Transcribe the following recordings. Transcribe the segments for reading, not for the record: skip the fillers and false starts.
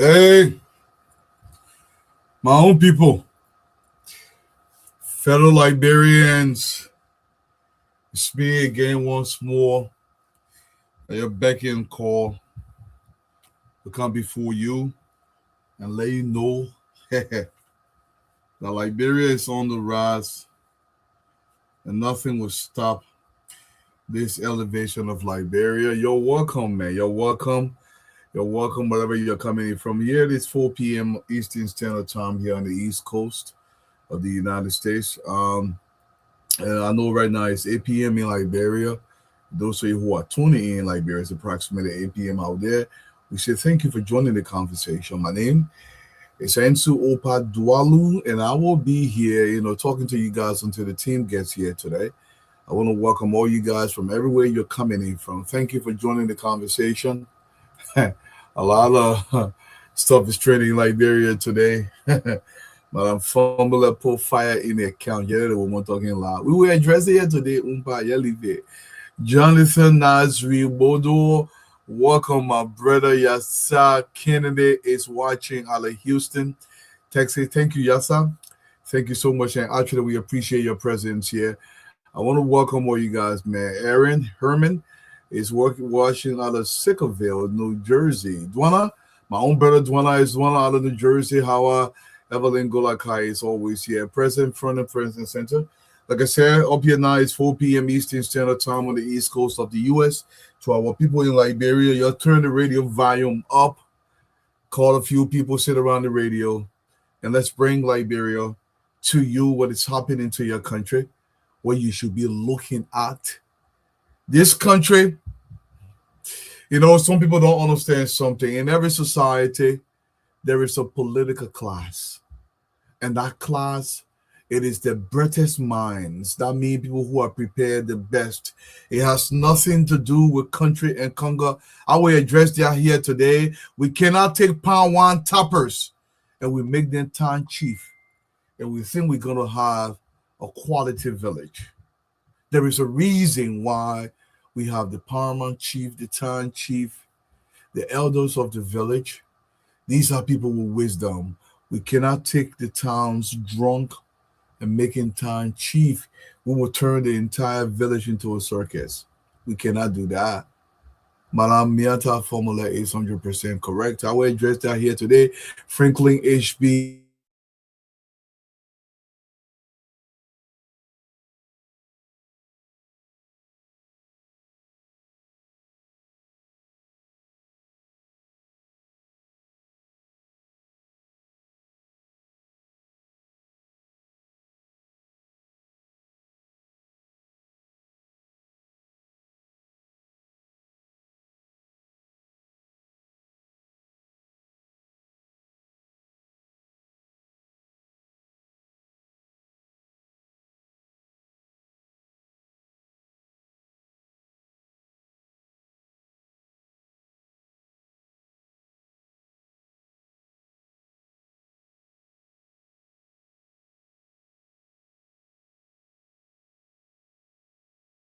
Hey, my own people, fellow Liberians, it's me again once more. Your beck and call to come before you and let you know that Liberia is on the rise and nothing will stop this elevation of Liberia. You're welcome, man. You're welcome. You're welcome wherever you're coming in from. Here it is 4 p.m. Eastern Standard Time here on the East Coast of the United States. And I know right now it's 8 p.m. in Liberia. Those of you who are tuning in Liberia, it's approximately 8 p.m. out there. We say thank you for joining the conversation. My name is Ensu Opa Dualu, and I will be here, talking to you guys until the team gets here today. I want to welcome all you guys from everywhere you're coming in from. Thank you for joining the conversation. A lot of stuff is trending in Liberia today. But I'm fumbling to put fire in the account. Yeah, we're talking loud. We were addressing here today. Jonathan Nasri Bodo. Welcome, my brother Yasa Kennedy is watching out of Houston, Texas. Thank you, Yasa. Thank you so much. And actually, we appreciate your presence here. I want to welcome all you guys, man. Aaron Herman is watching out of Sickerville, New Jersey. Dwana, my own brother Dwana is Dwana out of New Jersey. How Evelyn Golakai is always here. President, front and President Center. Like I said, up here now it's 4 p.m. Eastern Standard Time on the East Coast of the U.S. To our people in Liberia, you turn the radio volume up, call a few people, sit around the radio, and let's bring Liberia to you, what is happening to your country, what you should be looking at. This country, some people don't understand something. In every society, there is a political class. And that class, it is the brightest minds. That means people who are prepared the best. It has nothing to do with country and Congo. I will address that here today. We cannot take pound one toppers and we make them town chief. And we think we're going to have a quality village. There is a reason why we have the paramount chief, the town chief, the elders of the village. These are people with wisdom. We cannot take the towns drunk and making town chief. We will turn the entire village into a circus. We cannot do that. Madam Miata formula is 100% correct. I will address that here today. Franklin HB.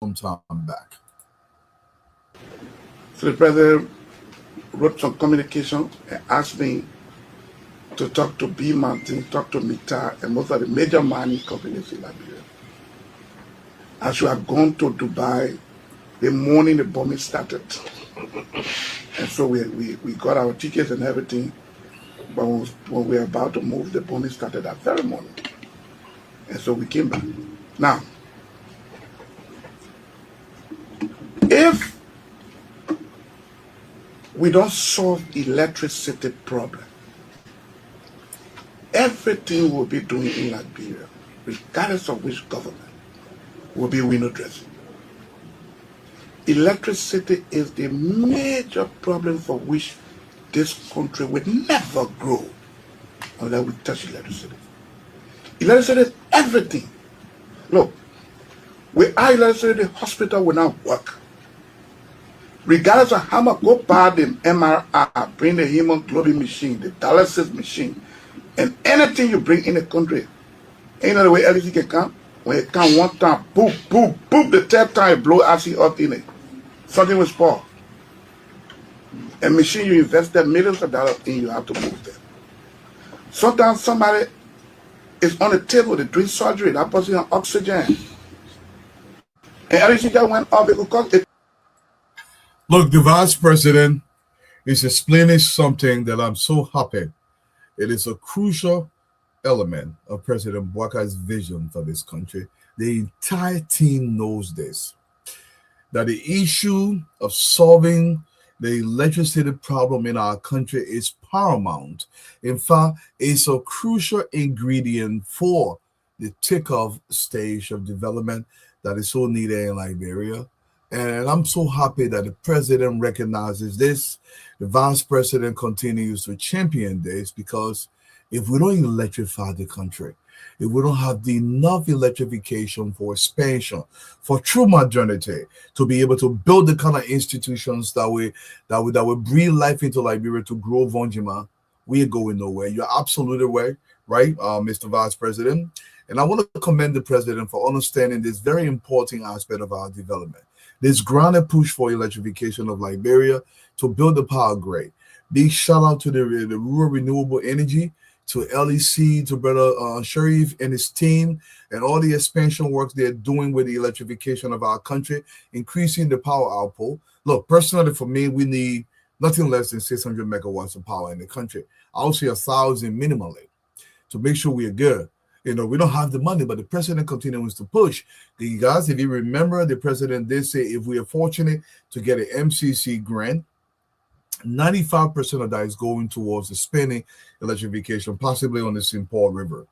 Sometime back. So the president wrote some communication and asked me to talk to B Mountain, talk to Mita, and most of the major mining companies in Liberia. As we had gone to Dubai, the morning the bombing started. And so we got our tickets and everything, but when we were about to move, the bombing started that very morning. And so we came back. Now, if we don't solve electricity problem, everything we'll be doing in Liberia, regardless of which government, will be window dressing. Electricity is the major problem for which this country will never grow unless we touch electricity. Electricity is everything. Look, without electricity, the hospital will not work. Regardless of how much, go buy the MRI, bring the hemoglobin machine, the dialysis machine, and anything you bring in the country, ain't no way electricity can come. When it comes one time, boom, boom, boom, the third time it blow acid up in it. Something will spoil. A machine you invested millions of dollars in, you have to move them. Sometimes somebody is on the table, they doing surgery, that person on oxygen. And everything that went up because it. Look, the vice president is explaining something that I'm so happy. It is a crucial element of President Bwaka's vision for this country. The entire team knows this, that the issue of solving the electricity problem in our country is paramount. In fact, it's a crucial ingredient for the takeoff stage of development that is so needed in Liberia. And I'm so happy that the president recognizes this. The vice president continues to champion this, because if we don't electrify the country, if we don't have enough electrification for expansion, for true modernity, to be able to build the kind of institutions that will breathe life into Liberia to grow Vonjima, we are going nowhere. You're absolutely right, Mr. Vice President. And I want to commend the president for understanding this very important aspect of our development. This grounded push for electrification of Liberia to build the power grid. Big shout out to the Rural Renewable Energy, to LEC, to Brother Sharif and his team, and all the expansion works they're doing with the electrification of our country, increasing the power output. Look, personally, for me, we need nothing less than 600 megawatts of power in the country. I'll say 1,000 minimally to make sure we are good. We don't have the money, but the president continues to push. You guys, if you remember, the president did say if we are fortunate to get an MCC grant, 95% of that is going towards the spending electrification, possibly on the St. Paul River,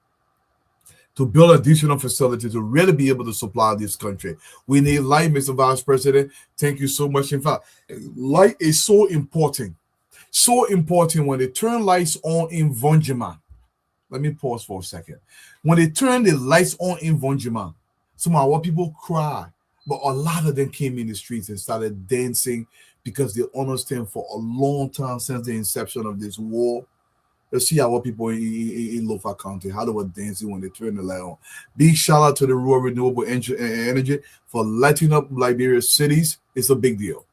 to build additional facilities to really be able to supply this country. We need light, Mr. Vice President. Thank you so much. In fact, light is so important. So important. When they turn lights on in Vonjima, let me pause for a second. When they turn the lights on in Vonjima, some of our people cry, but a lot of them came in the streets and started dancing, because they understand for a long time, since the inception of this war. Let's see how people in Lofa County, how they were dancing when they turned the light on. Big shout out to the Rural Renewable Energy for lighting up Liberia's cities. It's a big deal.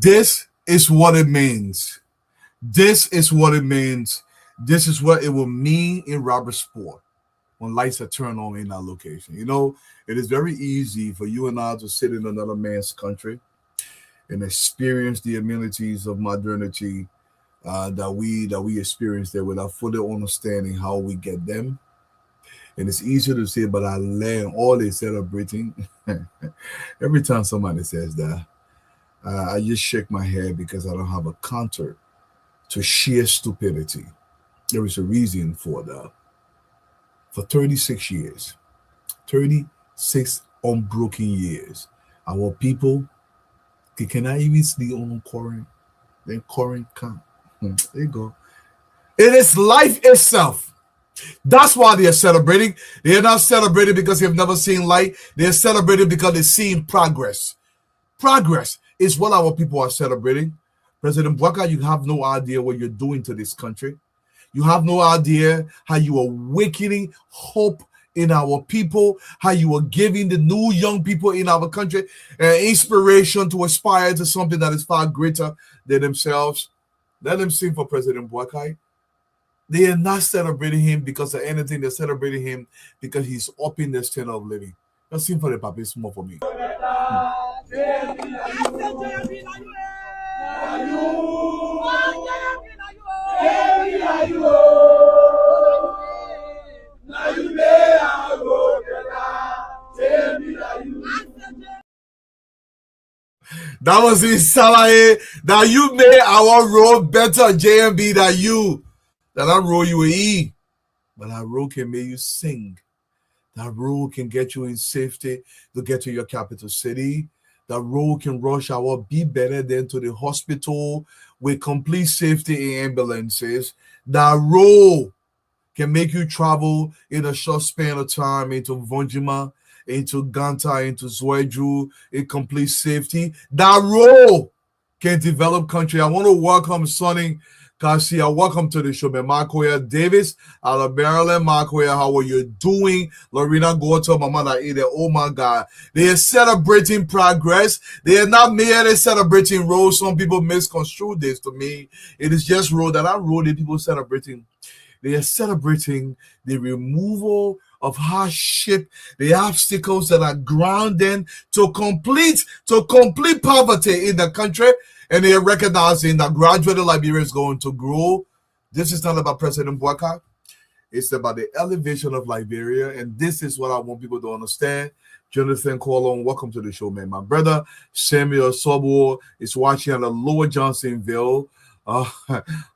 This is what it means. This is what it means. This is what it will mean in Robertsport when lights are turned on in our location. It is very easy for you and I to sit in another man's country and experience the amenities of modernity that we experience there without fully understanding how we get them. And it's easy to say, but I learn all they celebrating. Every time somebody says that, I just shake my head, because I don't have a counter to sheer stupidity. There is a reason for that. For 36 years, 36 unbroken years, our people, they cannot even sleep on current. Then current come. There you go. It is life itself. That's why they are celebrating. They are not celebrating because they've never seen light. They are celebrating because they're seeing progress. Progress is what our people are celebrating. President Bwaka, you have no idea what you're doing to this country. You have no idea how you are awakening hope in our people, how you are giving the new young people in our country inspiration to aspire to something that is far greater than themselves. Let them sing for President Bwaka. They are not celebrating him because of anything. They're celebrating him because he's upping their standard of living. Let's sing for the papa. It's more for me. That was in Salahe. Now you made our road better, JMB, than that I roll you a E. But that road can make you sing. That road can get you in safety to get to your capital city. That road can rush hour be better than to the hospital with complete safety in ambulances. That road can make you travel in a short span of time into Vonjima, into Ganta, into Zwedru in complete safety. That road can develop country. I want to welcome Sonny Garcia. Welcome to the show, man. Marcoya Davis out of Maryland. Marcoya, how are you doing? Lorena Gorta, Mama Naida. Oh my God. They are celebrating progress. They are not merely celebrating road. Some people misconstrue this to me. It is just road that I rode that people celebrating. They are celebrating the removal of hardship, the obstacles that are grounding to complete poverty in the country, and they are recognizing that gradually Liberia is going to grow. This is not about President Bouaka. It's about the elevation of Liberia, and this is what I want people to understand. Jonathan Colon, welcome to the show, man. My brother Samuel Sobo is watching at the Lower Johnsonville.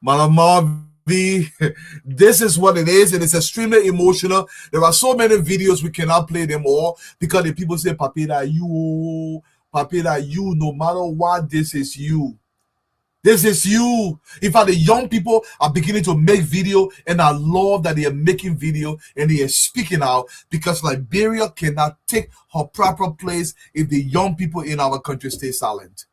Madam this is what it is. It is extremely emotional. There are so many videos we cannot play them all because the people say, Papira, you, no matter what, this is you. This is you. In fact, the young people are beginning to make video, and I love that they are making video and they are speaking out because Liberia cannot take her proper place if the young people in our country stay silent.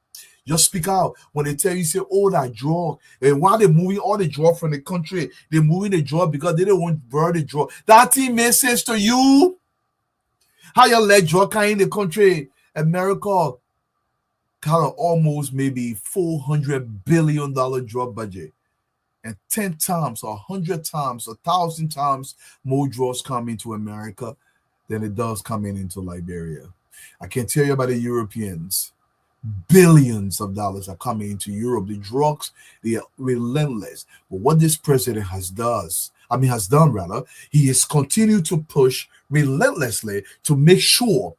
Just speak out. When they tell you, say, oh, that drug. And while they're moving all the drug from the country, they're moving the drug because they don't want to burn the drug. That thing makes sense to you. How you let drug come in the country? America got almost maybe $400 billion drug budget. And 10 times, 100 times, 1,000 times more drugs come into America than it does coming into Liberia. I can tell you about the Europeans. Billions of dollars are coming into Europe. The drugs, they are relentless. But what this president has done, he has continued to push relentlessly to make sure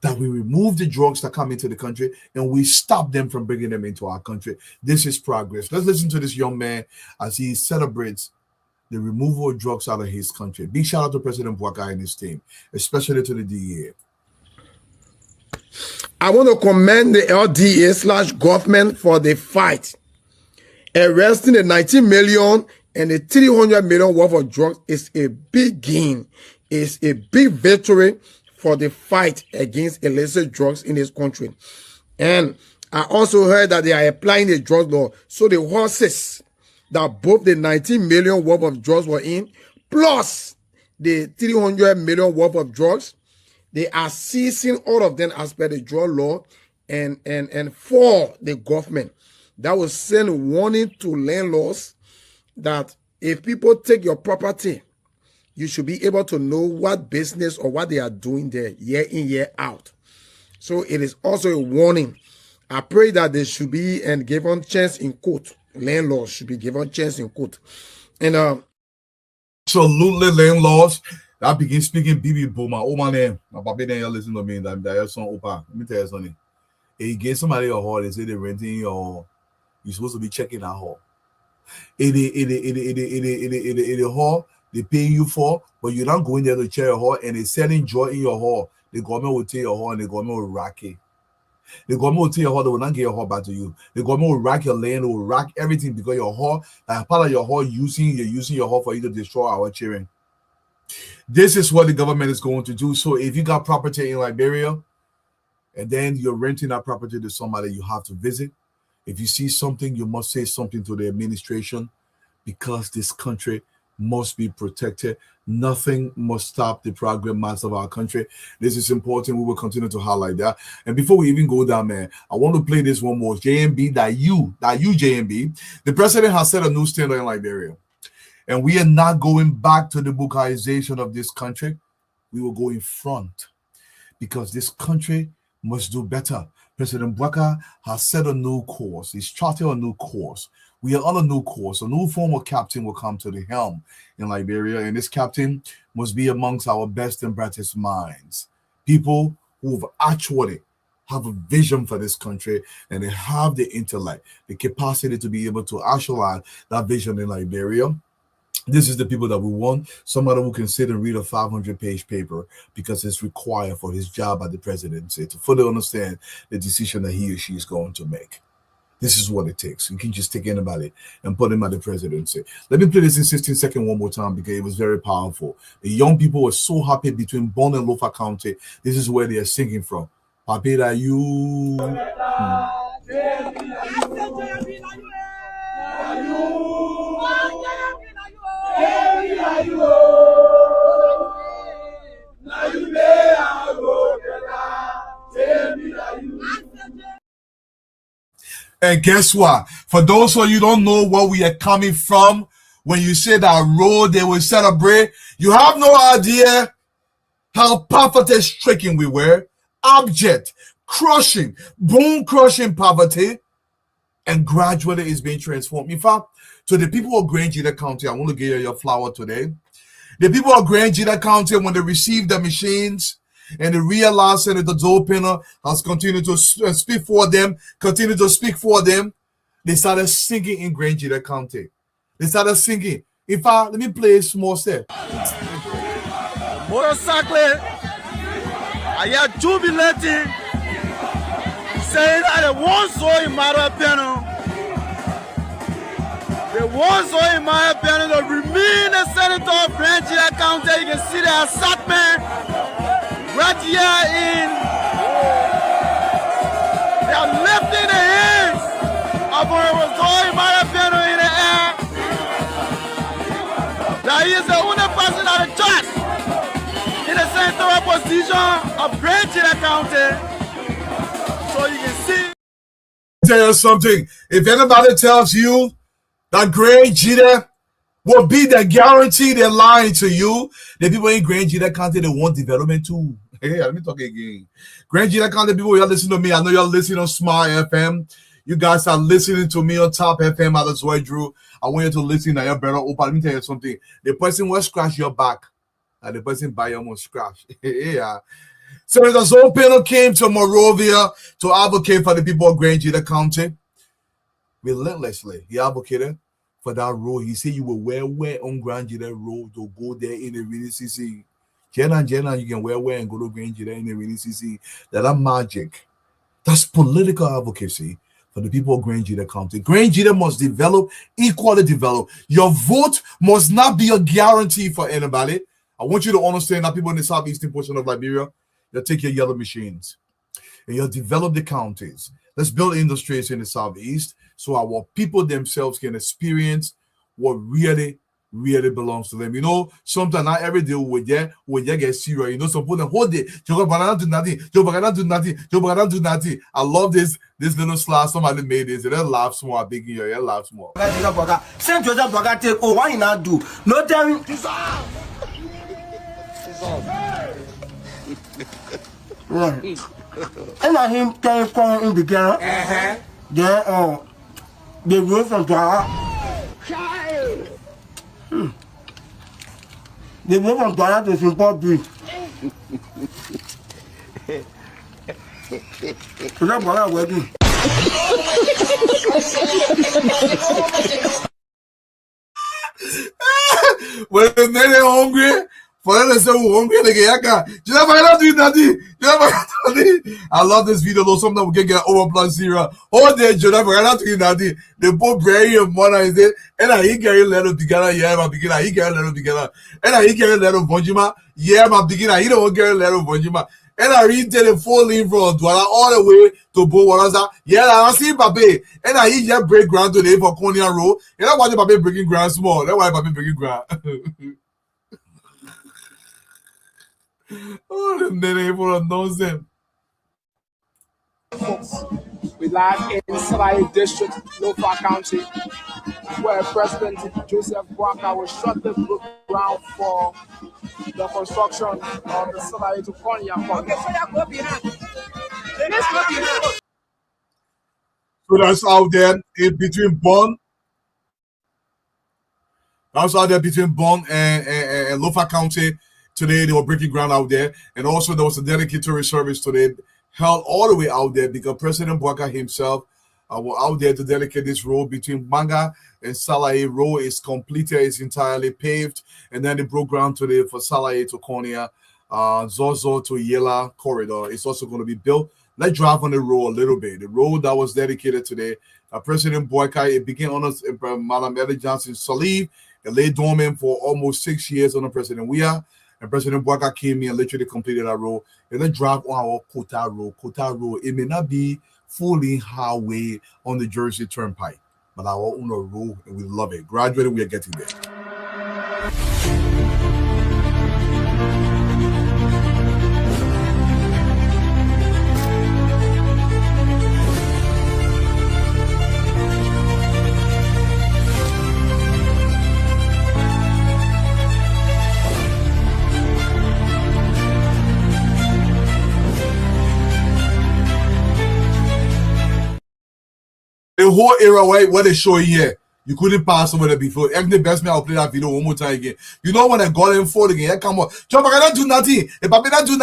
that we remove the drugs that come into the country and we stop them from bringing them into our country. This is progress. Let's listen to this young man as he celebrates the removal of drugs out of his country. Big shout out to President Bouaka and his team, especially to the DEA. I want to commend the LDA/government for the fight. Arresting the 19 million and the 300 million worth of drugs is a big gain. It's a big victory for the fight against illicit drugs in this country. And I also heard that they are applying the drug law. So the horses that both the 19 million worth of drugs were in, plus the 300 million worth of drugs, they are seizing all of them as per the drug law and for the government. That will send warning to landlords that if people take your property, you should be able to know what business or what they are doing there year in, year out. So it is also a warning. I pray that they should be and given chance in court. Landlords should be given chance in court. And absolutely, landlords. I begin speaking BB Boma. Oh, my name. My baby then you listen to me. That son opa. Let me tell you something. If you get somebody a hall, they say they're renting your, you're supposed to be checking that hall. It hall they pay you for, but you're not going there to check your hall and they're selling joy in your hall. The government will take your hall and the government will rack it. The government will take your hall, they will not get your hall back to you. The government will rack your land, will rack everything because your hall, part of your hall you're using your hall for you to destroy our children. This is what the government is going to do. So if you got property in Liberia and then you're renting that property to somebody you have to visit, if you see something, you must say something to the administration because this country must be protected. Nothing must stop the progress of our country. This is important. We will continue to highlight that. And before we even go down, man, I want to play this one more. JMB, that you JMB. The president has set a new standard in Liberia. And we are not going back to the Bukaization of this country. We will go in front because this country must do better. President Bouaka has set a new course. He's charted a new course. We are on a new course. A new former captain will come to the helm in Liberia, and this captain must be amongst our best and brightest minds. People who actually have a vision for this country, and they have the intellect, the capacity to be able to actualize that vision in Liberia. This is the people that we want. Somebody who can sit and read a 500-page paper because it's required for his job at the presidency to fully understand the decision that he or she is going to make. This is what it takes. You can just take anybody and put him at the presidency. Let me play this in 16 seconds one more time because it was very powerful. The young people were so happy between Bonn and Lofa County. This is where they are singing from. Papira you. And guess what? For those of you who don't know where we are coming from, when you say that road they will celebrate, you have no idea how poverty-stricken we were, abject, crushing, bone-crushing poverty, and gradually it's being transformed. In fact, to the people of Grand Gila County, I want to give you your flower today. The people of Grand Gila County, when they received the machines and they realized that the door opener has continued to speak for them, they started singing in Grand Gila County. They started singing. In fact, let me play a small step. Motorcycle, I am jubilating, saying that the one soul in my opinion, the remaining senator of Grand Gila County. You can see the excitement right here in. They are lifting the hands of Rosario in my opinion in the air. That he is the only person at the church in the central position of Grand Gila County. So you can see. Tell you something. If anybody tells you that Grand Gila will be the guarantee, they're lying to you. The people in Grand Gila County, they want development too. Hey, let me talk again. Grand Gila County people, y'all listen to me. I know y'all listening on Smart FM. You guys are listening to me on Top FM at the Zoe Drew. I want you to listen to your brother. Let me tell you something. The person will scratch your back. And the person by your must scratch. Yeah. Senator Zopino came to Morovia to advocate for the people of Grand Gila County. Relentlessly, he advocated for that road. He said you will wear on Grand Gila Road to go there in the rainy season. Jenna, you can wear and go to Grand Gila in the rainy season. That's magic. That's political advocacy for the people of Grand Gila County. Grand Gila must develop, equally develop. Your vote must not be a guarantee for anybody. I want you to understand that people in the southeastern portion of Liberia, you'll take your yellow machines and you'll develop the counties. Let's build industries in the southeast so our people themselves can experience what really belongs to them. You know, sometimes not every day we get serious. You know, some people hold it. Joe Banana do nothing. I love this little slide. Somebody made this. They laugh small, big in your ear, laugh small. Saint Joseph Baga take, oh, why you not do? No telling. Right. And I him telling in the girl. Then they go from Dwara. They go from Dwara to Simple Bridge. So that's what I'm working. When they're hungry, for them to say we're hungry, they get I love this video though. Sometimes we can get over plus zero. Oh, they they both bury your mother is it, and I he carry little together, yeah, my beginner, he carry little together, and I he carry little Bonjima, yeah, my beginner, he don't carry little Bonjima. And I read the full in from Douala all the way to Bowaza. Yeah, I see Pape. And I eat just break ground today for Konya Road. And I watch Pape breaking ground small. That's why Pape breaking ground. Oh, the name full of nonsense. We live in Salai District, Lofa County, where President Joseph Boakai will shut the ground for the construction of the Salai to Konya. Okay, so you go behind. So that's out there in between Bonn. That's out there between Bonn and Lofa County. Today they were breaking ground out there, and also there was a dedicatory service today held all the way out there because President Boakai himself were out there to dedicate this road between Banga and Salaye. Road is completed, it's entirely paved, and then they broke ground today for Salaye to Konya, Zozo to Yela corridor. It's also going to be built. Let's drive on the road a little bit. The road that was dedicated today, President Boyka, it began on us, Madam Ellie Johnson Salif. It lay dormant for almost 6 years under President Weah. And President Boyka came in and literally completed that road. And then drive on our Kota Road. Kota Road, it may not be fully highway on the Jersey Turnpike, but our own road, and we love it. Gradually, we are getting there. The whole era where they show here, you couldn't pass over there before. Actually, the best man, I'll play that video one more time again. You know when I got in for again, come on. Chop, I don't do nothing. If I don't do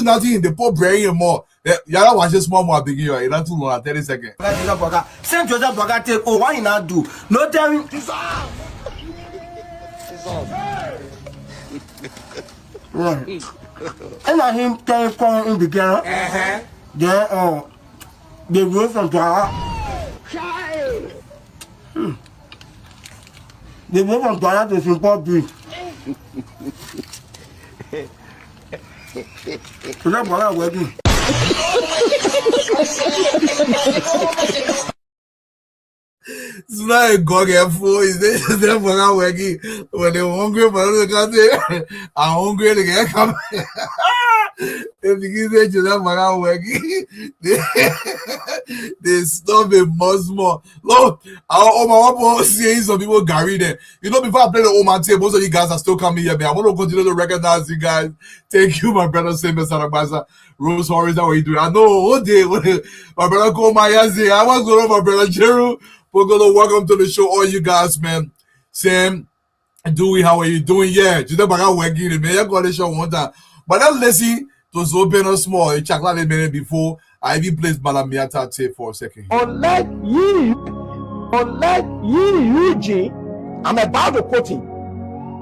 nothing, the poor brain more. Y'all watch this small more begin. You're not too long, 30 seconds. Same Joseph Boga take, oh, why you not do? No tell me. And I him tell you in the girl. Then, they go from Dwara. They go from Dwara to Simple B. So that's what I'm working. It's not a gog fool. It's there for our working. When they're hungry for the country, I'm hungry to get come. If you get to that for our working, they stop it much more. Look, our seeing some people Gary there. You know, before I play the Oman tape, most of you guys are still coming here, man. I want to continue to recognize you guys. Thank you, my brother, Samuel Sarabasa. Rose Horace, how are you doing? I know, oh, day, my brother called my Yazi. I was going over my brother Jeru. We're going to welcome to the show, all you guys, man. Sam, Dewey, how are you doing? Yeah, just about working, man. I got the show one time. But that listen to open us small. You check that a minute before I even placed Malamiata tape for a second. Unlike ye, Eugene, I'm about to quote him.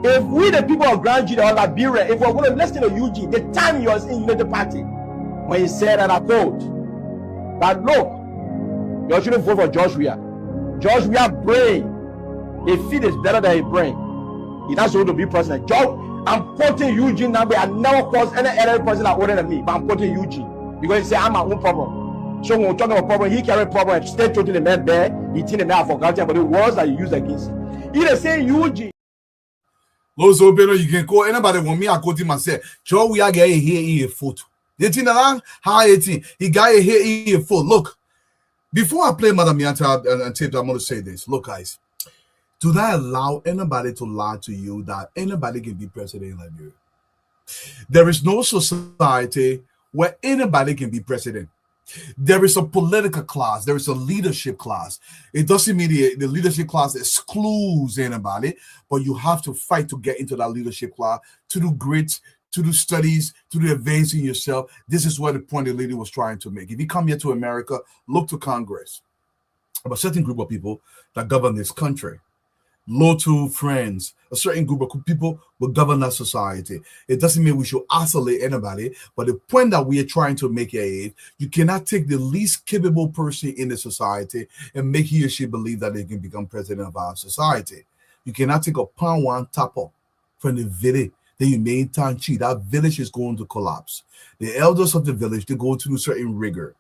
If we, the people of Grand Judah or Liberia, if we're going to listen to Eugene, the time he was in United Party, when he said that I quote, that look, you shouldn't vote for George Weah. George Weah's brain, a feet is better than a brain. He's not supposed to be president. George, I'm quoting Eugene now, but I never caused any other person older than me, but I'm quoting Eugene. Because he said, I'm my own problem. So when we're talking about problem, he carried problem and stayed to the man there, he didn't the man for granted, but the words that he used against him. He the same Eugene. Los Obero, you can call anybody when me, I quote him and say, Joe, we are getting here in a photo. You think that? How 18? He got here in a photo. Look, before I play Madam Yanta and tape, I'm going to say this. Look, guys, do not allow anybody to lie to you that anybody can be president in Liberia. There is no society where anybody can be president. There is a political class. There is a leadership class. It doesn't mean the leadership class excludes anybody, but you have to fight to get into that leadership class, to do grit, to do studies, to do advancing yourself. This is what the point the lady was trying to make. If you come here to America, look to Congress. A certain group of people that govern this country. Low-to friends, a certain group of people will govern that society. It doesn't mean we should isolate anybody, but the point that we are trying to make is you cannot take the least capable person in the society and make he or she believe that they can become president of our society. You cannot take a pound one tapper from the village that you made time cheat. That village is going to collapse. The elders of the village, they go through certain rigor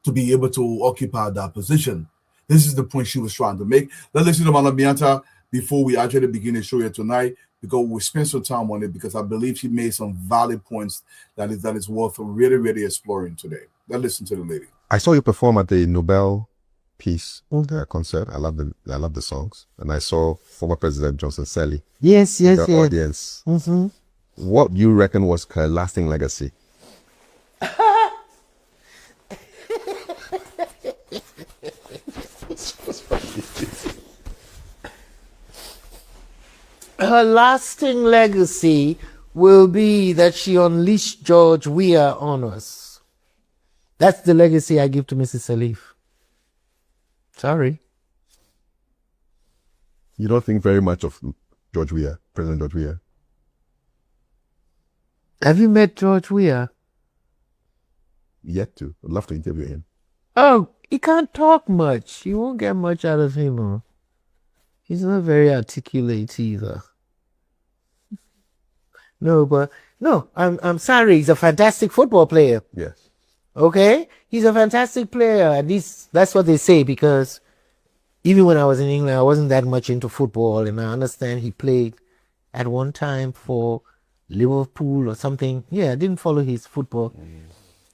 to be able to occupy that position. This is the point she was trying to make. Let's listen to Madam Bianta before we actually begin the show here tonight, because we spent some time on it, because I believe she made some valid points that is worth really, really exploring today. Let's listen to the lady. I saw you perform at the Nobel Peace concert. I love the songs. And I saw former President Johnson Sally. Yes. Audience. Mm-hmm. What do you reckon was her lasting legacy? Her lasting legacy will be that she unleashed George Weah on us. That's the legacy I give to Mrs. Salif. Sorry. You don't think very much of George Weah, President George Weah? Have you met George Weah? Yet to. I'd love to interview him. Oh, he can't talk much. You won't get much out of him. Huh? He's not very articulate either. No, I'm sorry. He's a fantastic football player. Yes. Okay? He's a fantastic player. At least that's what they say, because even when I was in England, I wasn't that much into football, and I understand he played at one time for Liverpool or something. Yeah, I didn't follow his football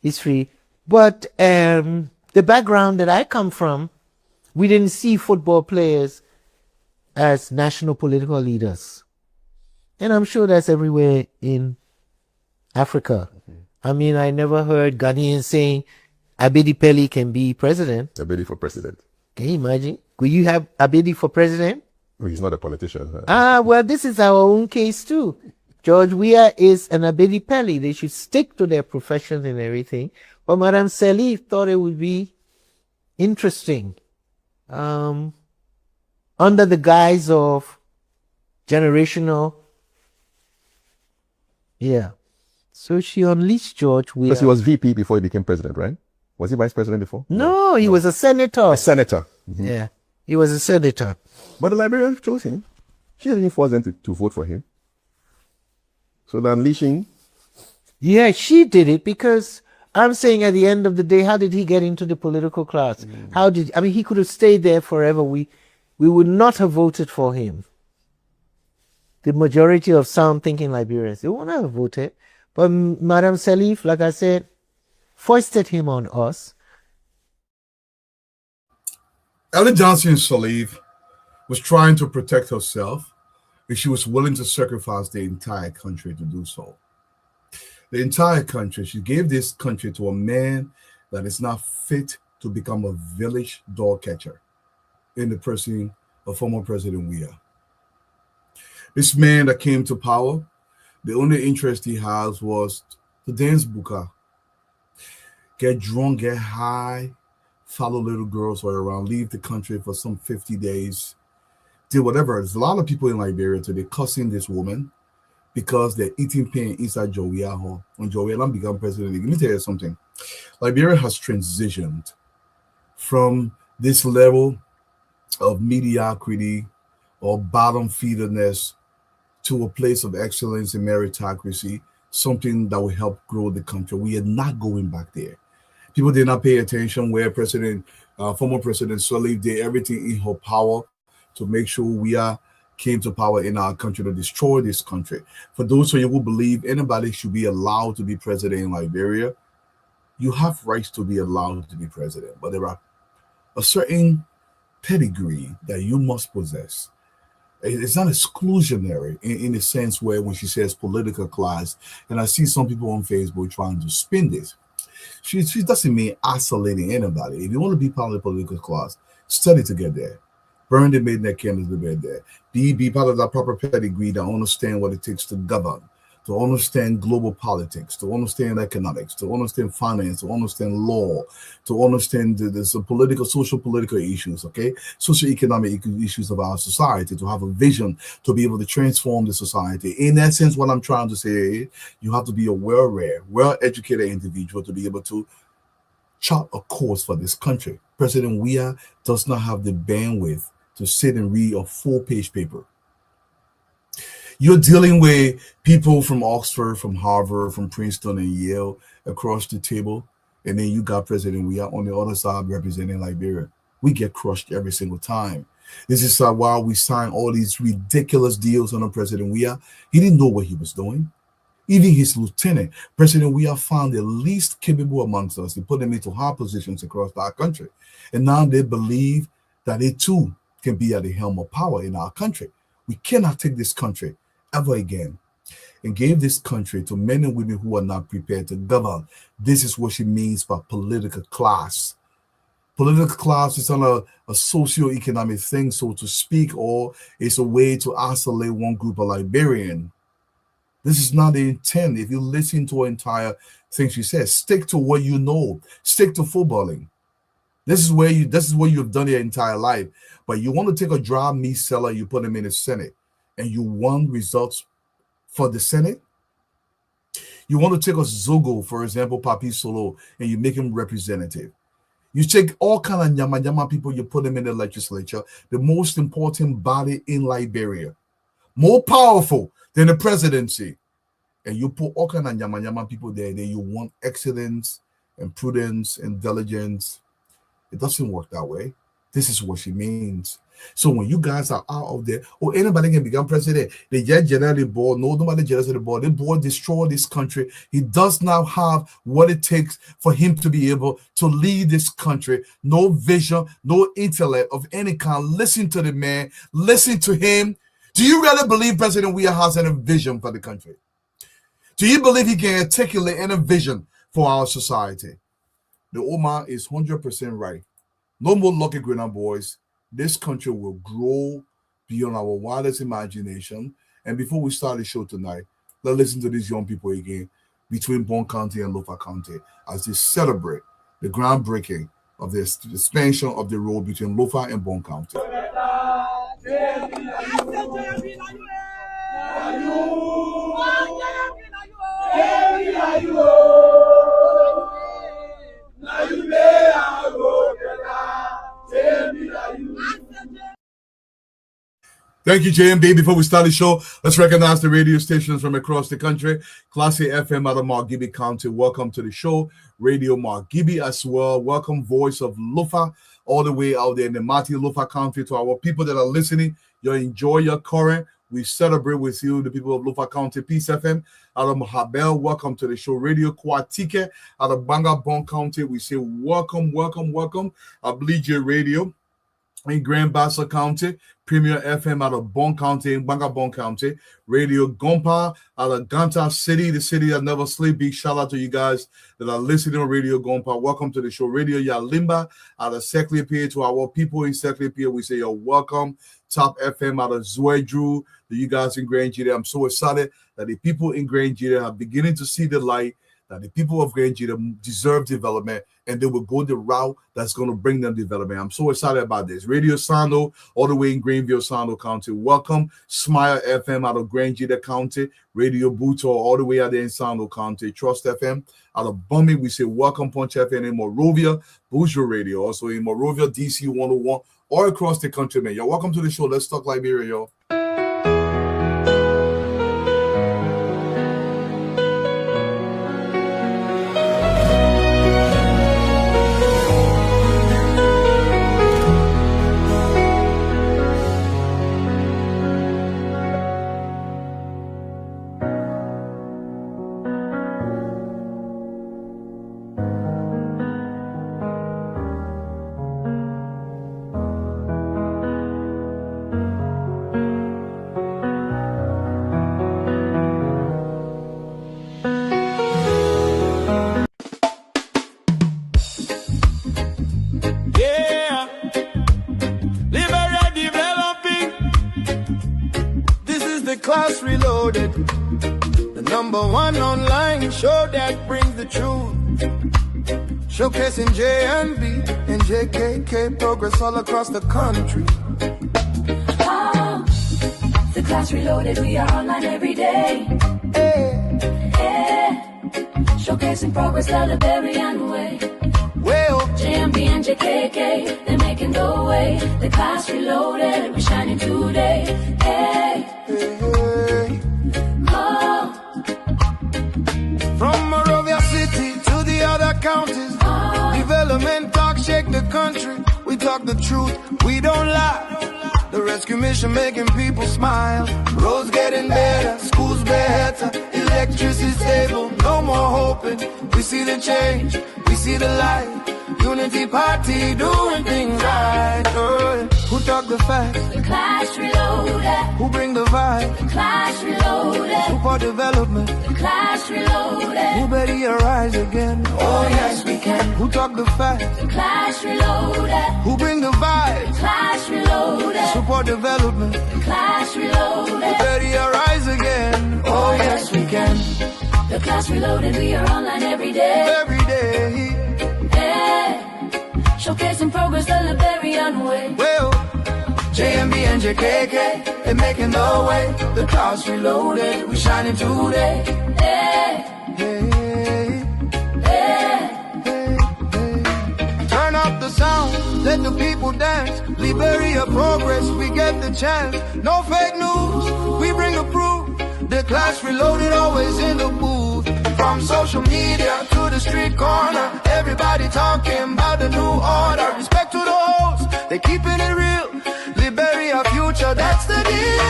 history. But the background that I come from, we didn't see football players as national political leaders. And I'm sure that's everywhere in Africa. I mean, I never heard Ghanaians saying Abedi Pele can be president. Abedi for president. Can you imagine? Could you have Abedi for president? Well, he's not a politician. Well, this is our own case too. George Weah is an Abedi Pele. They should stick to their profession and everything. But Madame Salif thought it would be interesting. Under the guise of generational. Yeah. So she unleashed George Weah. Because he was VP before he became president, right? Was he vice president before? No, he was a senator. A senator. Mm-hmm. Yeah. He was a senator. But the Liberians chose him. She didn't force them to vote for him. So the unleashing. Yeah, she did it, because I'm saying at the end of the day, how did he get into the political class? He could have stayed there forever. We would not have voted for him. The majority of sound thinking Liberians, they would not have voted. But Madame Salif, like I said, foisted him on us. Ellen Johnson Sirleaf was trying to protect herself, and she was willing to sacrifice the entire country to do so. The entire country. She gave this country to a man that is not fit to become a village dog catcher in the person of former President Weah. This man that came to power, the only interest he has was to dance buka, get drunk, get high, follow little girls all around, leave the country for some 50 days, do whatever. There's a lot of people in Liberia today cussing this woman because they're eating pain inside Joe Weah Hall. When Joe Weah became president, let me tell you something. Liberia has transitioned from this level of mediocrity or bottom feederness to a place of excellence and meritocracy, something that will help grow the country. We are not going back there. People did not pay attention where former President Sirleaf did everything in her power to make sure we came to power in our country to destroy this country. For those of you who believe anybody should be allowed to be president in Liberia, you have rights to be allowed to be president, but there are a certain pedigree that you must possess. It's not exclusionary in the sense where when she says political class, and I see some people on Facebook trying to spin this. She doesn't mean isolating anybody. If you want to be part of the political class, study to get there. Burn the midnight candles to get there. Be part of that proper pedigree to understand what it takes to govern, to understand global politics, to understand economics, to understand finance, to understand law, to understand the social political issues, okay? Socio-economic issues of our society, to have a vision to be able to transform the society. In essence, what I'm trying to say, you have to be a well-read, well-educated individual to be able to chart a course for this country. President Weah does not have the bandwidth to sit and read a full-page paper. You're dealing with people from Oxford, from Harvard, from Princeton, and Yale across the table, and then you got President Weah on the other side representing Liberia. We get crushed every single time. This is why we sign all these ridiculous deals under President Weah. He didn't know what he was doing. Even his lieutenant, President Weah, found the least capable amongst us. He put them into high positions across our country. And now they believe that they too can be at the helm of power in our country. We cannot take this country ever again and gave this country to men and women who are not prepared to govern. This is what she means by political class. Political class is not a socio-economic thing, so to speak, or it's a way to isolate one group of Liberian. This is not the intent. If you listen to her entire thing she says, stick to what you know. Stick to footballing. This is what you've done your entire life. But you want to take a dry meat seller, you put him in the Senate, and you want results for the Senate. You want to take a Zogo, for example, Papi Solo, and you make him representative. You take all kind of nyama people, you put them in the legislature, the most important body in Liberia, more powerful than the presidency. And you put all kind of nyama people there, then you want excellence and prudence and diligence. It doesn't work that way. This is what she means. So when you guys are out of there, or anybody can become president, they just generally board. No, nobody jealous of the board. The board destroy this country. He does not have what it takes for him to be able to lead this country. No vision, no intellect of any kind. Listen to the man. Listen to him. Do you really believe President Weah has any vision for the country? Do you believe he can articulate any vision for our society? The Omar is 100% right. No more lucky Grenada boys. This country will grow beyond our wildest imagination. And before we start the show tonight, let's listen to these young people again between Bon County and Lofa County as they celebrate the groundbreaking of the expansion of the road between Lofa and Bon County. Thank you, JMB. Before we start the show, let's recognize the radio stations from across the country. Classy FM out of Margibi County. Welcome to the show. Radio Margibi as well. Welcome, Voice of Lofa, all the way out there in the Mati Lofa County. To our people that are listening, you enjoy your current. We celebrate with you, the people of Lofa County. Peace FM out of Mahabel. Welcome to the show. Radio Kwatike out of Banga Bon County. We say welcome, welcome, welcome. Ablije Radio in Grand Bassa County, Premier FM out of Bon County, in Banga Bon County, Radio Gompa out of Ganta City, the city that never sleeps. Big shout out to you guys that are listening on Radio Gompa. Welcome to the show. Radio Yalimba out of Seklepie. To our people in Seklepie, we say you're welcome. Top FM out of Zwedru, to you guys in Grand Nigeria. I'm so excited that the people in Grand Nigeria are beginning to see the light, that the people of Grand Nigeria deserve development, and they will go the route that's going to bring them development. I'm so excited about this. Radio Sando, all the way in Greenville, Sando County. Welcome. Smile FM out of Grand Nigeria County. Radio Buto, all the way out there in Sando County. Trust FM out of Bummy. We say welcome. Punch FM in Morovia. Bourgeois Radio, also in Morovia, DC 101, all across the country, man. You're welcome to the show. Let's talk Liberia, y'all. ClassReloaded, the #1 online show that brings the truth. Showcasing J&B and JKK progress all across the country. Oh, the ClassReloaded, we are online every day. Showcasing progress the Liberian way. Well, JMB and JKK, they're making the way. The ClassReloaded, we're shining today. Hey. Oh. From Morovia City to the other counties, development talk shake the country. We talk the truth, we don't lie. The rescue mission making people smile. Roads getting better, schools better, electricity stable, no more hoping. We see the change, we see the light. Unity Party doing things right. Who talk the facts? The ClassReloaded. Who bring the vibe? The ClassReloaded. Support development. The ClassReloaded. Who better rise again? Oh yes we can. Who talk the facts? The ClassReloaded. Who bring the vibe? The ClassReloaded. Support development. The ClassReloaded. Who better rise again? Oh yes we can. The ClassReloaded, we are online every day. Every day. showcasing progress the Liberian way. Well, JMB and JKK, they're making the way. The class reloaded, we shining today. Hey, Hey, hey. turn up the sound, let the people dance. Liberia progress, we get the chance. No fake news, we bring the proof. The class reloaded, always in the booth. From social media to the street corner, everybody talking about the new order. Respect to the hosts, they keeping it real. Liberia future, that's the deal.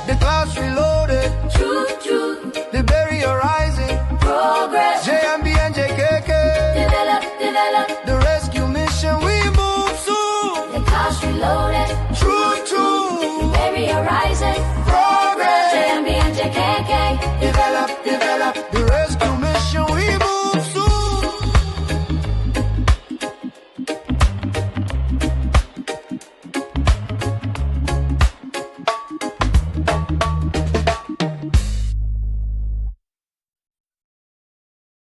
The class reloaded, True, Liberia rising. progress. JMB and JKK, Develop, the rescue mission, we move soon. the class reloaded. True, Liberia rising. progress. JMB and JKK. Develop, the rescue mission, we move soon.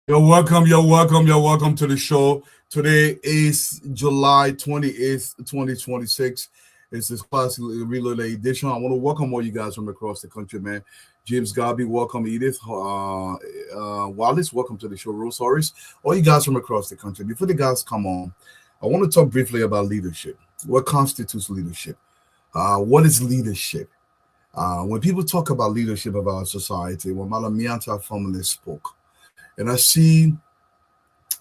You're welcome to the show. Today is July 28th, 2026. It's this Class Reloaded edition. I want to welcome all you guys from across the country, man. James Garby, welcome. Edith Wallace, welcome to the show. Rose Horace, all you guys from across the country. Before the guys come on, I want to talk briefly about leadership. What constitutes leadership? What is leadership? When people talk about leadership of our society, when Madam Mianta formally spoke, and I see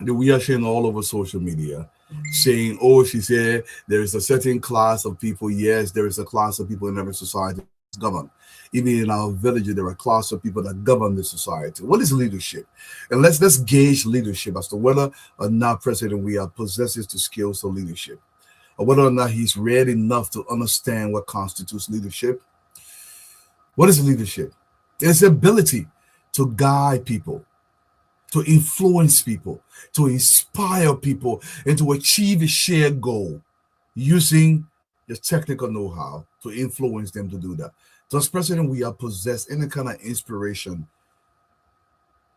that we are sharing all over social media saying, oh, she said there is a certain class of people. Yes, there is a class of people in every society that's governed. Even in our villages, there are a class of people that govern the society. What is leadership? And let's gauge leadership as to whether or not President we are possesses the skills of leadership, or whether or not he's read enough to understand what constitutes leadership. What is leadership? It's the ability to guide people, to influence people, to inspire people, and to achieve a shared goal using your technical know-how to influence them to do that. Does President we are possess any kind of inspiration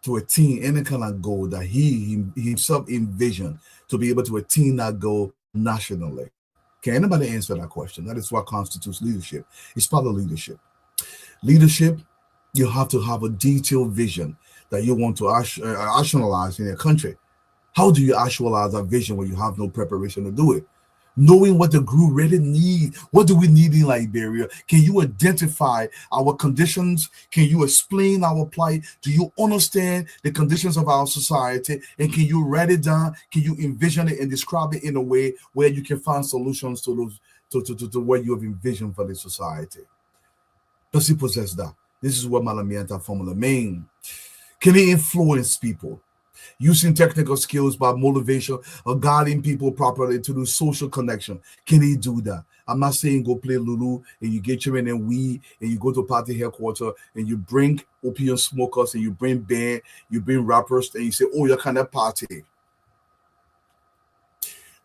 to attain any kind of goal that he himself envisioned to be able to attain that goal nationally? Can anybody answer that question? That is what constitutes leadership. It's part of leadership. Leadership, you have to have a detailed vision that you want to actualize in your country. How do you actualize that vision when you have no preparation to do it? Knowing what the group really needs. What do we need in Liberia? Can you identify our conditions? Can you explain our plight? Do you understand the conditions of our society? And can you write it down? Can you envision it and describe it in a way where you can find solutions to those to what you have envisioned for the society? Does he possess that? This is what Malamianta formula means. Can he influence people using technical skills by motivation or guiding people properly to do social connection? Can he do that? I'm not saying go play Lulu and you get your and weed and you go to party headquarters and you bring opium smokers and you bring band, you bring rappers and you say, oh, you're kind of party.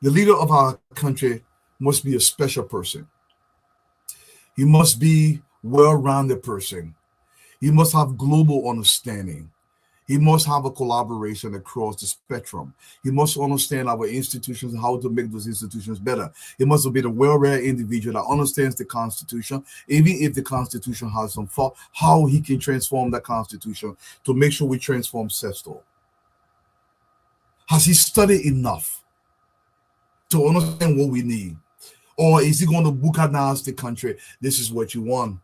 The leader of our country must be a special person. He must be well-rounded person. He must have global understanding. He must have a collaboration across the spectrum. He must understand our institutions and how to make those institutions better. He must be a well-read individual that understands the Constitution, even if the Constitution has some fault, how he can transform the Constitution to make sure we transform Sesto. Has he studied enough to understand what we need? Or is he going to bucanize the country? This is what you want.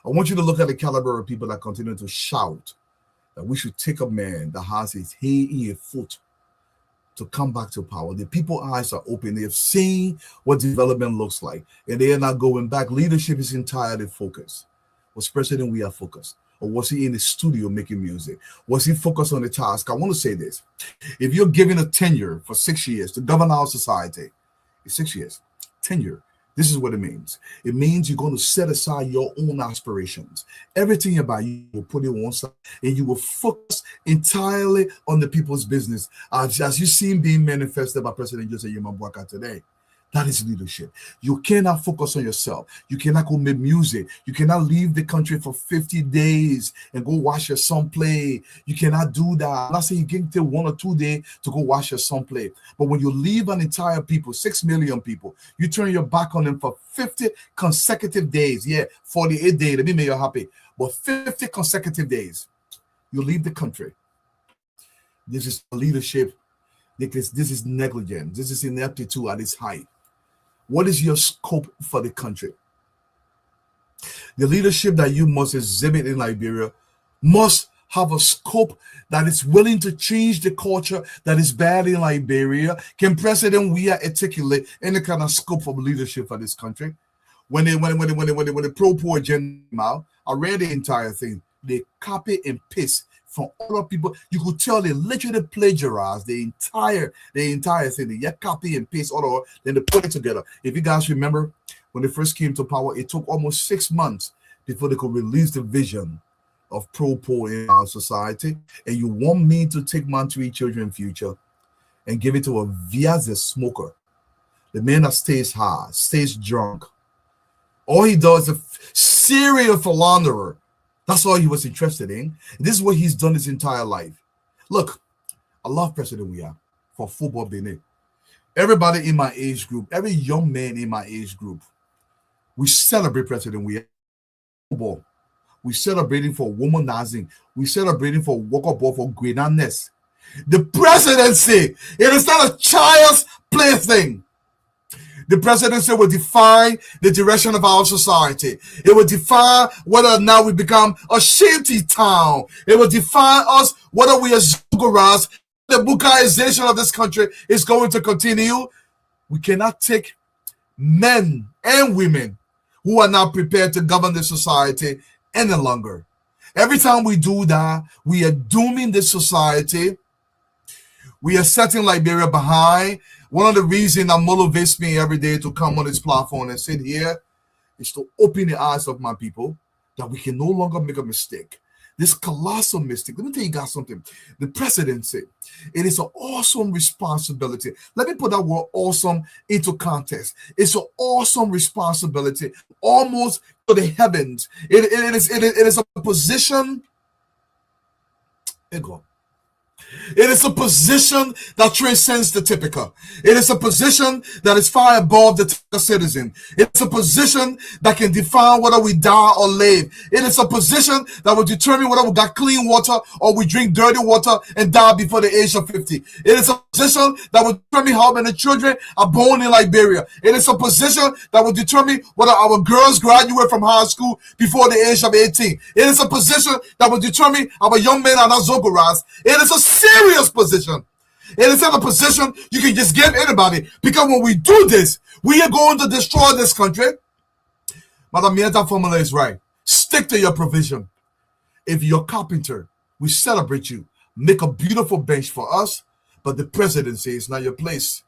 I want you to look at the caliber of people that continue to shout that we should take a man that has his head in a foot to come back to power. The people's eyes are open. They have seen what development looks like, and they are not going back. Leadership is entirely focused. Was President we are focused? Or was he in the studio making music? Was he focused on the task? I want to say this. If you're given a tenure for 6 years to govern our society, it's 6 years, tenure. This is what it means. It means you're going to set aside your own aspirations. Everything about you will put it on one side, and you will focus entirely on the people's business, as you see being manifested by President Joseph Yemabwaka today. That is leadership. You cannot focus on yourself. You cannot go make music. You cannot leave the country for 50 days and go watch your son play. You cannot do that. I'm not saying you can take 1 or 2 days to go watch your son play. But when you leave an entire people, 6 million people, you turn your back on them for 50 consecutive days. Yeah, 48 days. Let me make you happy. But 50 consecutive days, you leave the country. This is leadership. This is negligence. This is ineptitude at its height. What is your scope for the country? The leadership that you must exhibit in Liberia must have a scope that is willing to change the culture that is bad in Liberia. Can President Weah articulate any kind of scope of leadership for this country? When the pro-poor agenda came out, I read the entire thing. They copy and paste from other people. You could tell they literally plagiarized the entire thing. They copy and paste all, then they put it together. If you guys remember, when they first came to power, it took almost 6 months before they could release the vision of pro-poor in our society. And you want me to take my 3 children future and give it to a Viazi smoker, the man that stays high, stays drunk. All he does is a serial philanderer. That's all he was interested in. This is what he's done his entire life. Look, I love President Weah for football Benin. Everybody in my age group, every young man in my age group, we celebrate President Weah. Football. We celebrating for womanizing. We celebrating for walk ball for greatness. The presidency, it is not a child's plaything. The presidency will define the direction of our society. It will define whether or not we become a shanty town. It will define us whether we are Zogoras. The Bukaization of this country is going to continue. We cannot take men and women who are not prepared to govern the society any longer. Every time we do that, we are dooming the society. We are setting Liberia behind. One of the reasons that motivates me every day to come on this platform and sit here is to open the eyes of my people that we can no longer make a mistake. This colossal mistake. Let me tell you guys something. The presidency, it is an awesome responsibility. Let me put that word awesome into context. It's an awesome responsibility, almost to the heavens. It is a position. It is a position that transcends the typical. It is a position that is far above the typical citizen. It's a position that can define whether we die or live. It is a position that will determine whether we got clean water or we drink dirty water and die before the age of 50. It is a position that will determine how many children are born in Liberia. It is a position that will determine whether our girls graduate from high school before the age of 18. It is a position that will determine our young men are not Zogoras. It is a serious position. It is not a position you can just give anybody, because when we do this, we are going to destroy this country. Madam Mieta formula is right. Stick to your provision. If you're a carpenter, we celebrate you. Make a beautiful bench for us, but the presidency is not your place.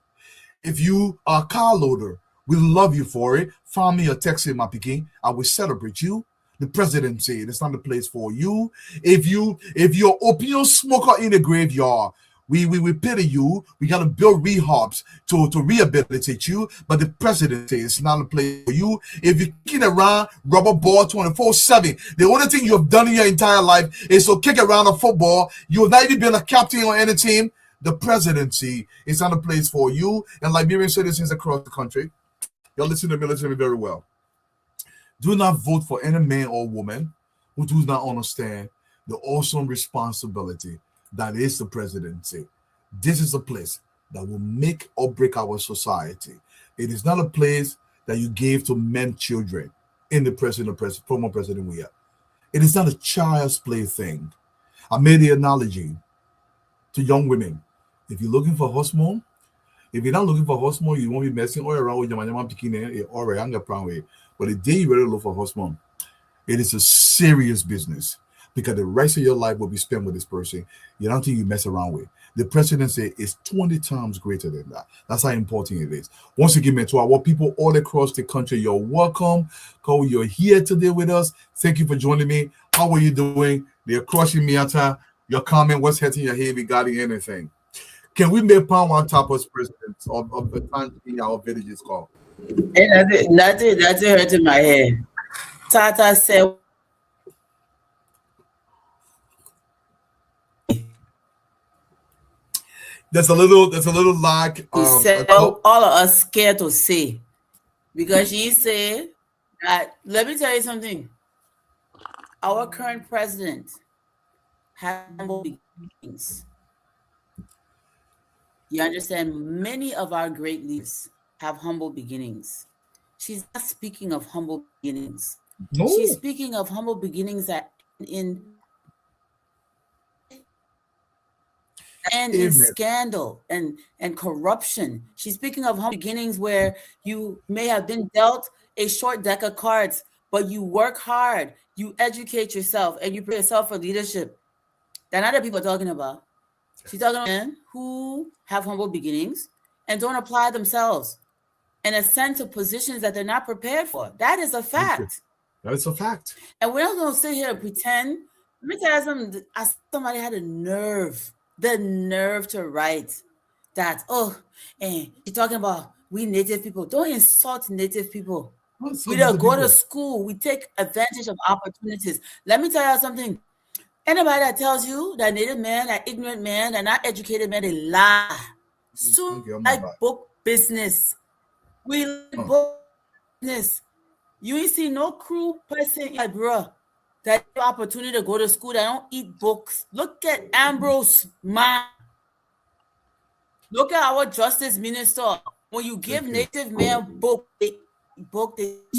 If you are a car loader, we love you for it. Find me a text in my Peking. I will celebrate you. The presidency, it's not the place for you. If you're opium smoker in the graveyard, we pity you. We gotta build rehabs to rehabilitate you, but the presidency is not a place for you. If you're kicking around rubber ball 24/7, the only thing you have done in your entire life is to kick around a football. You have not even been a captain on any team. The presidency is not a place for you. And Liberian citizens across the country, you're listening to me very well. Do not vote for any man or woman who does not understand the awesome responsibility that is the presidency. This is a place that will make or break our society. It is not a place that you gave to men, children in the former President Weah. It is not a child's play thing. I made the analogy to young women. If you're looking for husband, if you're not looking for husband, you won't be messing all around with your man picking or a younger way. But the day you ready to look for husband, it is a serious business, because the rest of your life will be spent with this person. You don't think you mess around with. The presidency is 20 times greater than that. That's how important it is. Once again, to our people all across the country, you're welcome. Cole, you're here today with us. Thank you for joining me. How are you doing? They're crushing me out. Your comment, what's hitting your head regarding anything? Can we make palm on top as presidents of the time in our villages called? And that's it hurting my head. Tata said, There's a little lack said all of us scared to say, because she said that, let me tell you something, our current president has humble beginnings. You understand? Many of our great leaders have humble beginnings. She's not speaking of humble beginnings. No. She's speaking of humble beginnings that in scandal and corruption. She's speaking of humble beginnings where you may have been dealt a short deck of cards, but you work hard, you educate yourself, and you prepare yourself for leadership. That other people are talking about. She's talking about men who have humble beginnings and don't apply themselves and ascend to positions that they're not prepared for. That is a fact. That is a fact. And we're not going to sit here and pretend. Let me tell you something. Somebody had the nerve to write that, and you're talking about we native people. Don't insult native people. We don't go to school. We take advantage of opportunities. Let me tell you something. Anybody that tells you that native man, that ignorant man, that not educated man, they lie. Soon like book business. We like book business. You ain't see no crew person like bruh that have opportunity to go to school that don't eat books. Look at Ambrose man. Look at our justice minister. When you give native man book, they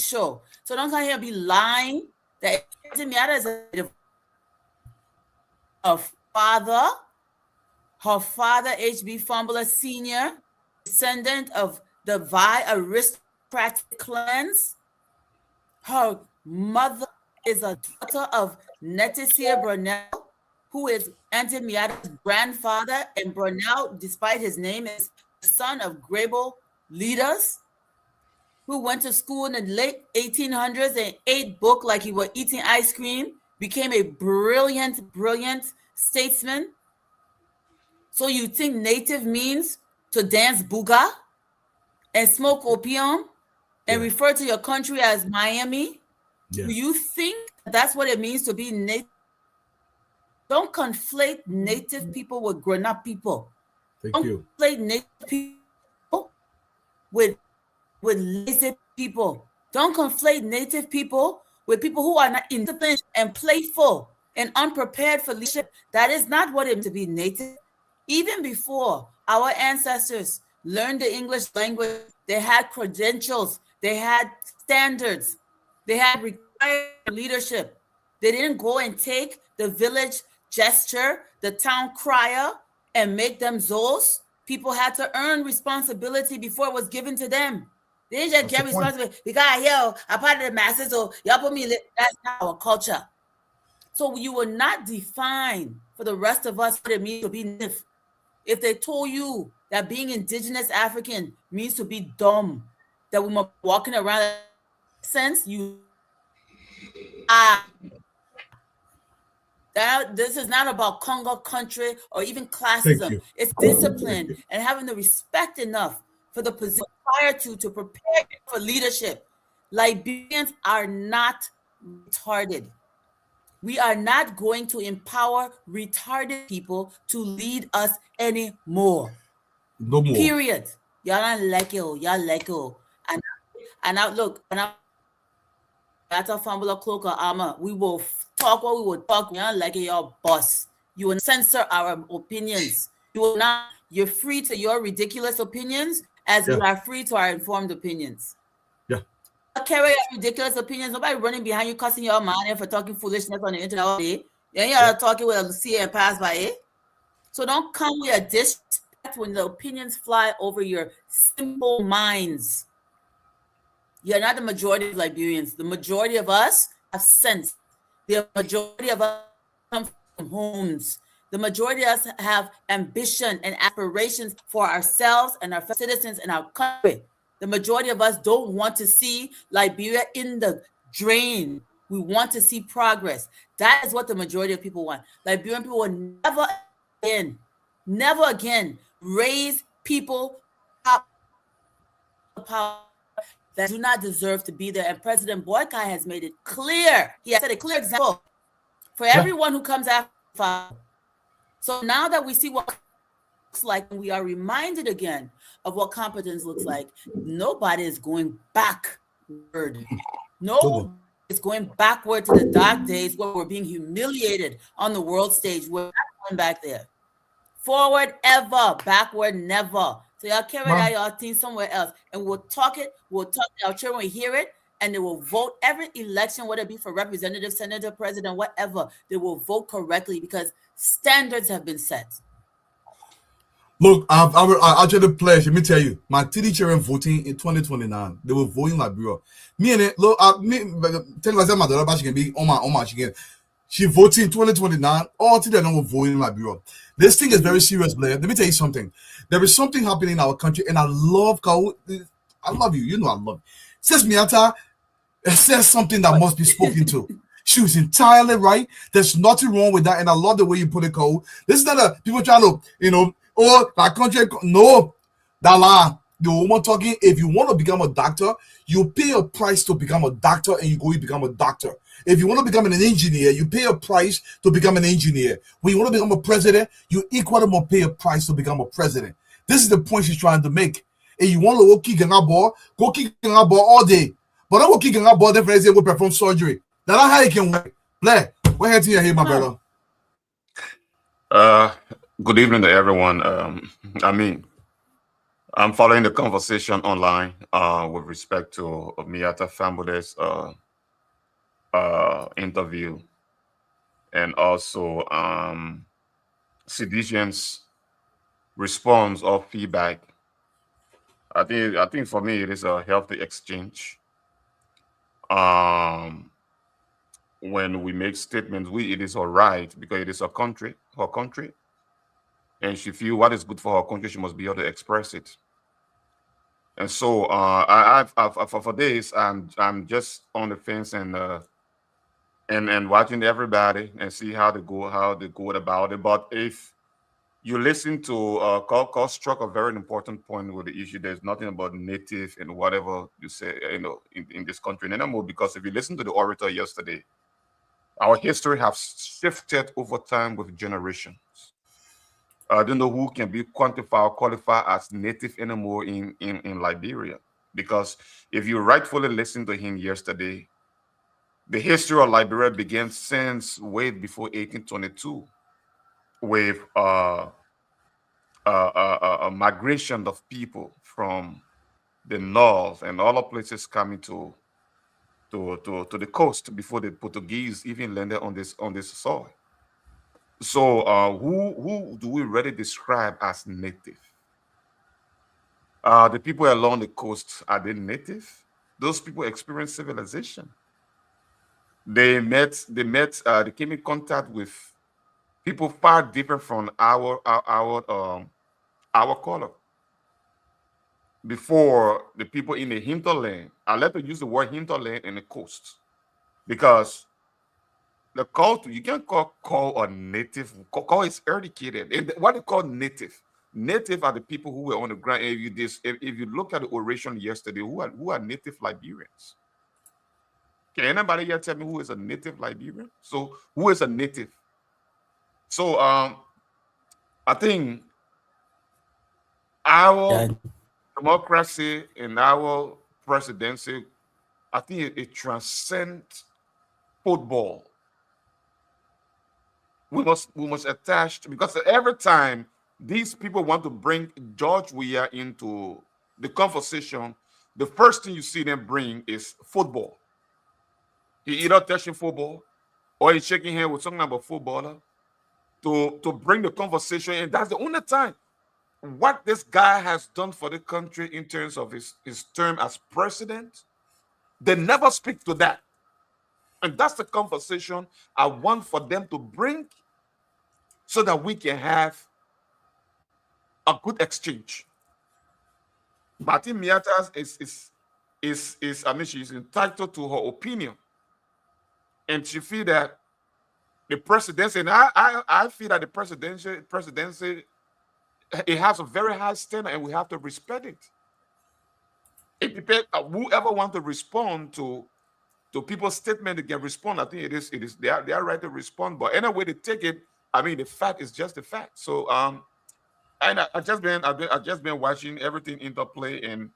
show. So don't come here and be lying that Matter is her father, H.B. Fumbler Sr., descendant of the Vi aristocratic clans. Her mother is a daughter of Netisia Brunel, who is Auntie Miata's grandfather, and Brunel, despite his name, is the son of Grable leaders who went to school in the late 1800s and ate book like he was eating ice cream, became a brilliant statesman. So you think native means to dance booga and smoke opium and refer to your country as Miami? Yeah. Do you think that's what it means to be native? Don't conflate native people with grown-up people. Don't conflate native people with lazy people. Don't conflate native people with people who are not independent and playful and unprepared for leadership. That is not what it means to be native. Even before our ancestors learned the English language, they had credentials, they had standards, they had required leadership. They didn't go and take the village gesture, the town crier, and make them Zos. People had to earn responsibility before it was given to them. They didn't just get responsibility. We got here, I'm part of the masses, so y'all put me, that's not our culture. So you will not define for the rest of us what it means to be native. If they told you that being indigenous African means to be dumb, that we were walking around sense, you this is not about Congo country or even classism. It's discipline and having the respect enough for the position prior to prepare for leadership. Liberians are not retarded. We are not going to empower retarded people to lead us anymore. No more. Period. Y'all don't like it. Y'all like it. And now look, and that's a Fambula cloak or armor. We will talk what we will talk. We don't like it, y'all boss. You will censor our opinions. You will not. You're free to your ridiculous opinions as we are free to our informed opinions. Yeah. Carry your ridiculous opinions. Nobody running behind you, cussing your man for talking foolishness on the internet all day. Then you're talking with a CA and pass by it. So don't come with a disrespect when the opinions fly over your simple minds. You're not the majority of Liberians. The majority of us have sense. The majority of us come from homes. The majority of us have ambition and aspirations for ourselves and our citizens and our country. The majority of us don't want to see Liberia in the drain. We want to see progress. That is what the majority of people want. Liberian people will never again raise people up power that do not deserve to be there. And President Boycott has made it clear. He has set a clear example for everyone who comes after. So now that we see what looks like, we are reminded again of what competence looks like. Nobody is going backward. No is going backward to the dark days where we're being humiliated on the world stage. We're not going back there. Forward ever, backward never. So y'all carry that y'all team somewhere else, and we'll talk it. We'll talk to our children. We hear it, and they will vote every election, whether it be for representative, senator, president, whatever. They will vote correctly because standards have been set. Look, I actually pledged. Let me tell you, my TD children voting in 2029. They were voting Liberia. Me and it. Look, tell myself my daughter, she can be on my she can. She voting 2029. All today, no voting Liberia. This thing is very serious, Blair. Let me tell you something. There is something happening in our country, and I love I love you. You know I love you. Says Miata, it says something that must be spoken to. She was entirely right. There's nothing wrong with that, and I love the way you put it, Cole. This is not a people trying to, that country. No, that lie. The woman talking. If you want to become a doctor, you pay a price to become a doctor, and you become a doctor. If you want to become an engineer, you pay a price to become an engineer. When you want to become a president, you equally must pay a price to become a president. This is the point she's trying to make. And you want to go kick a ball all day. But don't go kick a ball, then say we perform surgery. That's how you can work. Blair, what happened to your head, my brother? Good evening to everyone. I'm following the conversation online with respect to Miata Fambude's interview, and also Seditian's response or feedback. I think for me it is a healthy exchange. When we make statements, it is all right because it is her country, and she feel what is good for her country, she must be able to express it. And so for days I'm just on the fence and watching everybody and see how they go about it. But if you listen to Carl struck a very important point with the issue. There's nothing about native and whatever you say, in this country anymore. Because if you listen to the orator yesterday, our history has shifted over time with generations. I don't know who can be quantified or qualified as native anymore in Liberia. Because if you rightfully listen to him yesterday, the history of Liberia began since way before 1822 with a migration of people from the north and other places coming to the coast before the Portuguese even landed on this soil. So who do we really describe as native? The people along the coast, are they native? Those people experience civilization. They came in contact with people far different from our color. Before the people in the hinterland, I like to use the word hinterland and the coast, because the culture, you can't call a native, call is eradicated. And what they call native are the people who were on the ground. If you look at the oration yesterday, who are native Liberians? Can anybody here tell me who is a native Liberian? So who is a native? So I think our democracy and our presidency, I think it transcends football. We must attach, because every time these people want to bring George Weah into the conversation, the first thing you see them bring is football. He either touching football or he's shaking hands with something about footballer to bring the conversation. And that's the only time. What this guy has done for the country in terms of his term as president, they never speak to that. And that's the conversation I want for them to bring, so that we can have a good exchange. Martin Miata she's entitled to her opinion. And she feel that the presidency, and I feel that the presidency it has a very high standard, and we have to respect it. It depends. Whoever wants to respond to people's statement, they can respond. I think it is they are right to respond. But any way they take it, I mean, the fact is just the fact. So and I've just been watching everything interplay and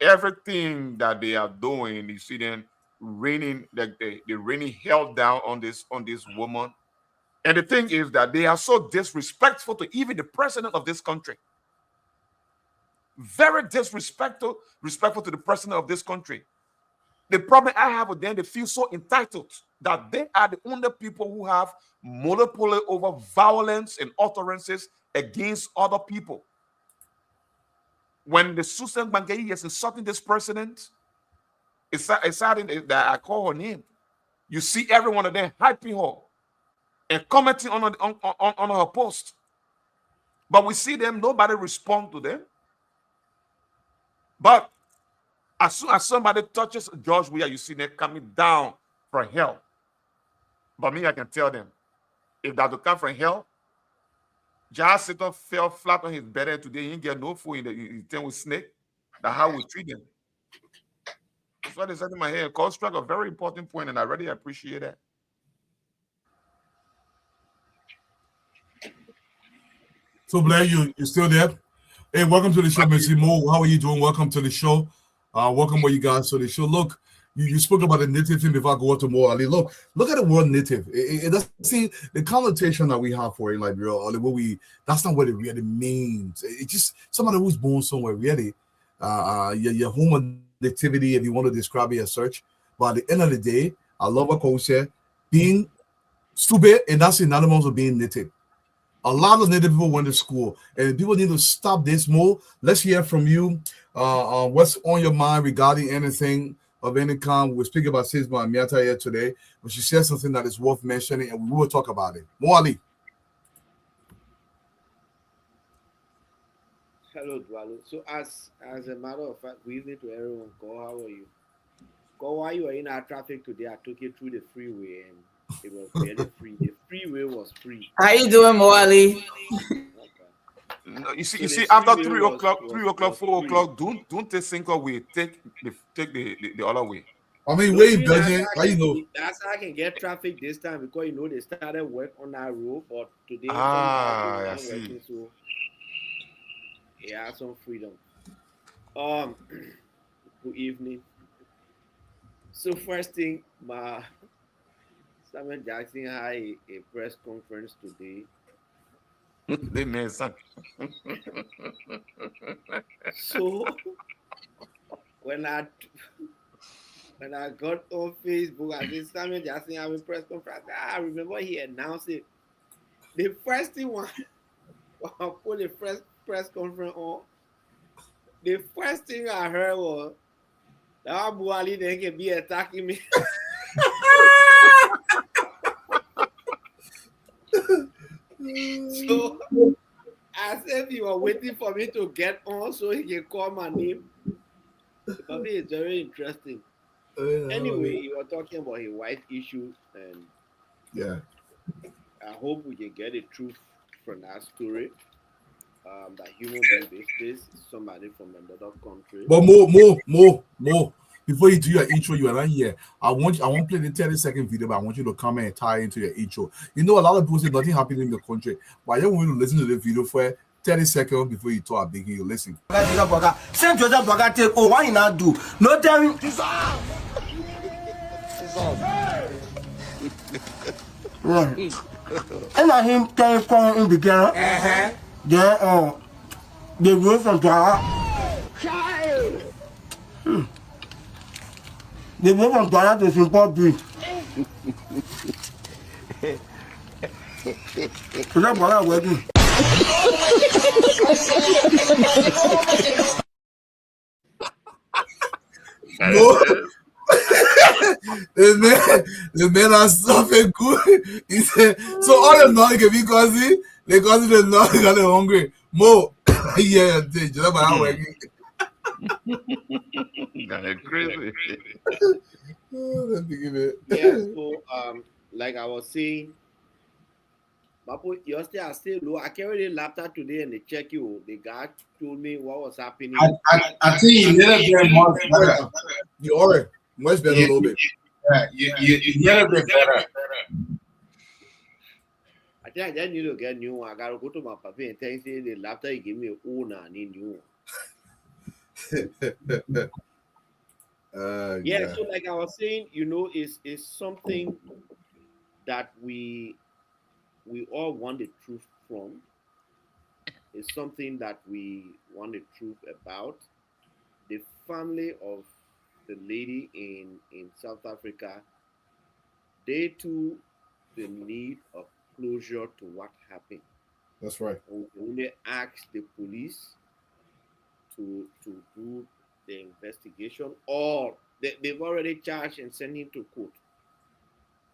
everything that they are doing. You see them raining, like they raining hell down on this woman. And the thing is that they are so disrespectful to even the president of this country. Very disrespectful to the president of this country. The problem I have with them, they feel so entitled that they are the only people who have monopoly over violence and utterances against other people. When the Susan Bangai is insulting this president, it's sad that I call her name. You see every one of them hyping her and commenting on her post. But we see them, nobody respond to them. But as soon as somebody touches George Weah, you see them coming down from hell. But me, I can tell them, if that to come from hell, Jahaz Satan fell flat on his bed today. He didn't get no food in the tent with snake. That's how we treat them. That's what they said in my head. Call struck a very important point, and I really appreciate that. So Blair, you still there? Hey, welcome to the show, Mr. Mo. How are you doing? Welcome to the show. Welcome all you guys to the show. Look, you spoke about the native thing before I go to more Ali. Look at the word native. It doesn't see the connotation that we have for it, like that's not what it really means. It's just somebody who's born somewhere, really. Your home nativity, if you want to describe it as such. But at the end of the day, I love what Cole said, being stupid, and that's synonymous with being native. A lot of native people went to school, and people need to stop this more. Let's hear from you. What's on your mind regarding anything of any kind? We're speaking about Sisma and Miata here today, but she said something that is worth mentioning, and we will talk about it. Moali. Hello, Dwalo. So, as a matter of fact, good evening to everyone. Go, how are you? Go, while you were in our traffic today, I took you through the freeway, and it was really free. The freeway was free. How you doing, Moali? No, you see, after 3 o'clock, 4 o'clock, don't take Cinco way. Take the other way. I mean, where you budget? How you know? That's how I can get traffic this time because they started work on that road, but today I see. working, so yeah, some freedom. Good evening. So first thing, Samuel Jackson had a press conference today. They made some. So when I got on Facebook, I said Samuel Jackson having press conference. I remember he announced it. The first thing when I put the press conference on, the first thing I heard was that Abu Ali then can be attacking me. So as if he was waiting for me to get on so he can call my name. For me, it's very interesting. Anyway, you were talking about his wife issue, and yeah, I hope we can get the truth from that story. That human being is somebody from another country. But more. Before you do your intro, you are not here. I won't play the 30-second video, but I want you to come and tie into your intro. You know, a lot of people say nothing happened in the country, but I want you to listen to the video for 30 seconds before you talk. Begin you listen. Same Joseph Boga take. Oh, why you not do? No tell me. And I him tell come in the girl. Then they go from Ghana. They go from Ghana to Zimbabwe. So that's what I'm working. No. the man has something good. He said, so all the noise can be causing, they cause the noise because they're hungry. Mo, yeah, you know about how working. That's crazy. Yeah, so like I was saying, Papa, your stay are still low. I carried a laptop today and they check you. The guy told me what was happening. I think you little bit more better. You are much better a little bit. You little bit better. I think I just need to get new one. I gotta go to my papa and tell him say the laptop he gave me a owner and a new one. Yeah, so like I was saying, it's something that we all want the truth from. It's something that we want the truth about. The family of the lady in South Africa, they too, the need of closure to what happened. That's right. We only ask the police to do the investigation, or they've already charged and sent him to court.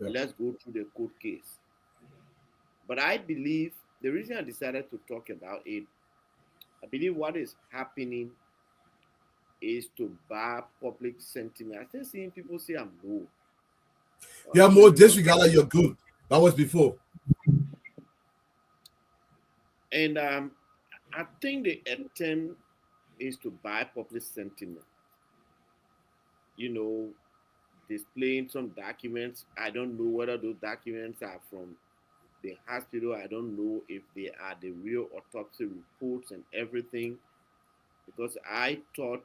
Yeah. Let's go through the court case. But I believe the reason I decided to talk about it, I believe what is happening is to buy public sentiment. I still seeing people say I'm low. You have more disregard like you're good. That was before. And I think the attempt is to buy public sentiment. Displaying some documents. I don't know whether those documents are from the hospital. I don't know if they are the real autopsy reports and everything. Because I thought,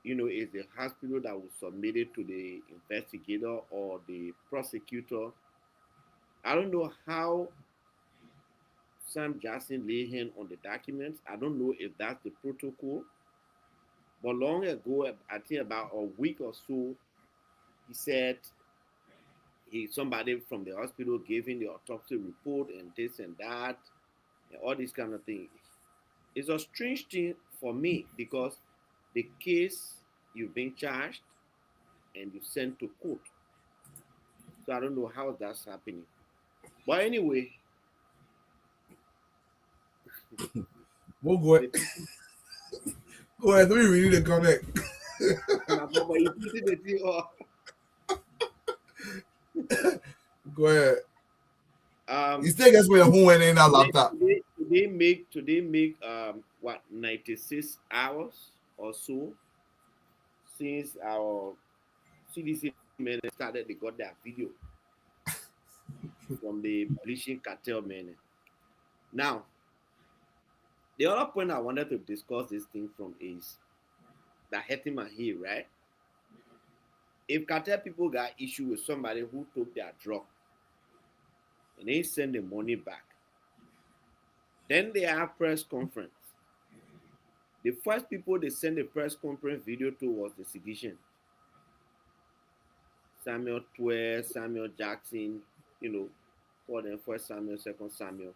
it's the hospital that will submit it to the investigator or the prosecutor. I don't know how Sam Jackson lay hand on the documents. I don't know if that's the protocol. But long ago, I think about a week or so, he said somebody from the hospital gave him the autopsy report and this and that, and all these kind of things. It's a strange thing for me because the case you've been charged and you sent to court. So I don't know how that's happening. But anyway, we'll go ahead. Go ahead. Let me read the comment. Go ahead. You still gets me a who went in our laptop. Today make 96 hours or so since our CDC men started. They got their video from the bleaching cartel men. Now, the other point I wanted to discuss this thing from is that hurting my heel, right? If cartel people got issue with somebody who took their drug and they send the money back, then they have press conference. The first people they send the press conference video to was the sedition. Samuel Tue, Samuel Jackson, for them first Samuel, second Samuel.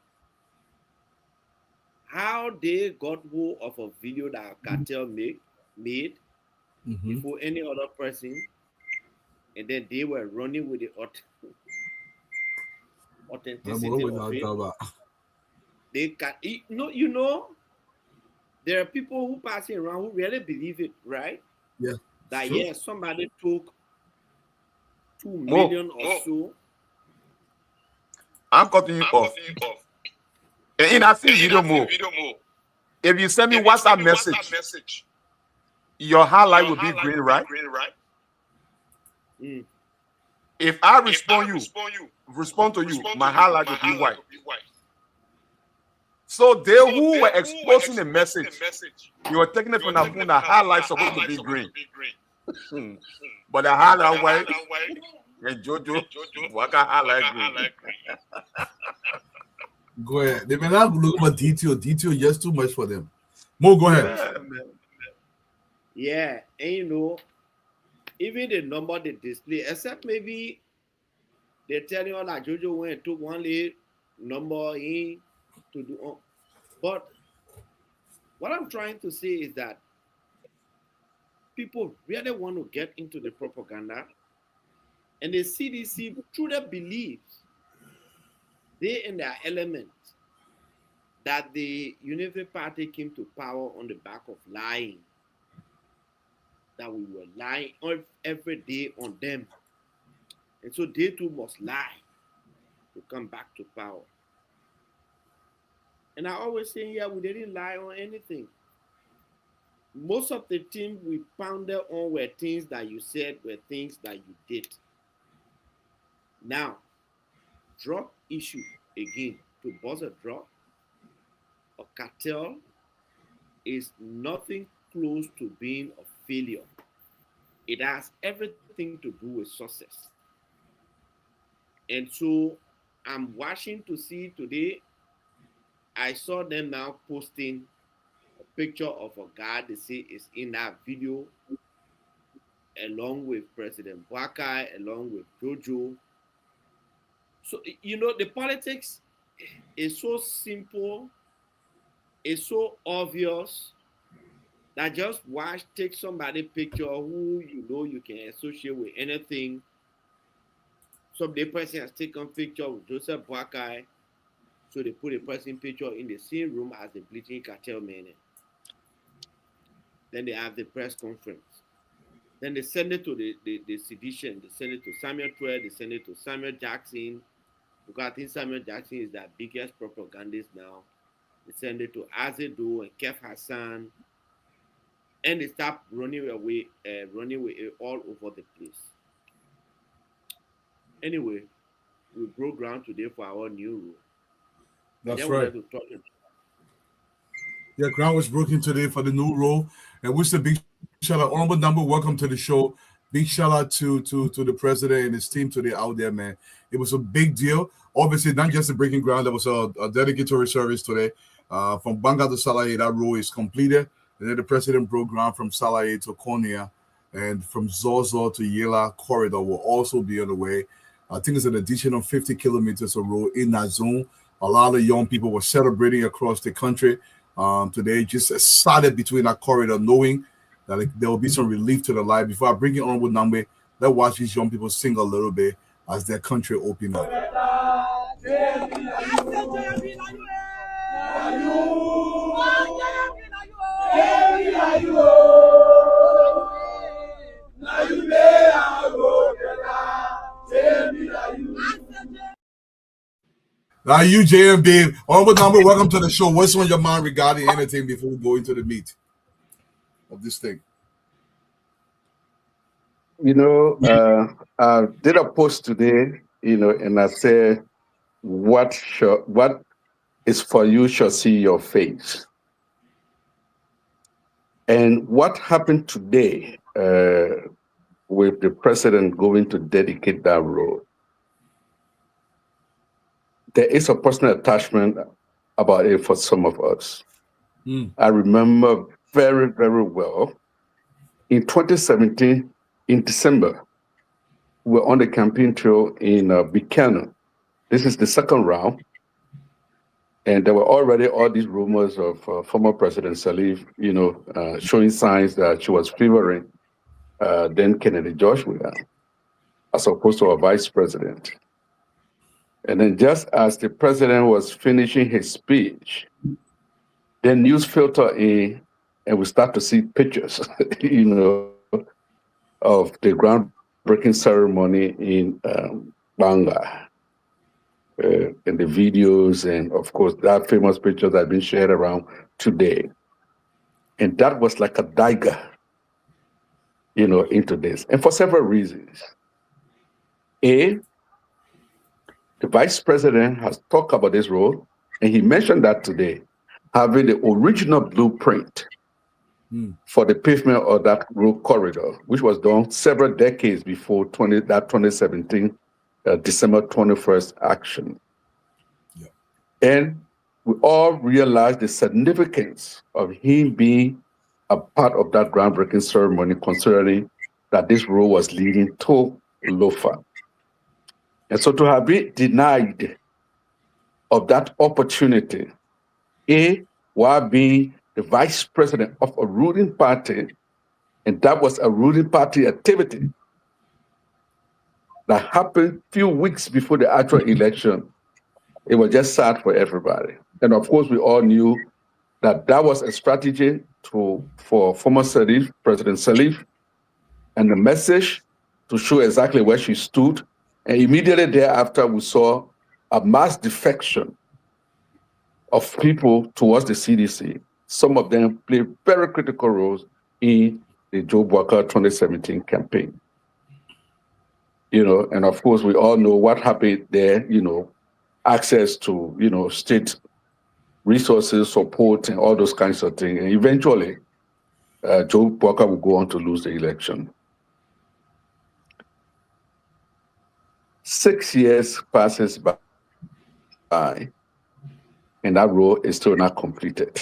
How they got hold of a video that cartel made before any other person, and then they were running with the authenticity of it. They can, there are people who passing around who really believe it, right? Yeah. That yes, somebody took 2 million or so. I'm cutting you off. In that same video more. If you send me WhatsApp message, your highlight will be green, right? Mm. If I respond to you, my highlight will be white. So they who were exposing the message, you were taking it from the phone, the highlight supposed to be green. But the highlight white, and Jojo, Waka highlight green. Go ahead. They may not look for detail. Detail just too much for them. Mo, go ahead. Yeah, and even the number they display, except maybe they tell you that Jojo went and took one little number in to do. But what I'm trying to say is that people really want to get into the propaganda, and the CDC truly believes they in their element that the United Party came to power on the back of lying, that we were lying every day on them, and so they too must lie. to come back to power. And I always say here, we didn't lie on anything. Most of the things we pounded on were things that you said, were things that you did. Now, drug issue again, to bust a drug, a cartel is nothing close to being a failure. It has everything to do with success. And so I'm watching to see today, I saw them now posting a picture of a guy they say is in that video, along with President Bwakai, along with Jojo. So, you know, the politics is so simple, it's so obvious that just watch, take somebody picture who you know you can associate with anything. Some the person has taken picture with Joseph Bwakai, so they put a person picture in the same room as the bleaching cartel man. Then they have the press conference. Then they send it to the sedition. They send it to Samuel Tue. They send it to Samuel Jackson. Because I think Samuel Jackson is their biggest propagandist now. They send it to Azedo and Kef Hassan. And they start running away all over the place. Anyway, we broke ground today for our new rule. That's right. Yeah, ground was broken today for the new rule. And wish the big shout out, honorable number, welcome to the show. Big shout out to the president and his team today out there, man. It was a big deal. Obviously, not just a breaking ground. There was a dedicatory service today. From Banga to Salaye, that rule is completed. And then the president broke ground from Salaye to Konya, and from Zozo to Yela corridor will also be on the way. I think it's an additional 50 kilometers of road in that zone. A lot of young people were celebrating across the country today, just excited between that corridor, knowing that there will be some relief to the life. Before I bring it on with Nambe, let's watch these young people sing a little bit as their country open up. Now you, JMB, honorable number, welcome to the show. What's on your mind regarding anything before we go into the meat of this thing? You know, I did a post today, you know, and I said, what is for you shall see your face. And what happened today with the president going to dedicate that road, there is a personal attachment about it for some of us. I remember very, very well, in 2017, in December, we were on the campaign trail in Buchanan. This is the second round. And there were already all these rumors of former President Salif, you know, showing signs that she was favoring then Kennedy Joshua as opposed to a vice president. And then just as the president was finishing his speech, then news filter in and we start to see pictures, you know, of the groundbreaking ceremony in Banga. And the videos and, of course, that famous picture that have been shared around today. And that was like a dagger, you know, into this. And for several reasons. A, the vice president has talked about this role, and he mentioned that today, having the original blueprint for the pavement of that road corridor, which was done several decades before that 2017 December 21st action. Yeah. And we all realized the significance of him being a part of that groundbreaking ceremony, considering that this road was leading to Lofa. And so to have been denied of that opportunity, while being the vice president of a ruling party, and that was a ruling party activity that happened a few weeks before the actual election, it was just sad for everybody. And of course, we all knew that that was a strategy for former Salif, President Salif, and the message to show exactly where she stood. And immediately thereafter, we saw a mass defection of people towards the CDC. Some of them play very critical roles in the Joe Walker 2017 campaign. And of course, we all know what happened there, access to, state resources, support, and all those kinds of things. And eventually, Joe Walker will go on to lose the election. 6 years passes by, and that role is still not completed.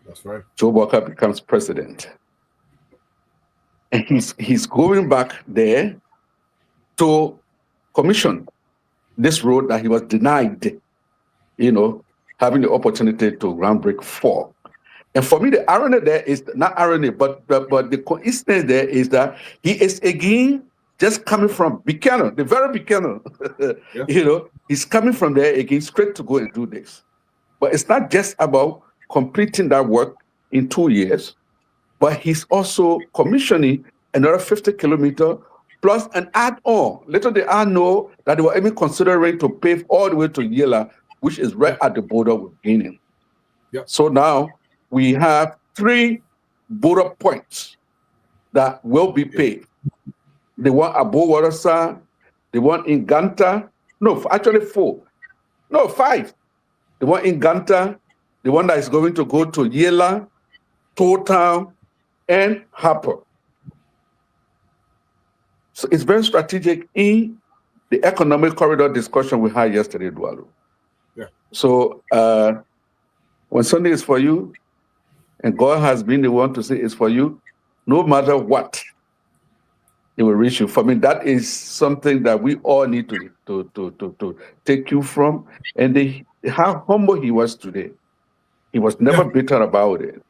That's right. Joe Walker becomes president. And he's going back there to commission this road that he was denied, having the opportunity to groundbreak for. And for me, the irony there is not irony, but the coincidence there is that he is again just coming from Buchanan, the very Buchanan. Yeah. He's coming from there again, straight to go and do this. But it's not just about completing that work in 2 years, but he's also commissioning another 50 kilometers plus an add-on. Little did I know that they were even considering to pave all the way to Yela, which is right at the border with Guinea. Yeah. So now we have 3 border points that will be paved. The one at Bowarasa, the one in Ganta, no, actually 4. No, 5. The one in Ganta, the one that is going to go to Yela, Total, and Harper. So it's very strategic in the economic corridor discussion we had yesterday, Dualu. Yeah. So when Sunday is for you, and God has been the one to say it's for you, no matter what, it will reach you. For me, that is something that we all need to take you from. And how humble he was today. He was never bitter about it.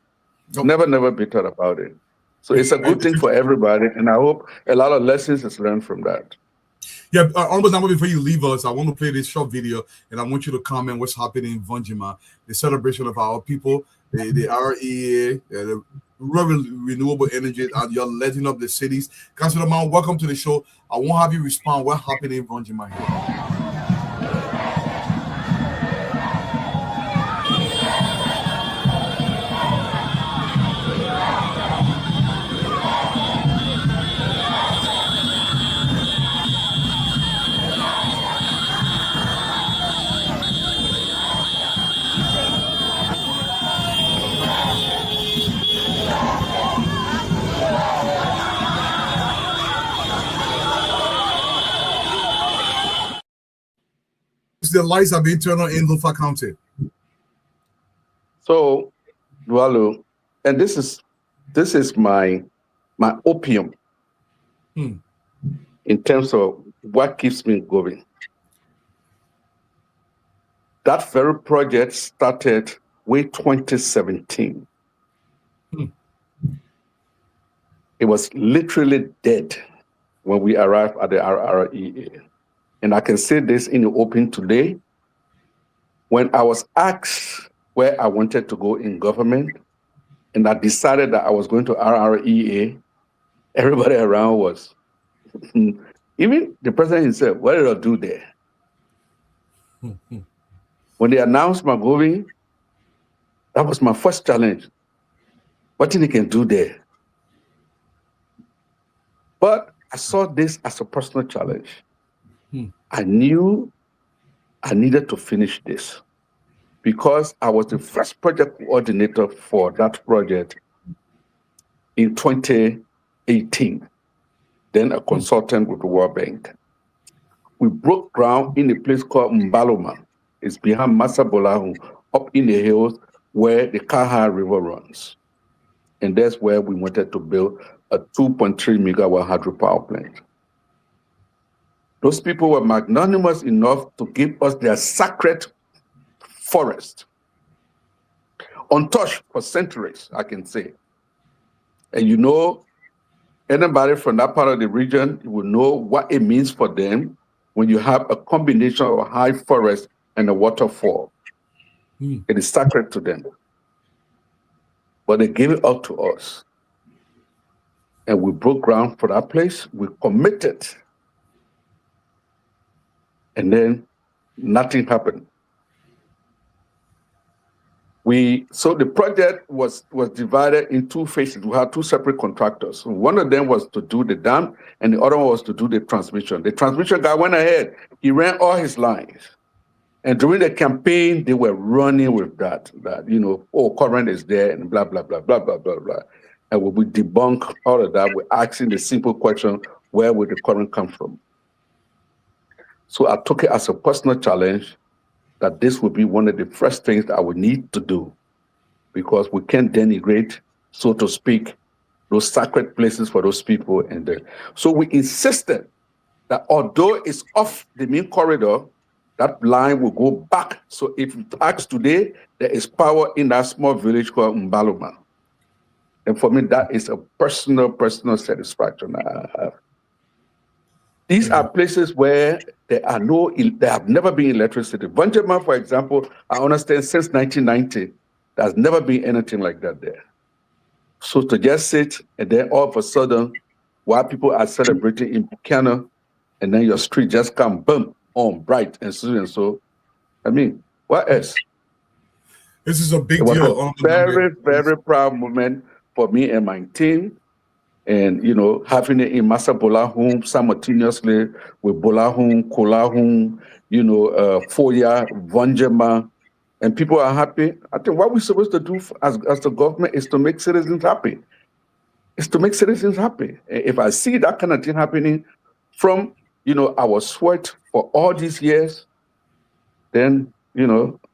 Nope. Never bitter about it. So it's a good thing for everybody, and I hope a lot of lessons is learned from that. Yeah, almost now before you leave us, I want to play this short video, and I want you to comment what's happening in Vonjima, the celebration of our people, the REA, the renewable energy, and you're letting up the cities. Councilor Man, welcome to the show. I won't have you respond what happened in Vonjima here. The lights are being turned on in Lufa County. So, Dualu, and this is my opium in terms of what keeps me going. That very project started with 2017. It was literally dead when we arrived at the RREA. And I can say this in the open today. When I was asked where I wanted to go in government, and I decided that I was going to RREA, everybody around was, even the president himself, what did I do there? When they announced my going, that was my first challenge. What did he can do there? But I saw this as a personal challenge. I knew I needed to finish this because I was the first project coordinator for that project in 2018, then a consultant with the World Bank. We broke ground in a place called Mbaloma. It's behind Masabolahu, up in the hills where the Kaha River runs. And that's where we wanted to build a 2.3 megawatt hydropower plant. Those people were magnanimous enough to give us their sacred forest, untouched for centuries, I can say. And anybody from that part of the region will know what it means for them when you have a combination of a high forest and a waterfall. It is sacred to them. But they gave it up to us. And we broke ground for that place. We committed. And then Nothing happened. So the project was divided in two phases. We had two separate contractors. One of them was to do the dam, and the other one was to do the transmission. The transmission guy went ahead. He ran all his lines. And during the campaign, they were running with that, current is there and blah, blah, blah, blah, blah, blah, blah. And when we debunk all of that, we're asking the simple question, where would the current come from? So I took it as a personal challenge that this would be one of the first things that I would need to do, because we can't denigrate, so to speak, those sacred places for those people. So we insisted that although it's off the main corridor, that line will go back. So if you ask today, there is power in that small village called Mbaluma. And for me, that is a personal satisfaction I have. These are places where there have never been electricity. Vanjema, for example, I understand since 1990, there's never been anything like that there. So to just sit and then all of a sudden, while people are celebrating in Buchanan, and then your street just come boom, on bright and so. I mean, what else? This is a big deal. It was a very, very proud moment for me and my team. And, having it in Massa Bolahum simultaneously with Bolahum, Kolahum, Foya, Vanjema, and people are happy. I think what we're supposed to do as the government is to make citizens happy. It's to make citizens happy. If I see that kind of thing happening from, our sweat for all these years, then,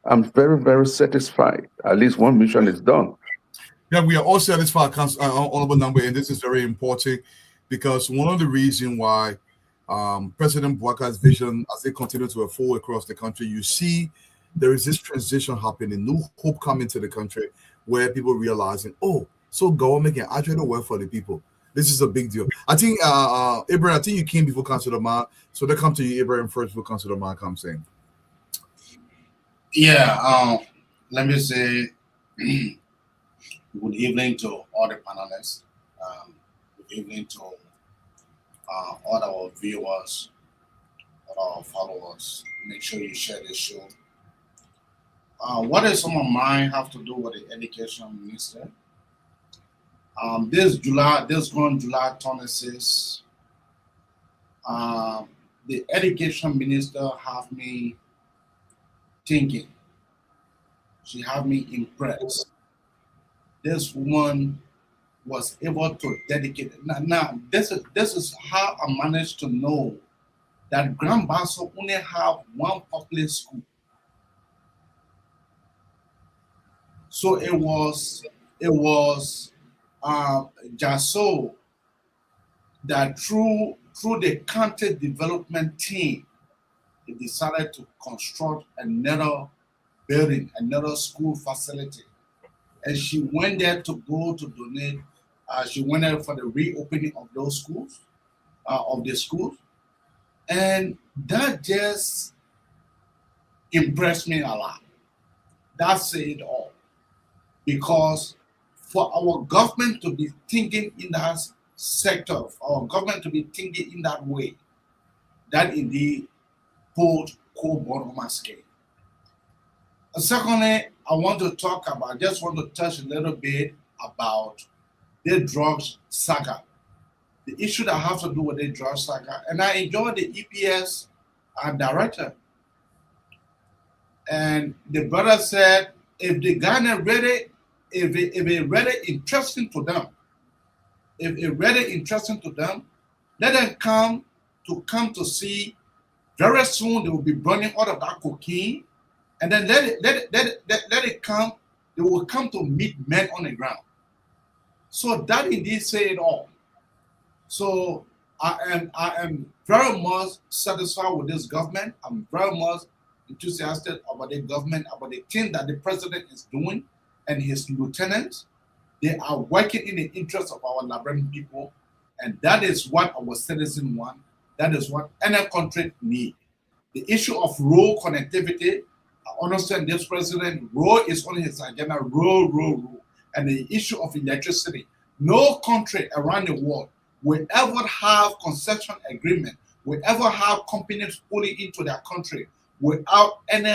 I'm very, very satisfied. At least one mission is done. Yeah, we are all satisfied, Honorable Number, and this is very important because one of the reasons why President Bouaka's vision, as they continue to unfold across the country, you see there is this transition happening, new hope coming to the country where people realizing, so government can actually work for the people. This is a big deal. I think, Ibrahim, I think you came before Councilor Man, so they come to you, Ibrahim, first before Councilor Man comes in. Yeah, let me say good evening to all the panelists. Good evening to all our viewers, all our followers. Make sure you share this show. What is on my mind have to do with the education minister? This going July 26, the education minister have me thinking. She have me impressed. This woman was able to dedicate. Now this is how I managed to know that Grand Basso only have one public school. So it was just so that through the county development team, they decided to construct another building, another school facility. And she went there to go to donate. She went there for the reopening of those schools, of the schools. And that just impressed me a lot. That said it all. Because for our government to be thinking in that sector, for our government to be thinking in that way, that indeed put co-bottom scale. Secondly, I want to touch a little bit about the drugs saga, the issue that has to do with the drugs saga. And I enjoyed the EPS director. And the brother said, if the Ghana ready, if it really interesting to them, let them come to see. Very soon they will be burning all of that cocaine, and then let it come. They will come to meet men on the ground. So that indeed say it all. So I am very much satisfied with this government. I'm very much enthusiastic about the government, about the thing that the president is doing and his lieutenants. They are working in the interest of our Liberian people, and that is what our citizens want. That is what any country needs. The issue of road connectivity, I understand this president, road is on his agenda, road. And the issue of electricity. No country around the world will ever have concession agreement, will ever have companies pulling into their country without any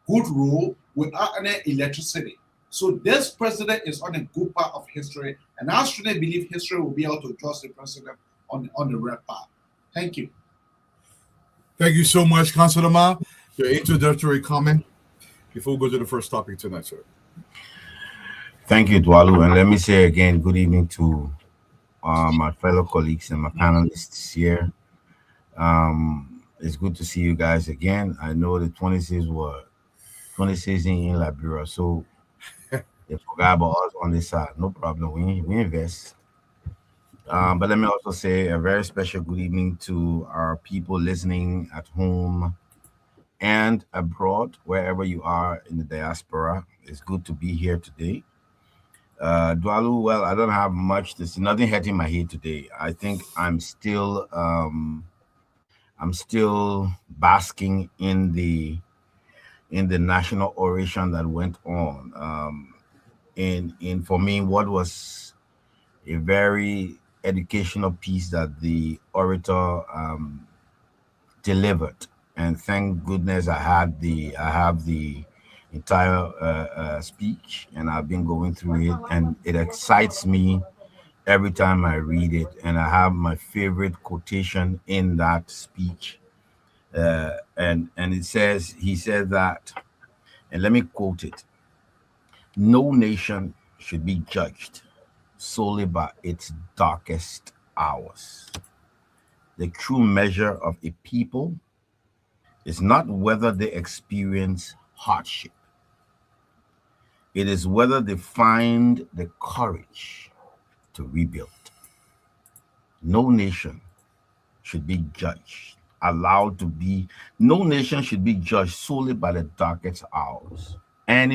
good road, without any electricity. So this president is on a good part of history, and I strongly believe history will be able to judge the president on the right path. Thank you. Thank you so much, Councilor Ma. Your introductory comment before we go to the first topic tonight, sir. Thank you, Dwalu. And let me say again, good evening to my fellow colleagues and my panelists here. It's good to see you guys again. I know the 26 were 26 in Liberia, so they forgot about us on this side. No problem. We invest. But let me also say a very special good evening to our people listening at home and abroad, wherever you are in the diaspora. It's good to be here today. Dwalu, well, I don't have much. There's nothing hurting my head today. I think I'm still basking in the national oration that went on. In for me, what was a very educational piece that the orator delivered, and thank goodness I have the entire speech, and I've been going through it, and it excites me every time I read it. And I have my favorite quotation in that speech, and he said that, and let me quote it: "No nation should be judged solely by its darkest hours. The true measure of a people is not whether they experience hardship. It is whether they find the courage to rebuild. No nation should be judged, no nation should be judged solely by the darkest hours." And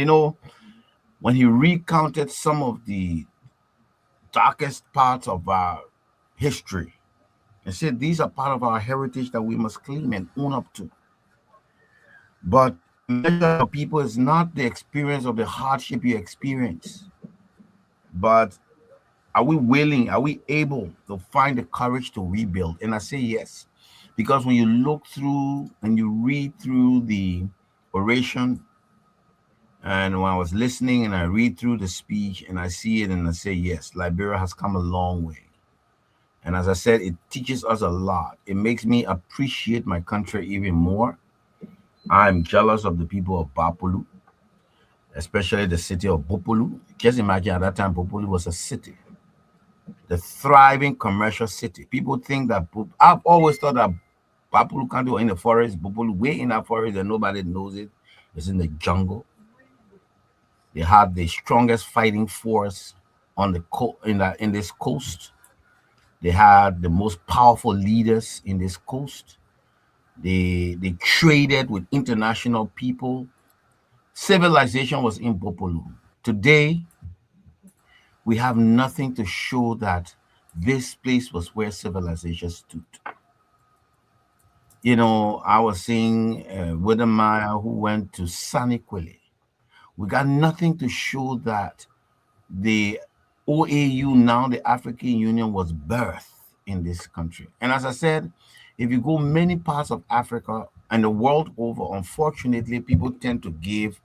when he recounted some of the darkest parts of our history and said these are part of our heritage that we must claim and own up to. But the measure of people is not the experience of the hardship you experience, but are we able to find the courage to rebuild? And I say yes, because when you look through and you read through the oration, and when I was listening and I read through the speech and I see it and I say, yes, Liberia has come a long way. And as I said, it teaches us a lot. It makes me appreciate my country even more. I'm jealous of the people of Bapulu, especially the city of Bopolu. Just imagine at that time, Bopolu was a city, the thriving commercial city. People think that, I've always thought that Bapulu County were in the forest, Bopolu way in that forest and nobody knows it. It's in the jungle. They had the strongest fighting force on the in this coast. They had the most powerful leaders in this coast. They traded with international people. Civilization was in Bopolu. Today, we have nothing to show that this place was where civilization stood. I was seeing Widemaya who went to Saniquile. We got nothing to show that the OAU, now the African Union, was birthed in this country. And as I said, if you go many parts of Africa and the world over, unfortunately, people tend to give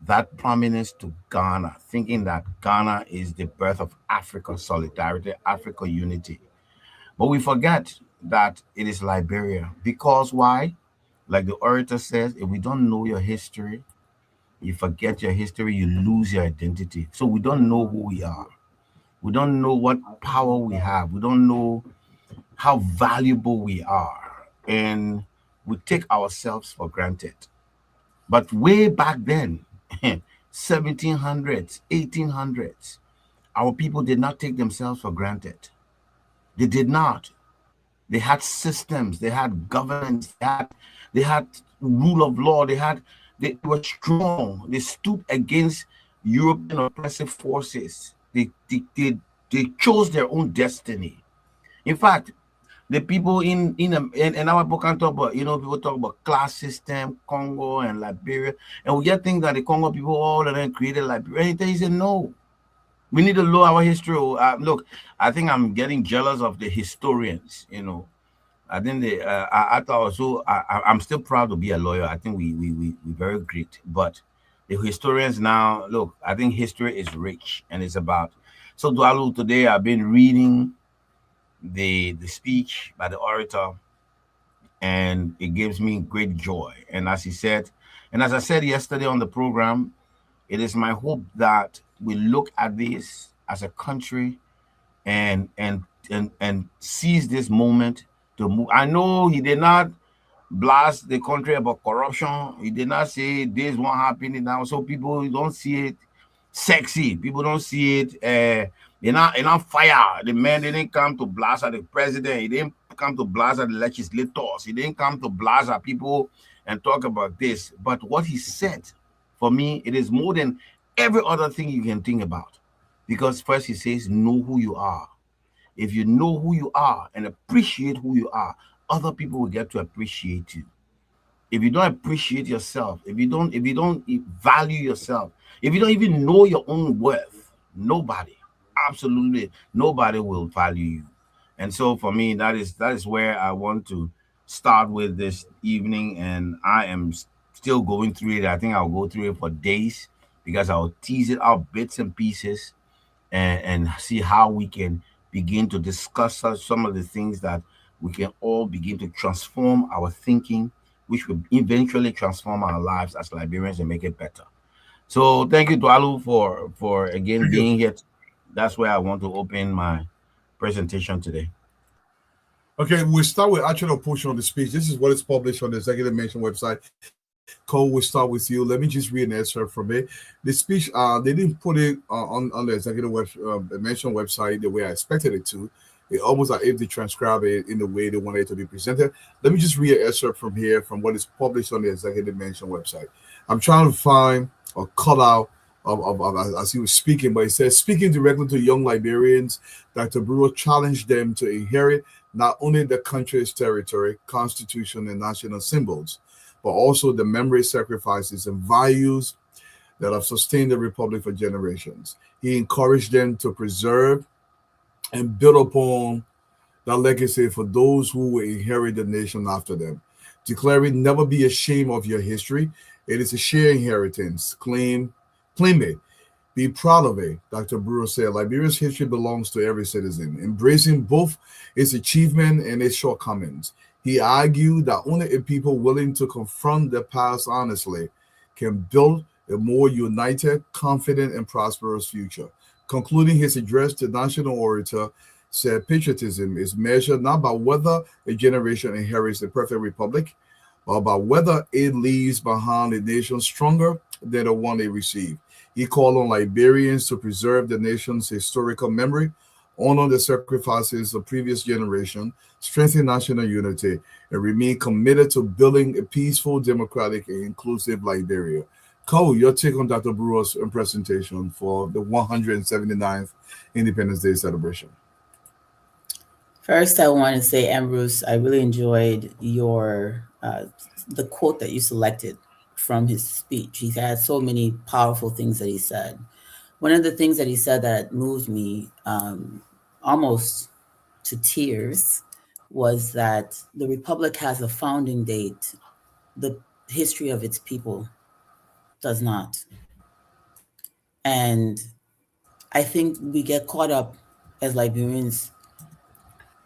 that prominence to Ghana, thinking that Ghana is the birth of Africa solidarity, Africa unity. But we forget that it is Liberia. Because why? Like the orator says, if we don't know your history, you forget your history, you lose your identity. So we don't know who we are. We don't know what power we have. We don't know how valuable we are. And we take ourselves for granted. But way back then, 1700s, 1800s, our people did not take themselves for granted. They did not. They had systems, they had governance, they had rule of law, they were strong. They stood against European oppressive forces. They chose their own destiny. In fact, the people in our book can talk about, people talk about class system, Congo and Liberia, and we just think that the Congo people all of them created Liberia. And they say no. We need to know our history. Look, I think I'm getting jealous of the historians, I think I thought so. I'm still proud to be a lawyer. I think we very great. But the historians now look. I think history is rich and it's about. So Dwalu, today I've been reading the speech by the orator, and it gives me great joy. And as he said, and as I said yesterday on the program, it is my hope that we look at this as a country and seize this moment to move. I know he did not blast the country about corruption. He did not say this won't happen now. So people don't see it sexy. People don't see it. They're not fire. The man didn't come to blast at the president. He didn't come to blast at the legislators. He didn't come to blast at people and talk about this. But what he said, for me, it is more than every other thing you can think about. Because first he says, know who you are. If you know who you are and appreciate who you are, other people will get to appreciate you. If you don't appreciate yourself, if you don't value yourself, if you don't even know your own worth, nobody, absolutely nobody will value you. And so for me, that is where I want to start with this evening. And I am still going through it. I think I'll go through it for days because I'll tease it out bits and pieces and see how we can begin to discuss some of the things that we can all begin to transform our thinking, which will eventually transform our lives as Liberians and make it better. So thank you to Alu for again being here. That's where I want to open my presentation today. Okay, we'll start with actual portion of the speech. This is what is published on the Executive Mansion website. Cole, we'll start with you. Let me just read an excerpt from it. The speech, they didn't put it on the Executive Mansion website the way I expected it to. It almost like if they transcribe it in the way they wanted it to be presented. Let me just read an excerpt from here from what is published on the Executive Mansion website. I'm trying to find a cutout of as he was speaking, but he says, speaking directly to young Liberians, Dr. Brewer challenged them to inherit not only the country's territory, constitution, and national symbols, but also the memory, sacrifices, and values that have sustained the Republic for generations. He encouraged them to preserve and build upon that legacy for those who will inherit the nation after them, declaring, never be ashamed of your history. It is a shared inheritance. Claim it. Be proud of it. Dr. Brewer said, Liberia's history belongs to every citizen, embracing both its achievement and its shortcomings. He argued that only a people willing to confront their past honestly can build a more united, confident, and prosperous future. Concluding his address, the national orator said patriotism is measured not by whether a generation inherits a perfect republic, but by whether it leaves behind a nation stronger than the one it received. He called on Liberians to preserve the nation's historical memory, honor the sacrifices of previous generations, strengthen national unity, and remain committed to building a peaceful, democratic, and inclusive Liberia. Cole, your take on Dr. Brewer's presentation for the 179th Independence Day celebration. First, I want to say, Ambrose, I really enjoyed your the quote that you selected from his speech. He had so many powerful things that he said. One of the things that he said that moved me almost to tears was that the Republic has a founding date. The history of its people does not. And I think we get caught up as Liberians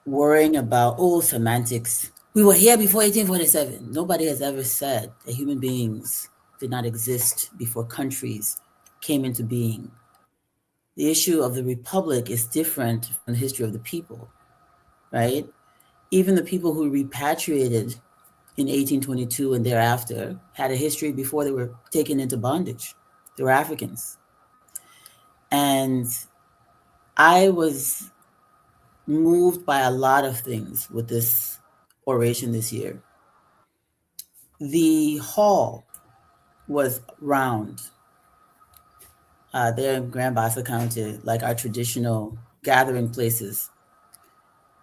worrying about, semantics. We were here before 1847. Nobody has ever said that human beings did not exist before countries came into being. The issue of the Republic is different from the history of the people, right? Even the people who repatriated in 1822 and thereafter had a history before they were taken into bondage. They were Africans. And I was moved by a lot of things with this oration this year. The hall was round there in Grand Bassa County, like our traditional gathering places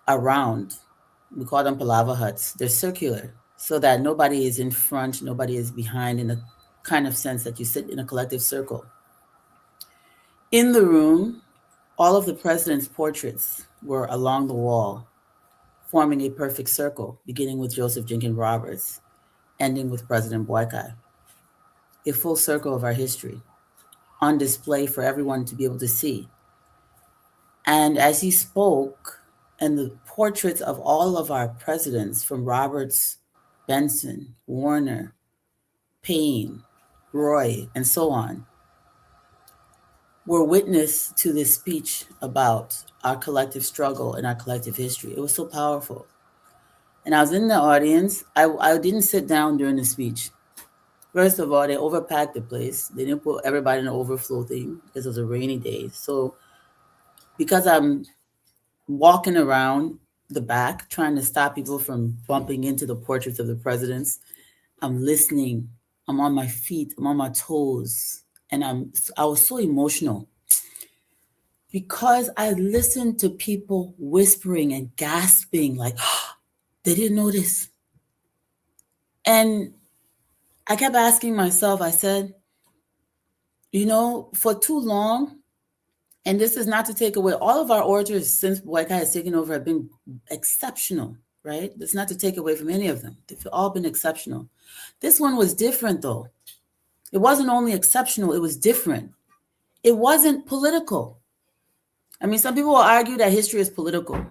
around. We call them palava huts. They're circular so that nobody is in front, nobody is behind, in a kind of sense that you sit in a collective circle. In the room, all of the president's portraits were along the wall forming a perfect circle, beginning with Joseph Jenkins Roberts, ending with President Boycott. A full circle of our history on display for everyone to be able to see. And as he spoke, and the portraits of all of our presidents, from Roberts, Benson, Warner, Payne, Roy, and so on, were witness to this speech about our collective struggle and our collective history. It was so powerful. And I was in the audience. I didn't sit down during the speech. First of all, they overpacked the place. They didn't put everybody in the overflow thing because it was a rainy day. So because I'm walking around the back trying to stop people from bumping into the portraits of the presidents, I'm listening. I'm on my feet. I'm on my toes. And I was so emotional because I listened to people whispering and gasping like, oh, they didn't know this. And I kept asking myself, I said, you know, for too long, and this is not to take away, all of our orators since Boycott has taken over have been exceptional, right? It's not to take away from any of them. They've all been exceptional. This one was different, though. It wasn't only exceptional, it was different. It wasn't political. I mean, some people will argue that history is political,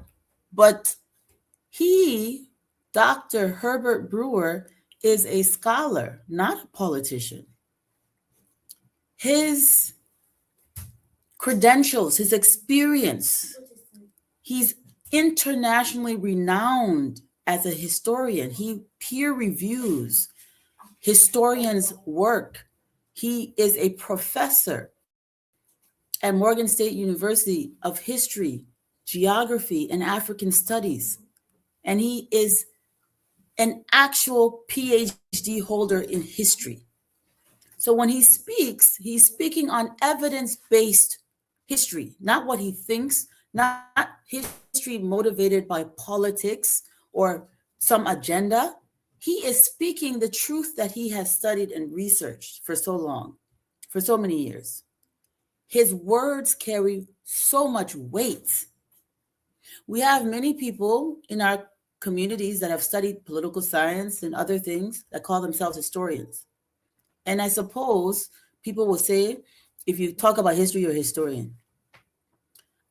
but Dr. Herbert Brewer, is a scholar, not a politician. His credentials, his experience, he's internationally renowned as a historian. He peer reviews historians' work. He is a professor at Morgan State University of History, Geography, and African Studies. And he is an actual PhD holder in history. So when he speaks, he's speaking on evidence-based history, not what he thinks, not history motivated by politics or some agenda. He is speaking the truth that he has studied and researched for so long, for so many years. His words carry so much weight. We have many people in our communities that have studied political science and other things that call themselves historians. And I suppose people will say, if you talk about history, you're a historian.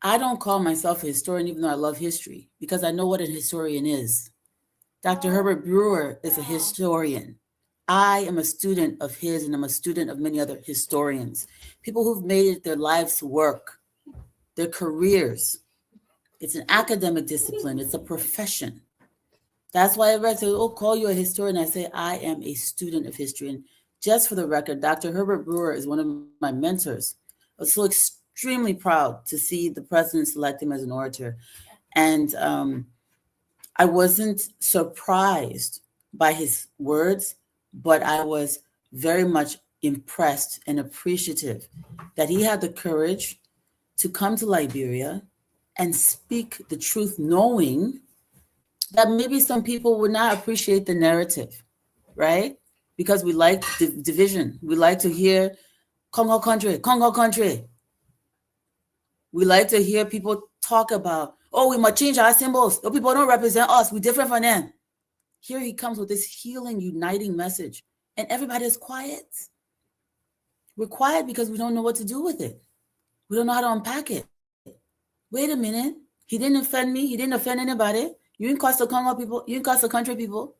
I don't call myself a historian, even though I love history, because I know what a historian is. Dr. Herbert Brewer is a historian. I am a student of his, and I'm a student of many other historians, people who've made it their life's work, their careers. It's an academic discipline. It's a profession. That's why everybody says, oh, call you a historian. I say, I am a student of history. And just for the record, Dr. Herbert Brewer is one of my mentors. I was so extremely proud to see the president select him as an orator. And I wasn't surprised by his words, but I was very much impressed and appreciative that he had the courage to come to Liberia and speak the truth, knowing that maybe some people would not appreciate the narrative, right? Because we like division. We like to hear Congo country, Congo country. We like to hear people talk about, oh, we must change our symbols. Those people don't represent us. We're different from them. Here he comes with this healing, uniting message. And everybody is quiet. We're quiet because we don't know what to do with it. We don't know how to unpack it. Wait a minute. He didn't offend me. He didn't offend anybody. You didn't cost the Congo people. You didn't cost the country people.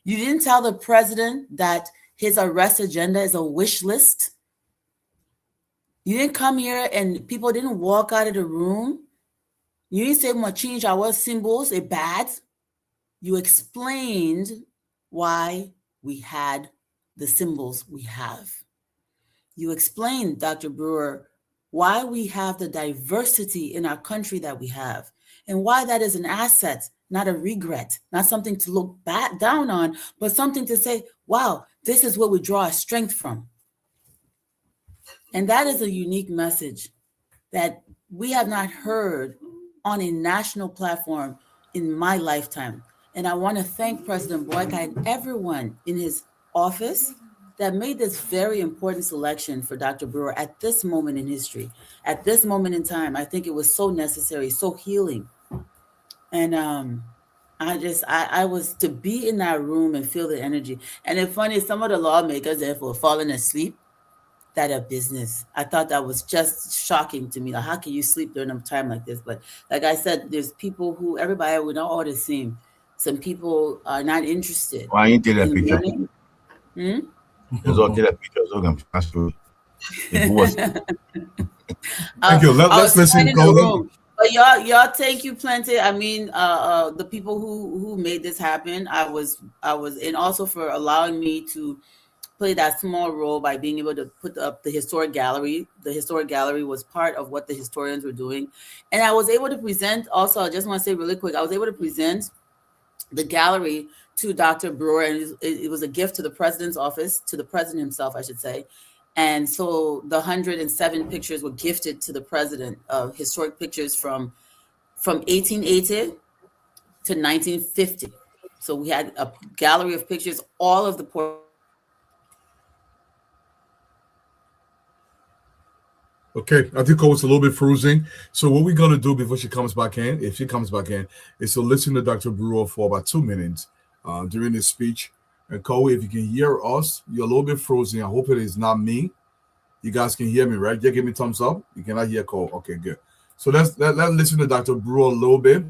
You didn't tell the president that his arrest agenda is a wish list. You didn't come here and people didn't walk out of the room. You didn't say, we're going to change our symbols, it's bad. You explained why we had the symbols we have. You explained, Dr. Brewer, why we have the diversity in our country that we have, and why that is an asset, not a regret, not something to look back down on, but something to say, wow, this is where we draw our strength from. And that is a unique message that we have not heard on a national platform in my lifetime. And I want to thank President Boyka and everyone in his office that made this very important selection for Dr. Brewer at this moment in history, at this moment in time. I think it was so necessary, so healing. And I was to be in that room and feel the energy. And it's funny, some of the lawmakers therefore falling asleep that are business. I thought that was just shocking to me. Like, how can you sleep during a time like this? But like I said, there's people who everybody would not all the same. Some people are not interested Why you take that in picture? learning. There's all take that picture so can pass through. If it was Thank you. I Let's was fine listen. in Go. the room. But y'all thank you plenty. I mean, the people who made this happen, I was, and also for allowing me to play that small role by being able to put up the historic gallery. The historic gallery was part of what the historians were doing, and I was able to present. Also, I just want to say really quick, I was able to present the gallery to Dr. Brewer, and it was a gift to the president's office, to the president himself, I should say. And so the 107 pictures were gifted to the president, of historic pictures from 1880 to 1950. So we had a gallery of pictures, all of the Okay, I think I was a little bit freezing. So what we're gonna do before she comes back in, if she comes back in, is to listen to Dr. Brewer for about 2 minutes during his speech. And Cole, if you can hear us, you're a little bit frozen. I hope it is not me. You guys can hear me, right? Just give me thumbs up. You cannot hear Cole. Okay, good. So let's listen to Dr. Brewer a little bit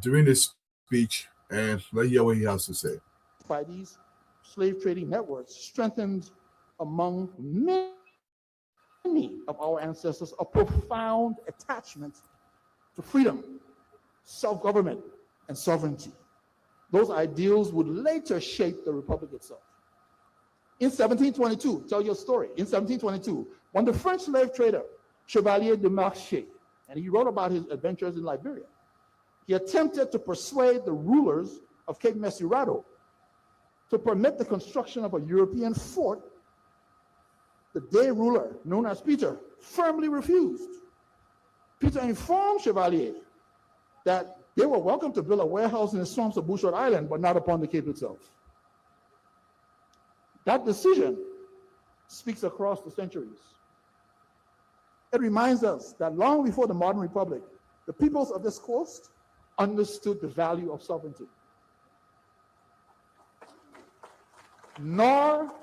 during his speech, and let's hear what he has to say. By these slave trading networks strengthened among many of our ancestors a profound attachment to freedom, self-government, and sovereignty. Those ideals would later shape the republic itself. In 1722, tell your story. In 1722, when the French slave trader Chevalier de Marché, and he wrote about his adventures in Liberia, he attempted to persuade the rulers of Cape Mesurado to permit the construction of a European fort. The day ruler, known as Peter, firmly refused. Peter informed Chevalier that they were welcome to build a warehouse in the swamps of Bouchard Island, but not upon the Cape itself. That decision speaks across the centuries. It reminds us that long before the modern republic, the peoples of this coast understood the value of sovereignty. Nor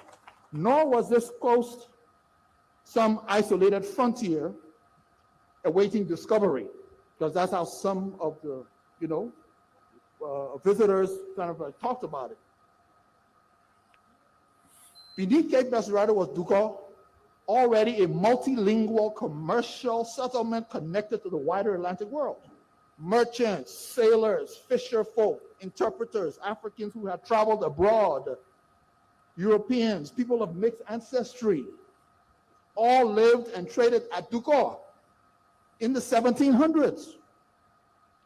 was this coast some isolated frontier awaiting discovery, because that's how some of the, visitors kind of talked about it. Beneath Cape Mesurado was Ducal, already a multilingual commercial settlement connected to the wider Atlantic world. Merchants, sailors, fisher folk, interpreters, Africans who had traveled abroad, Europeans, people of mixed ancestry, all lived and traded at Ducal in the 1700s.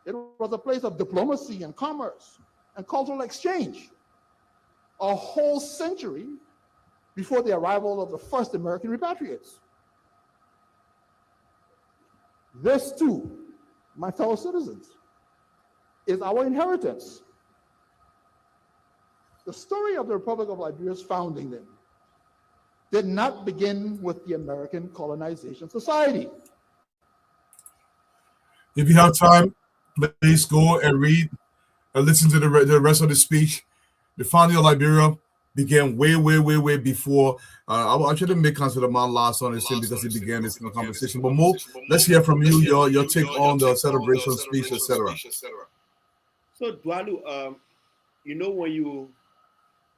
It was a place of diplomacy and commerce and cultural exchange. A whole century before the arrival of the first American repatriates. This too, my fellow citizens, is our inheritance. The story of the Republic of Liberia's founding then did not begin with the American Colonization Society. If you have time, please go and read and listen to the rest of the speech. The founding of Liberia began way before. I shouldn't make consider my last on this thing because it began this conversation. But Mo, let's hear from you, your take on the celebration speech, etc. So Dwalu,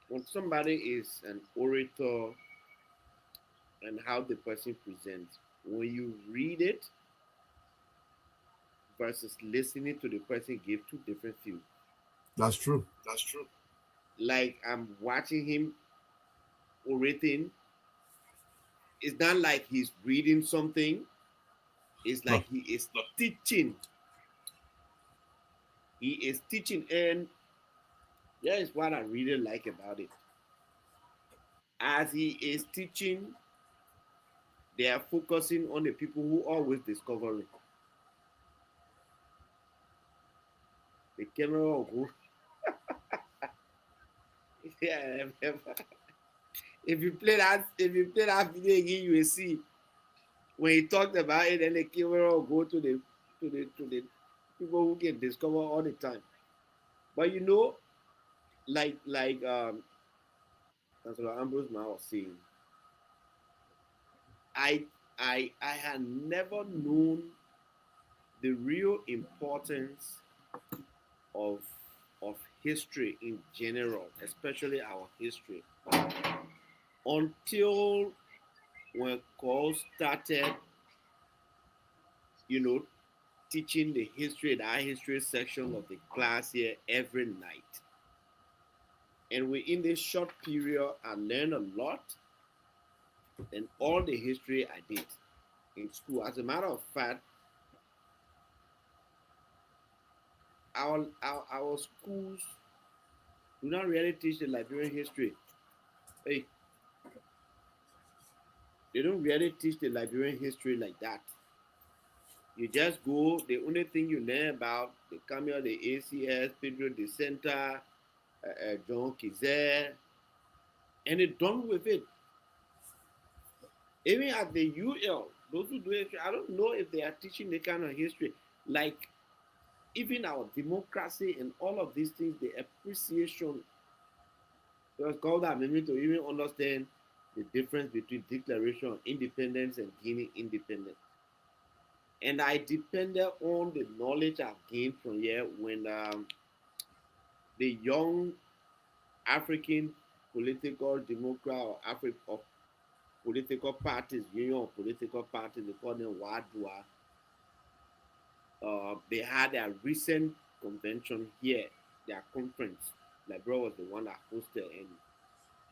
when somebody is an orator and how the person presents, when you read it versus listening to the person give two different feels. That's true. Like I'm watching him orating. It's not like he's reading something. It's like he is teaching. He is teaching, and that is what I really like about it. As he is teaching, they are focusing on the people who always discover it. The camera will go. Yeah, if you play that video again, you will see when he talked about it, and the camera will go to the people who can discover all the time. But you know, like Councillor Ambrose Ma was saying, I I had never known the real importance of of history in general, especially our history, until when Cole started, you know, teaching the history, the art history section of the class here every night. And within this short period, I learned a lot and all the history I did in school. As a matter of fact, our schools do not really teach the Liberian history. Hey, they don't really teach the Liberian history like that. You just go, the only thing you learn about the Camille, the ACS, Pedro de Center, John Kizet, and it's done with it. Even at the UL, those who do history, I don't know if they are teaching the kind of history. Like, even our democracy and all of these things, the appreciation, because called that made me to even understand the difference between Declaration of Independence and Guinea independence. And I depended on the knowledge I've gained from here when the young African political democrat or political parties, union of political parties, they call them WADUA. They had their recent convention here, their conference. Libra was the one that hosted, and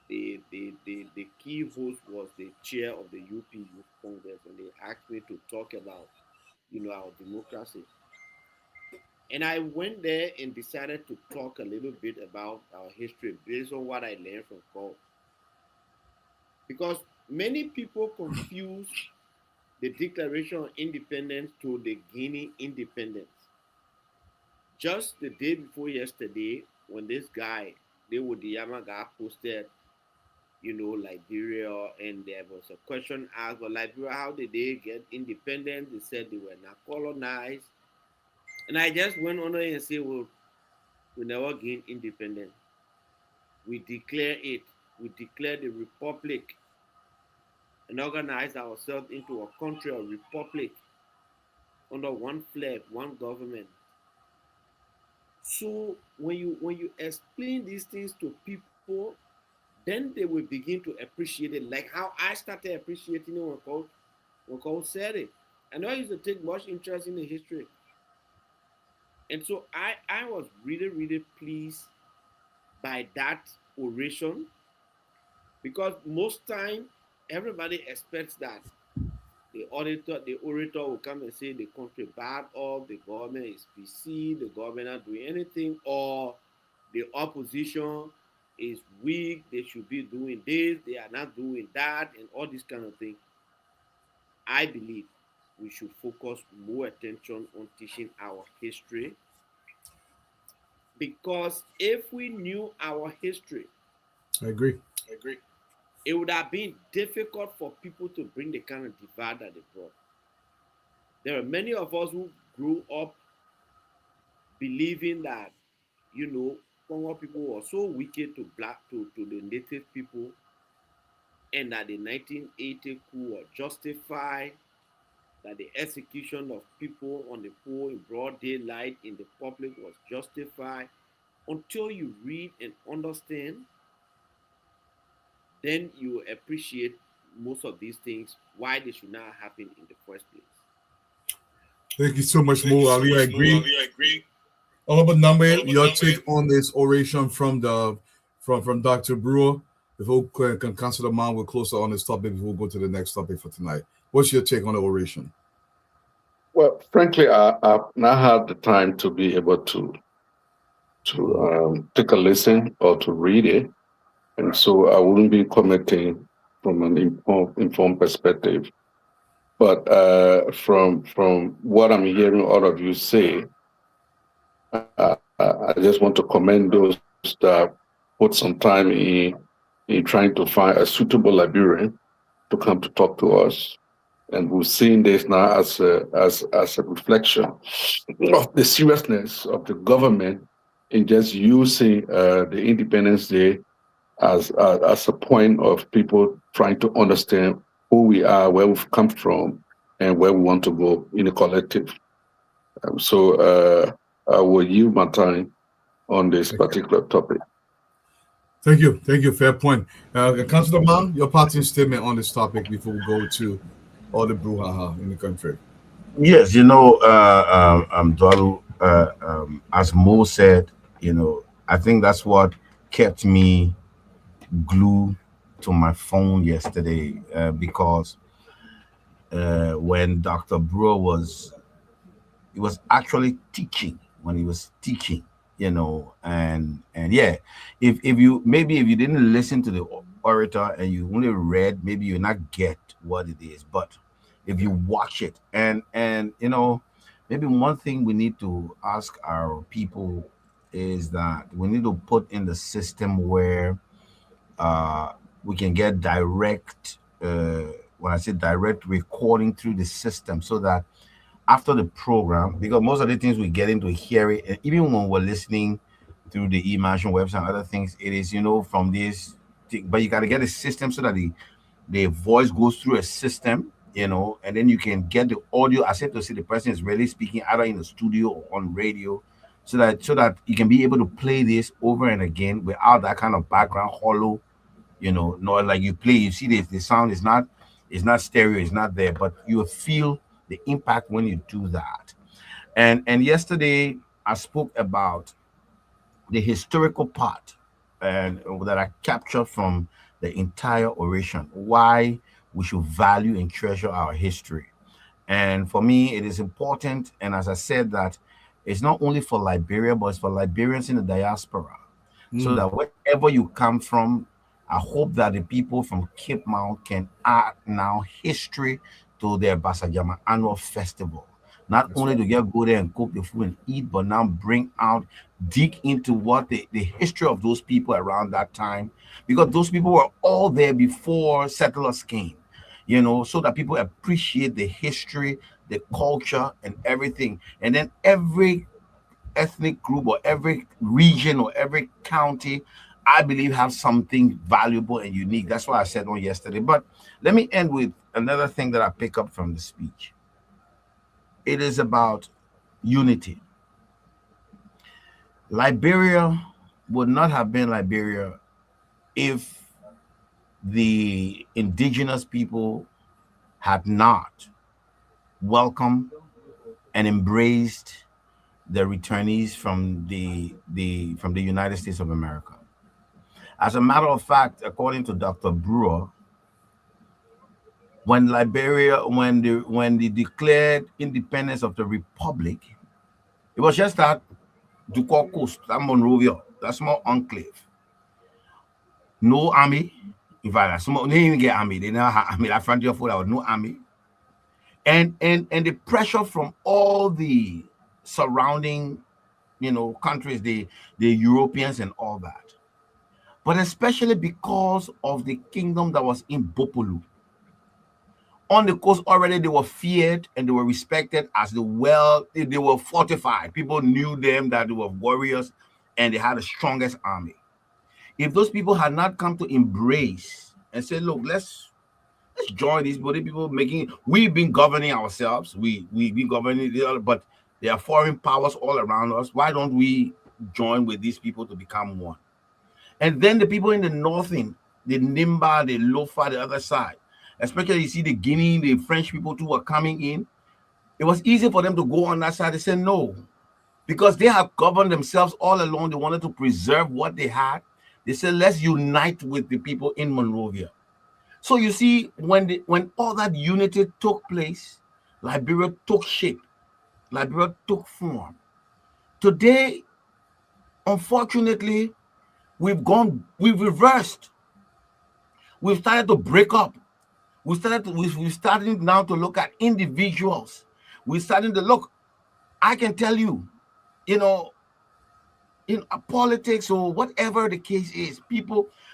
the key host was the chair of the UP Youth Congress, and they asked me to talk about, our democracy. And I went there and decided to talk a little bit about our history based on what I learned from Paul. Because many people confuse the Declaration of Independence to the Guinea independence. Just the day before yesterday, when this guy, Dawood Yamaga, posted, Liberia, and there was a question asked, well, Liberia, how did they get independent? They said they were not colonized. And I just went on and said, well, we never gained independence. We declare it. We declare the republic and organize ourselves into a country or republic under one flag, one government. So when you explain these things to people, then they will begin to appreciate it. Like how I started appreciating it when Cole said it. I know I used to take much interest in the history. And so I was really, really pleased by that oration, because most time everybody expects that the orator will come and say the country bad off, the government is PC, the government not doing anything, or the opposition is weak, they should be doing this, they are not doing that, and all this kind of thing. I believe we should focus more attention on teaching our history, because if we knew our history, I agree. It would have been difficult for people to bring the kind of divide that they brought. There are many of us who grew up believing that, Congo people were so wicked to the native people, and that the 1980 coup was justified, that the execution of people on the pole in broad daylight in the public was justified. Until you read and understand, then you appreciate most of these things, why they should not happen in the first place. Thank you so much, Mo Ali. I agree. But Nambe, your take on this oration from Dr. Brewer before Councillor Man will close on this topic before we go to the next topic for tonight. What's your take on the oration? Well, frankly, I've not had the time to be able to take a listen or to read it, and so I wouldn't be commenting from an informed perspective. But from what I'm hearing all of you say, I just want to commend those that put some time in trying to find a suitable Liberian to come to talk to us. And we're seeing this now as a reflection of the seriousness of the government in just using the Independence Day as a point of people trying to understand who we are, where we've come from, and where we want to go in a collective. So I will yield my time on this particular topic. Thank you. Fair point. Councilor Mang, your parting statement on this topic before we go to all the brouhaha in the country. Yes, Dwalu, as Mo said, I think that's what kept me glued to my phone yesterday, because when Dr. Brewer he was actually teaching, when he was teaching, and yeah, if you didn't listen to the orator and you only read, maybe you'll not get what it is. But if you watch it, and maybe one thing we need to ask our people is that we need to put in the system where we can get direct, when I say direct recording through the system, so that after the program, because most of the things we get into hearing, and even when we're listening through the Imagine website and other things, it is, from this thing, but you got to get a system so that the voice goes through a system, and then you can get the audio as if to see the person is really speaking either in the studio or on radio, so that you can be able to play this over and again without that kind of background hollow, not like you play, you see the sound is not stereo, it's not there, but you feel the impact when you do that. And yesterday I spoke about the historical part, and that I captured from the entire oration, why we should value and treasure our history. And for me, it is important, and as I said, that it's not only for Liberia, but it's for Liberians in the diaspora. So that wherever you come from, I hope that the people from Cape Mount can add now history to their Basajama annual festival. Not only to go there and cook the food and eat, but now dig into what the history of those people around that time, because those people were all there before settlers came, so that people appreciate the history, the culture, and everything. And then every ethnic group or every region or every county, I believe, have something valuable and unique. That's what I said on yesterday. But let me end with another thing that I pick up from the speech. It is about unity. Liberia would not have been Liberia if the indigenous people had not welcomed and embraced the returnees from the United States of America. As a matter of fact, according to Dr. Brewer, when they declared independence of the Republic, it was just that Ducal Coast, that Monrovia, that small enclave. No army. In fact, they didn't even get army. They never had army. That frontier foot, there was no army. And the pressure from all the surrounding, countries, the Europeans and all that. But especially because of the kingdom that was in Bopolu. On the coast already, they were feared and they were respected as they were fortified. People knew them, that they were warriors, and they had the strongest army. If those people had not come to embrace and say, look, let's join these people we've been governing ourselves. We've been governing the other, but there are foreign powers all around us. Why don't we join with these people to become one? And then the people in the northern, the Nimba, the Lofa, the other side, especially you see the Guinea, the French people too were coming in. It was easy for them to go on that side. They said no, because they have governed themselves all along. They wanted to preserve what they had. They said, let's unite with the people in Monrovia. So you see, when all that unity took place, Liberia took shape. Liberia took form. Today, unfortunately, we've reversed. We've started to break up. We're starting now to look at individuals. We're starting to look. I can tell you, in politics or whatever the case is,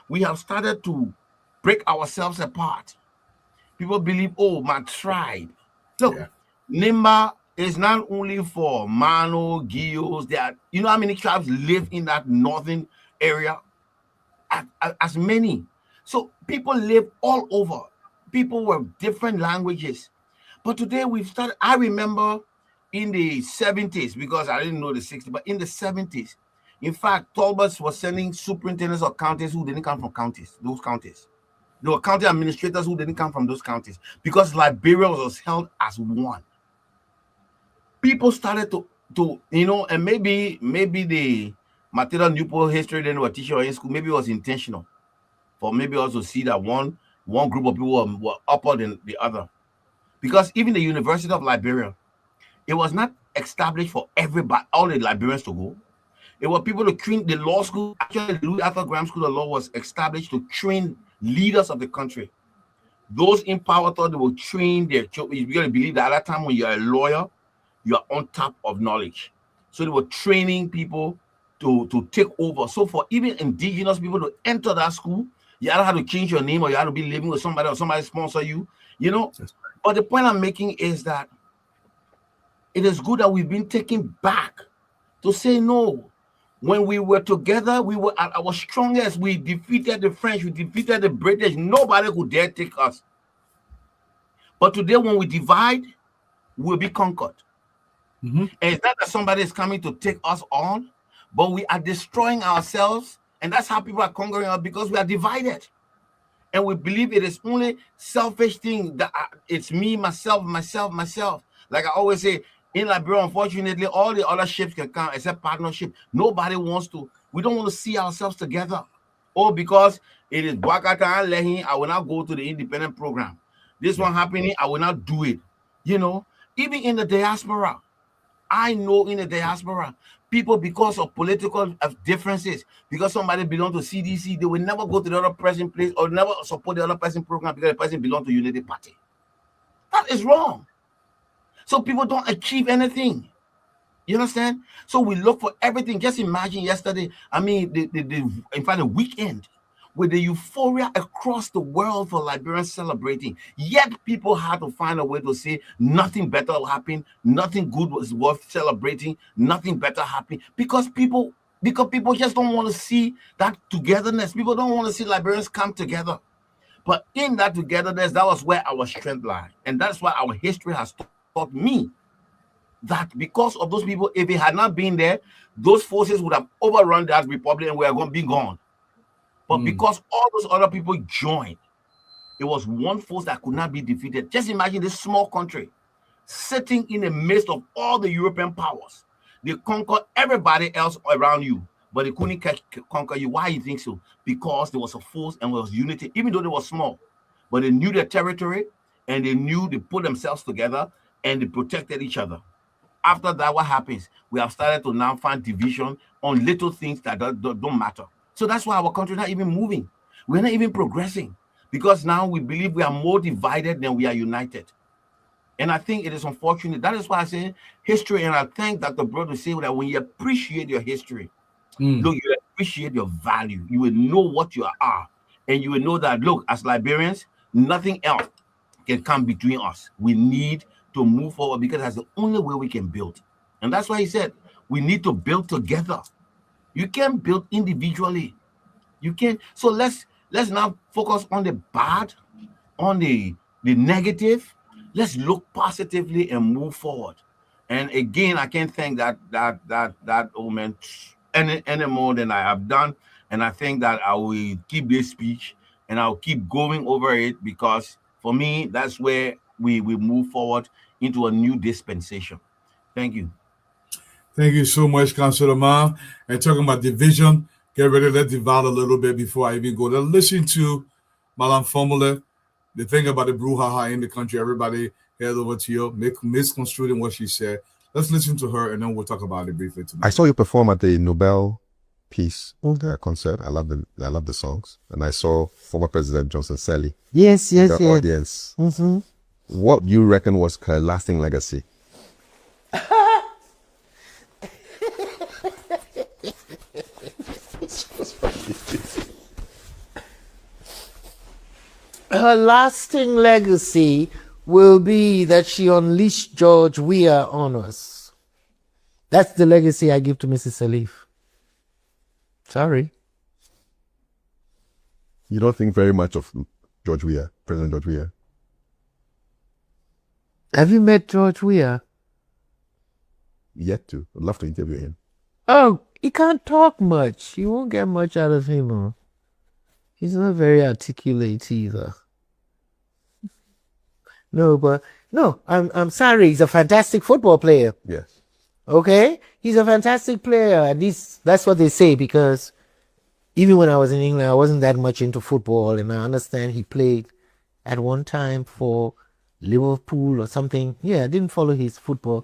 we have started to break ourselves apart. People believe, oh, my tribe. Look, Nimba it's not only for Mano, Gios. That you know how many tribes live in that northern area? As many. So people live all over. People were different languages. But today we've started. I remember in the 70s, because I didn't know the 60s, but in the 70s, in fact, Tolbert was sending superintendents of counties who didn't come from those counties. There were county administrators who didn't come from those counties because Liberia was held as one. People started to and maybe the Matilda Newport history then were teaching in school, maybe it was intentional for maybe also see that one group of people were upper than the other. Because even the University of Liberia, it was not established for everybody, all the Liberians to go. It was people to train the law school. Actually, the Louis Arthur Graham School of Law was established to train leaders of the country. Those in power thought they would train their children. You got to believe that at that time when you're a lawyer, you are on top of knowledge. So they were training people to take over. So for even indigenous people to enter that school, you either have to change your name or you have to be living with somebody or somebody sponsor you, But the point I'm making is that it is good that we've been taken back to say no. When we were together, we were at our strongest. We defeated the French, we defeated the British. Nobody could dare take us. But today, when we divide, we'll be conquered. And it's not that somebody is coming to take us on, but we are destroying ourselves. And that's how people are conquering us, because we are divided. And we believe it is only selfish thing that it's me, myself. Like I always say, in Liberia, unfortunately, all the other ships can come except partnership. Nobody wants to. We don't want to see ourselves together. Oh, because it is Bwakata and Lehin, I will not go to the independent program. This one happening, I will not do it. Even in the diaspora, I know in the diaspora, people, because of political differences, because somebody belongs to CDC, they will never go to the other person's place or never support the other person's program because the person belongs to Unity Party. That is wrong. So people don't achieve anything. You understand? So we look for everything. Just imagine yesterday, in fact, the weekend, with the euphoria across the world for Liberians celebrating, yet people had to find a way to say nothing better will happen, nothing good was worth celebrating, nothing better happened, because people just don't want to see that togetherness. People don't want to see Liberians come together. But in that togetherness, that was where our strength lies. And that's why our history has taught me that because of those people, if it had not been there, those forces would have overrun that republic and we are going to be gone. But because all those other people joined, it was one force that could not be defeated. Just imagine this small country sitting in the midst of all the European powers. They conquered everybody else around you, but they couldn't conquer you. Why do you think so? Because there was a force and there was unity, even though they were small. But they knew their territory and they knew they put themselves together and they protected each other. After that, what happens? We have started to now find division on little things that don't matter. So that's why our country is not even moving. We're not even progressing, because now we believe we are more divided than we are united. And I think it is unfortunate. That is why I say history, and I thank Dr. Broad to say that when you appreciate your history, look, you appreciate your value. You will know what you are. And you will know that, look, as Liberians, nothing else can come between us. We need to move forward because that's the only way we can build. And that's why he said we need to build together. You can't build individually. You can't. So let's now focus on the bad, on the negative. Let's look positively and move forward. And again, I can't thank that old man any more than I have done. And I think that I will keep this speech and I'll keep going over it, because for me, that's where we move forward into a new dispensation. Thank you. Thank you so much, Councilor Ma. And talking about division, get ready to let divide a little bit before I even go to listen to Malam Formula. The thing about the brouhaha in the country, everybody head over to you, misconstruing what she said. Let's listen to her and then we'll talk about it briefly tonight. I saw you perform at the Nobel Peace concert. I love the songs. And I saw former President Johnson Selly. Yes. Audience. Mm-hmm. What do you reckon was her lasting legacy? Her lasting legacy will be that she unleashed George Weah on us. That's the legacy I give to Mrs. Salif. Sorry. You don't think very much of George Weah, President George Weah? Have you met George Weah? Yet to. I'd love to interview him. Oh, he can't talk much. You won't get much out of him. Huh? He's not very articulate either. No, I'm sorry. He's a fantastic football player. Yes. Okay? He's a fantastic player. At least that's what they say, because even when I was in England, I wasn't that much into football, and I understand he played at one time for Liverpool or something. Yeah, I didn't follow his football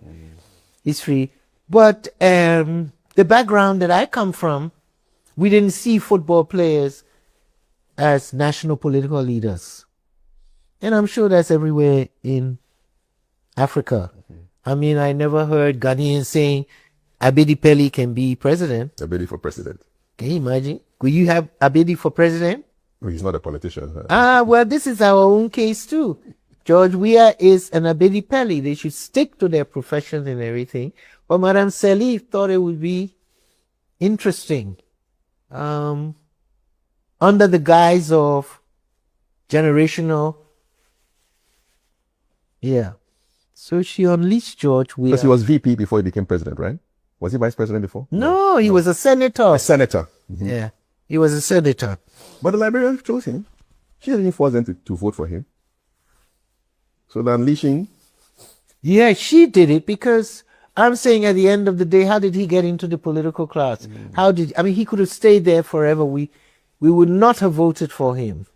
history. But the background that I come from, we didn't see football players as national political leaders. And I'm sure that's everywhere in Africa. I mean, I never heard Ghanaians saying Abedi Pele can be president. Abedi for president. Can you imagine? Could you have Abedi for president? Well, he's not a politician. Well, this is our own case too. George Weah is an Abedi Pele. They should stick to their profession and everything. But Madame Salif thought it would be interesting. Under the guise of generational. Yeah. So she unleashed George Weah. Because he was VP before he became president, right? Was he vice president before? No, he was a senator. A senator. Mm-hmm. Yeah. He was a senator. But the Liberians chose him. She didn't force them to vote for him. So the unleashing. Yeah, she did it, because I'm saying at the end of the day, how did he get into the political class? He could have stayed there forever. We would not have voted for him.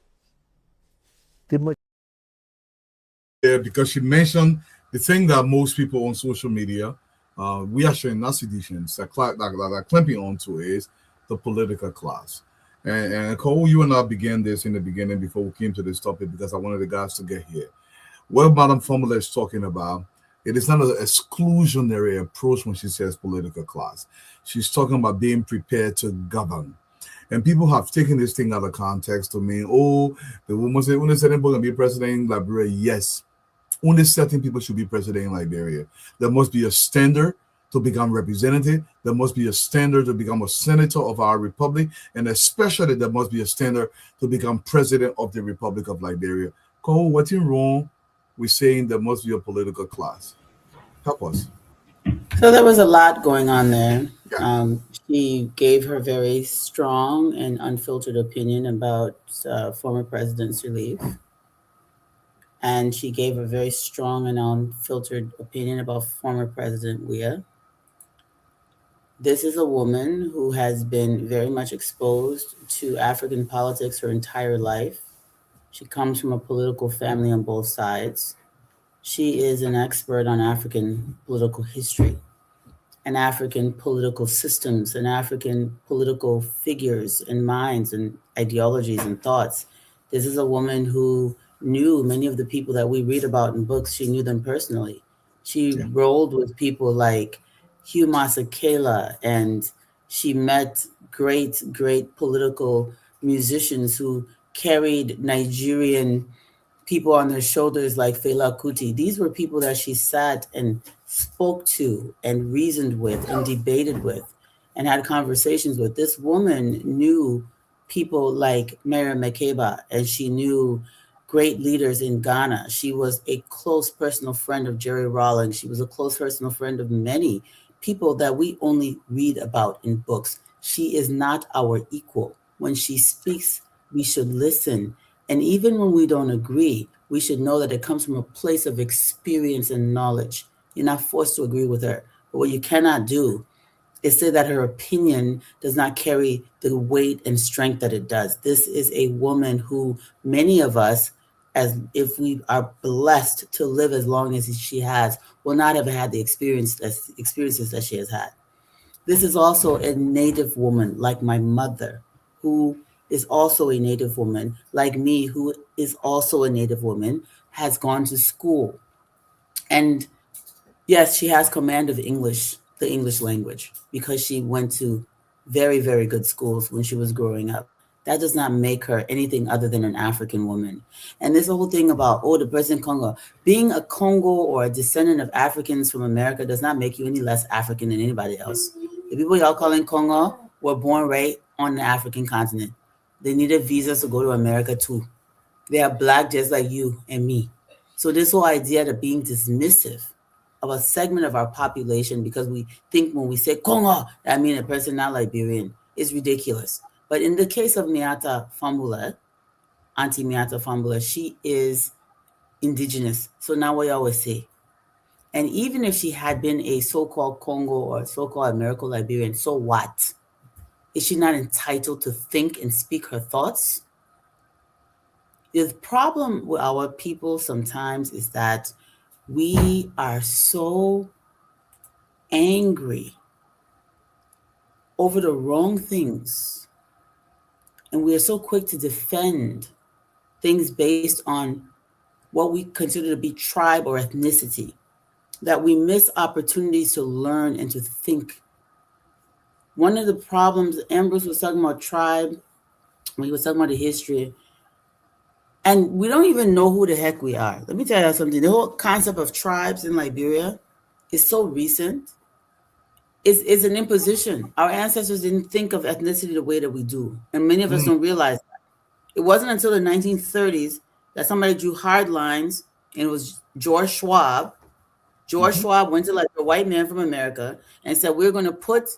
Yeah, because she mentioned the thing that most people on social media, we are showing nas editions that clamping onto is the political class. And Cole, you and I began this in the beginning before we came to this topic, because I wanted the guys to get here. What Madam Formula is talking about, it is not an exclusionary approach when she says political class. She's talking about being prepared to govern. And people have taken this thing out of context to mean, the woman said, when they said going to be president in Liberia, yes, only certain people should be president in Liberia. There must be a standard to become representative. There must be a standard to become a senator of our republic. And especially there must be a standard to become president of the Republic of Liberia. Cole, what's wrong with saying there must be a political class? Help us. So there was a lot going on there. She gave her very strong and unfiltered opinion about former President Sirleaf. And she gave a very strong and unfiltered opinion about former President Weah. This is a woman who has been very much exposed to African politics her entire life. She comes from a political family on both sides. She is an expert on African political history and African political systems and African political figures and minds and ideologies and thoughts. This is a woman who knew many of the people that we read about in books. She knew them personally. She rolled with people like Hugh Masekela, and she met great political musicians who carried Nigerian people on their shoulders like Fela Kuti. These were people that she sat and spoke to and reasoned with and debated with and had conversations with. This woman knew people like Mary Makeba, and she knew great leaders in Ghana. She was a close personal friend of Jerry Rawlings. She was a close personal friend of many people that we only read about in books. She is not our equal. When she speaks, we should listen. And even when we don't agree, we should know that it comes from a place of experience and knowledge. You're not forced to agree with her. But what you cannot do is say that her opinion does not carry the weight and strength that it does. This is a woman who many of us, as if we are blessed to live as long as she has, will not have had the experiences that she has had. This is also a Native woman like my mother, who is also a Native woman, like me, who is also a Native woman, has gone to school. And yes, she has command of English, the English language, because she went to very, very good schools when she was growing up. that does not make her anything other than an African woman. And this whole thing about, the person Congo, being a Congo or a descendant of Africans from America does not make you any less African than anybody else. The people y'all calling Congo were born right on the African continent. They needed visas to go to America too. They are black just like you and me. So this whole idea of being dismissive of a segment of our population because we think when we say Congo, that means a person not Liberian is ridiculous. But in the case of Miata Fambula, Auntie Miata Fambula, she is indigenous. So now what I always say. And even if she had been a so-called Congo or so-called American Liberian, so what? Is she not entitled to think and speak her thoughts? The problem with our people sometimes is that we are so angry over the wrong things, and we are so quick to defend things based on what we consider to be tribe or ethnicity, that we miss opportunities to learn and to think. One of the problems, Ambrose was talking about tribe, when he was talking about the history, and we don't even know who the heck we are. Let me tell you something. The whole concept of tribes in Liberia is so recent. It's an imposition. Our ancestors didn't think of ethnicity the way that we do, and many of us don't realize that. It wasn't until the 1930s that somebody drew hard lines, and it was George Schwab. George Schwab went to like a white man from America and said, we're going to put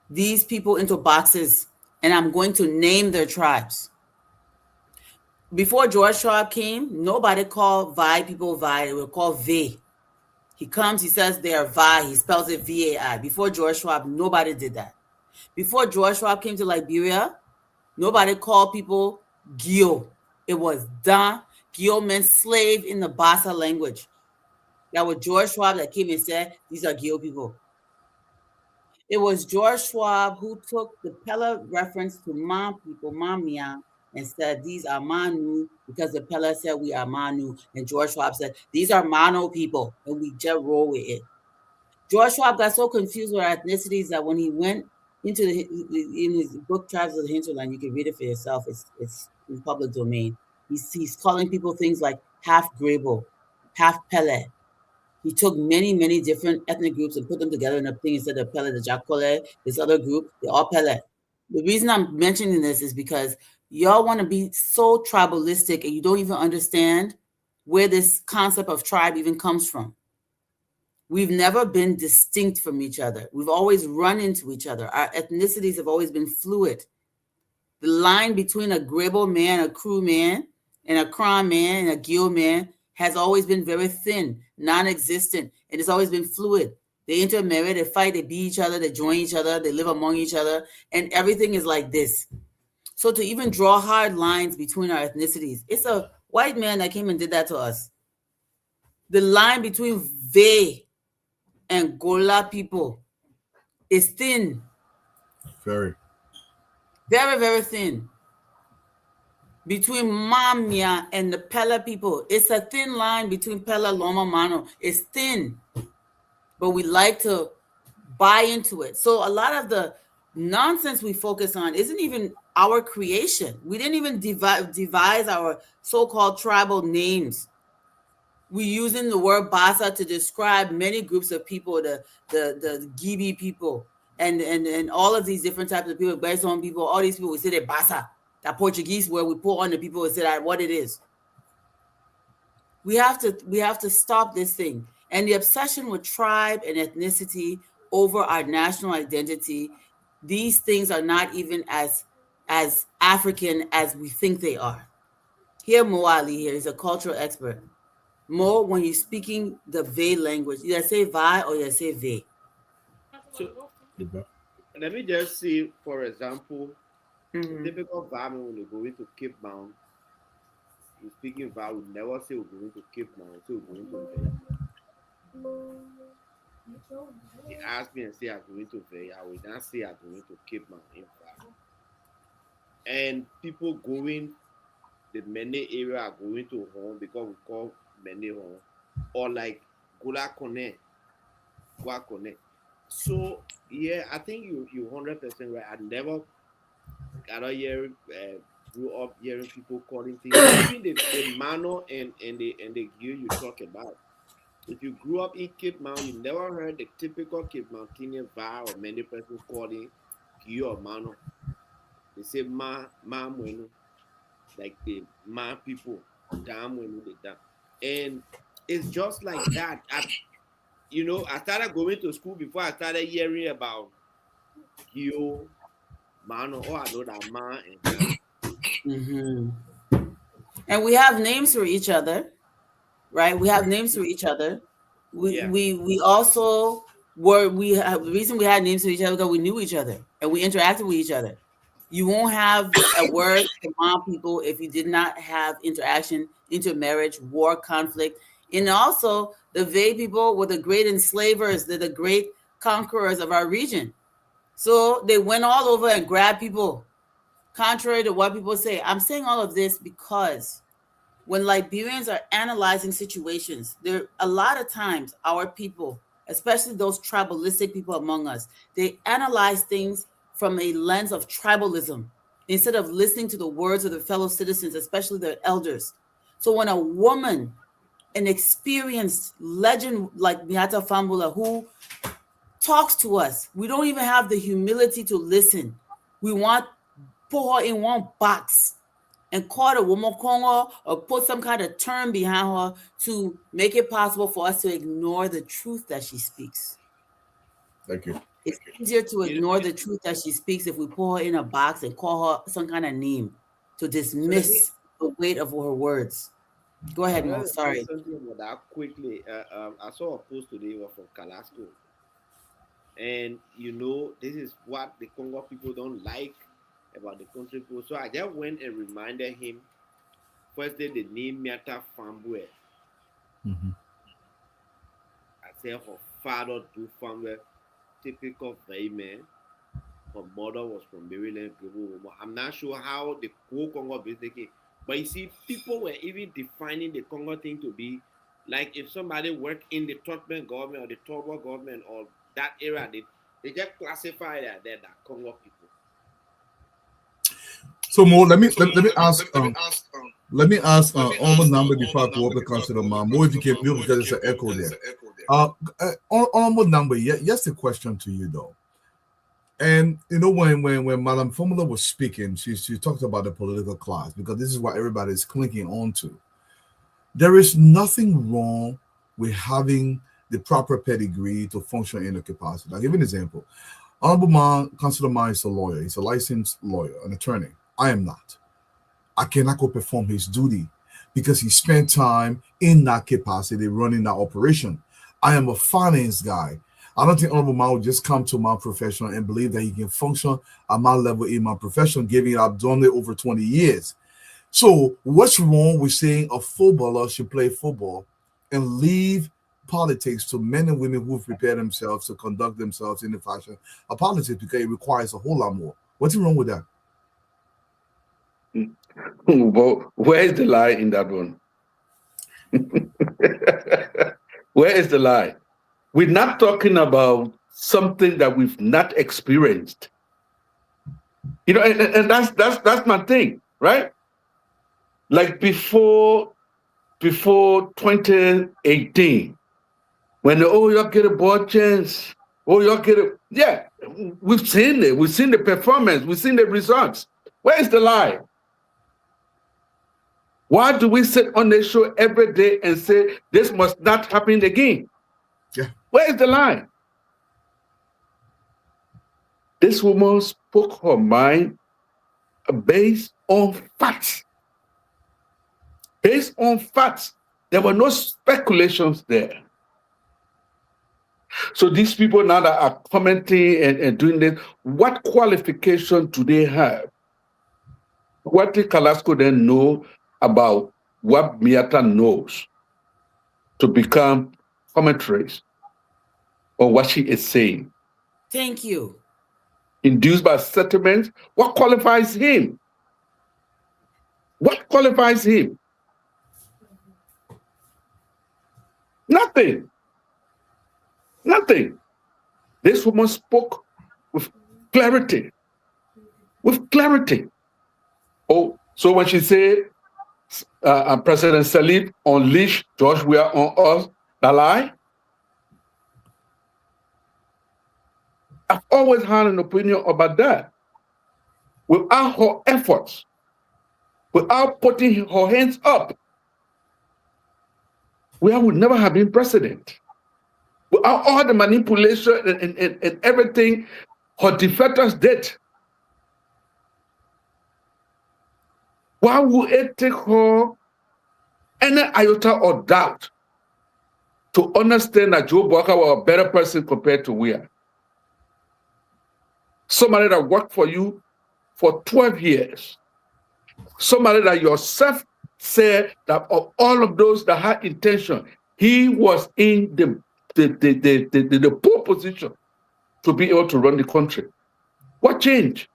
these people into boxes, and I'm going to name their tribes. Before George Schwab came, nobody called Vi people Vi. They were called V. He comes, he says they are Vi. He spells it VAI. Before George Schwab, nobody did that. Before George Schwab came to Liberia, nobody called people Gio. It was Dan. Gio meant slave in the Bassa language. That was George Schwab that came and said, these are Gio people. It was George Schwab who took the Pella reference to Mam people, Mamia, and said, these are Manu, because the Pella said we are Manu. And George Schwab said, these are Mano people, and we just roll with it. George Schwab got so confused with our ethnicities that when he went into in his book Tribes of the Hinterland, you can read it for yourself. It's in public domain. He's calling people things like half Grebo, half Pele. He took many, many different ethnic groups and put them together in a thing instead of Pele, the Jakole, this other group, they're all Pele. The reason I'm mentioning this is because y'all want to be so tribalistic and you don't even understand where this concept of tribe even comes from. We've never been distinct from each other. We've always run into each other. Our ethnicities have always been fluid. The line between a Grebo man, a Crew man, and a Kron man, and a Gil man has always been very thin, non-existent, and it's always been fluid. They intermarry, they fight, they beat each other, they join each other, they live among each other, and everything is like this. So to even draw hard lines between our ethnicities, it's a white man that came and did that to us. The line between they and Gola people is thin. Very. Very, very thin. Between Mamia and the Pella people, it's a thin line between Pella, Loma, Mano. It's thin. But we like to buy into it. So a lot of the nonsense we focus on isn't even our creation. We didn't even devise our so-called tribal names. We're using the word Bassa to describe many groups of people, the Gibi people, and all of these different types of people, Beson people, all these people, we say they're Bassa. That Portuguese word we put on the people and say that what it is. We have to stop this thing. And the obsession with tribe and ethnicity over our national identity, these things are not even as African as we think they are. Here, Mo Ali here is a cultural expert. Mo, when you're speaking the Ve language, you say Vi or you say Ve. So let me just say, for example, a typical Vami when you go into Cape Town, you speaking Va, we never say we're going to Cape Town, we say we're going to Ve. He asked me and say I'm going to Ve, I will not say I'm going to Cape Town in Va. And people going, the many area are going to home because we call many home, or like Gula Kone, Gua Kone. So yeah, I think you 100% right. I never I don't hear grew up hearing people calling things, even the manner and the gear you talk about. If you grew up in Cape Mount, you never heard the typical Cape Mountaineer var or many persons calling gear or manner. They say ma mwenu, like the ma people, damn mwenu they damn. And it's just like that. I started going to school before I started hearing about Gio, Mano. Oh, I know that man and Dan. And we have names for each other, right? We have names for each other. We also the reason we had names for each other because we knew each other and we interacted with each other. You won't have a word to mom people if you did not have interaction, intermarriage, war, conflict. And also the Vey people were the great enslavers, they're the great conquerors of our region. So they went all over and grabbed people, contrary to what people say. I'm saying all of this because when Liberians are analyzing situations, there a lot of times our people, especially those tribalistic people among us, they analyze things from a lens of tribalism instead of listening to the words of their fellow citizens, especially their elders. So when a woman, an experienced legend like Miata Fambula, who talks to us, we don't even have the humility to listen. We want put her in one box and call a woman Congo or put some kind of term behind her to make it possible for us to ignore the truth that she speaks. Thank you. It's easier to ignore the truth that she speaks if we put her in a box and call her some kind of name to dismiss the weight of her words. Go ahead, Mo. Sorry. Something about that quickly. I saw a post today from Calasco. And this is what the Congo people don't like about the country people. So I just went and reminded him first day the name Miata Fambue. I said her father do Fambue, typical Vey man. Her mother was from Maryland, global woman. I'm not sure how the whole Congo basically, but you see, people were even defining the Congo thing to be like if somebody worked in the Tottenham government or the Togo government or that era, they just classify that they're that Congo people. So Mo, let me ask Honorable Number before I go up the concept of Mo, if you can mute because there's an echo there. Honorable Number, yes, the question to you though. And when Madame Formula was speaking, she talked about the political class because this is what everybody is clinking onto. There is nothing wrong with having the proper pedigree to function in a capacity. I'll give you an example. Honorable Councilor Ma is a lawyer. He's a licensed lawyer, an attorney. I am not. I cannot go perform his duty because he spent time in that capacity running that operation. I am a finance guy. I don't think Honorable Ma will just come to my profession and believe that he can function at my level in my profession, given I've done it over 20 years. So what's wrong with saying a footballer should play football and leave politics to men and women who've prepared themselves to conduct themselves in the fashion of politics because it requires a whole lot more? What's wrong with that? Well, where is the lie in that one? Where is the lie? We're not talking about something that we've not experienced. And that's my thing, right? Like before 2018, when y'all get a board chance, y'all get a we've seen it. We've seen the performance. We've seen the results. Where is the lie? Why do we sit on the show every day and say this must not happen again? Yeah. Where is the lie? This woman spoke her mind based on facts. Based on facts. There were no speculations there. So these people now that are commenting and doing this, what qualification do they have? What did Calasco then know about what Miata knows to become commentaries on what she is saying? Thank you. Induced by settlements, what qualifies him? What qualifies him? Nothing. Nothing. This woman spoke with clarity. with clarity. Oh, so when she say President Salif unleash George Weah on us, that lie? I've always had an opinion about that. Without her efforts, without putting her hands up, Weah would never have been president. Without all the manipulation and everything her defectors did, why would it take her any iota of doubt to understand that Joe Walker was a better person compared to Weah? Somebody that worked for you for 12 years. Somebody that yourself said that of all of those that had intention, he was in the poor position to be able to run the country. What changed?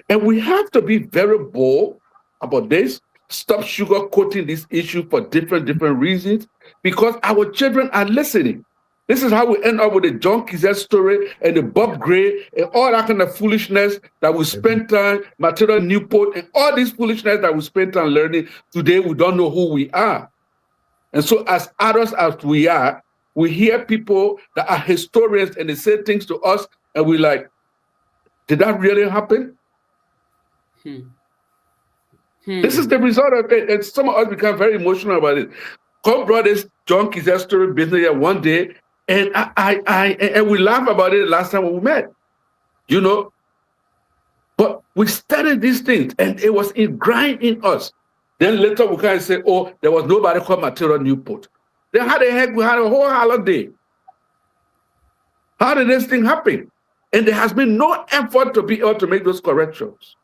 And we have to be very bold about this. Stop sugarcoating this issue for different reasons, because our children are listening. This is how we end up with the John Kizet story and the Bob Gray and all that kind of foolishness that we spent time, Matilda Newport, and all this foolishness that we spent time learning. Today, we don't know who we are. And so as adults as we are, we hear people that are historians and they say things to us and we're like, did that really happen? This is the result of it. And some of us become very emotional about it. Cole brought this John Kizet story business here one day, and and we laughed about it the last time we met, you know. But we studied these things, and it was ingrained in us. Then later we kind of say, oh, there was nobody called Matilda Newport. Then how the heck we had a whole holiday? How did this thing happen? And there has been no effort to be able to make those corrections.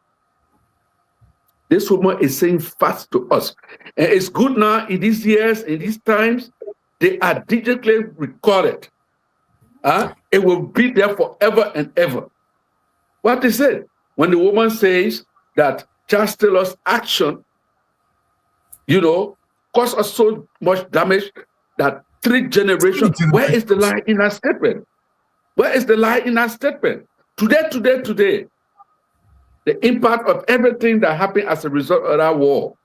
This woman is saying fast to us. And it's good now in these years, in these times, they are digitally recorded. It will be there forever and ever. What they said, when the woman says that Charles Taylor's action, you know, caused us so much damage that 3 generations, where is the lie in that statement? Where is the lie in that statement? Today, the impact of everything that happened as a result of that war,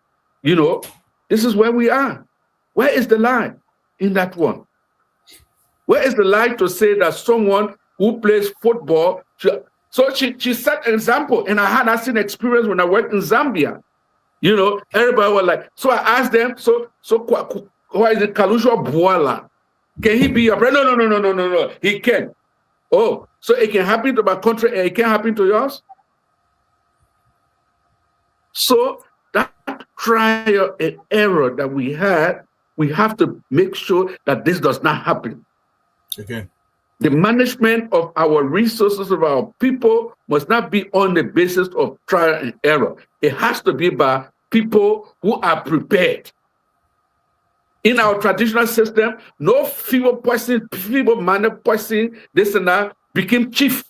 you know, this is where we are. Where is the lie in that one? Where is the lie to say that someone who plays football, she set an example, and I had that same experience when I worked in Zambia. You know, everybody was like, so I asked them, why is it Kalusha Buala? Can he be your brother? No, he can't. Oh, so it can happen to my country and it can't happen to yours? So that trial and error that we had, we have to make sure that this does not happen. Okay. The management of our resources of our people must not be on the basis of trial and error. It has to be by people who are prepared. In our traditional system, no feeble-minded person, this and that, became chief.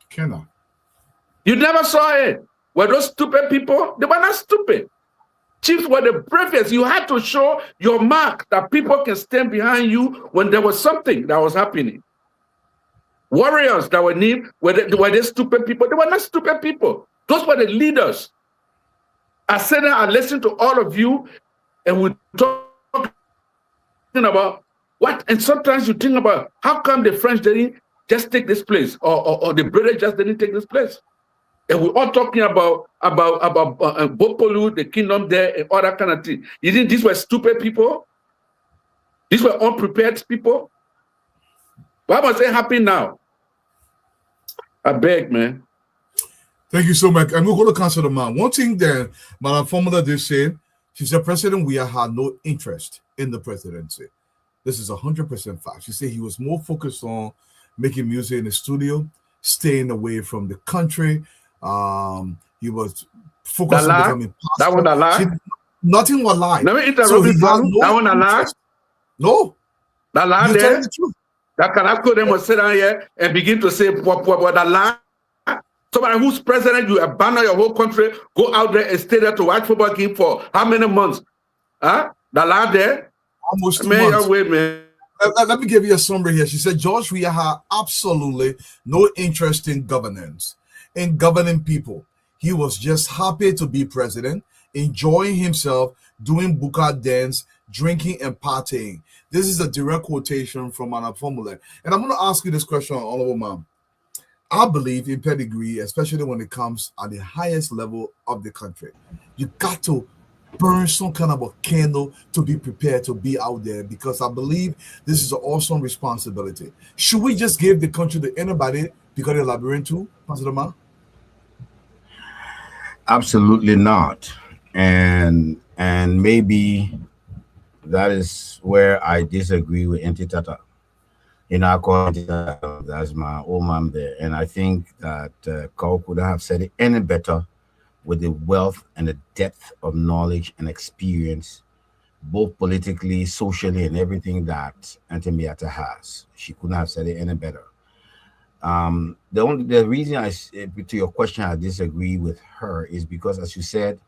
Cannot. You never saw it. Were those stupid people? They were not stupid. Chiefs were the bravest. You had to show your mark that people can stand behind you when there was something that was happening. Warriors that were named, were they stupid people? They were not stupid people. Those were the leaders. I said that I listened to all of you, and we talking about what, and sometimes you think about how come the French didn't just take this place, or the British just didn't take this place. And we're all talking about Bopolu, the kingdom there, and all that kind of thing. You think these were stupid people? These were unprepared people? Why must it happen now? I beg, man. Thank you so much. And we're going to cancel the man. One thing that Madam Formula did say, she said President Weah had no interest in the presidency. This is 100% fact. She said he was more focused on making music in the studio, staying away from the country. He was focused on becoming pastor. That one a lie? Nothing was lie. Let me interrupt you. That one a lie? No. That lie there? That Kanako must sit down here and begin to say what that lie? Somebody who's president, you abandon your whole country, go out there and stay there to watch football game for how many months? Huh? That lie there? Almost 2 months. Wait, man. let me give you a summary here. She said George Weah had absolutely no interest in governance, in governing people. He was just happy to be president, enjoying himself, doing buka dance, drinking and partying. This is a direct quotation from Anna Formula. And I'm going to ask you this question, Honorable Ma'am. I believe in pedigree, especially when it comes at the highest level of the country. You got to burn some kind of a candle to be prepared to be out there, because I believe this is an awesome responsibility. Should we just give the country to anybody because they're labyrinth too, Pastor Ma? Absolutely not. And maybe that is where I disagree with Auntie Tata. I call Auntie Tata, that's my old mom there. And I think that Carl could have said it any better with the wealth and the depth of knowledge and experience, both politically, socially, and everything that Auntie Miata has. She couldn't have said it any better. The reason to your question, I disagree with her is because, as you said,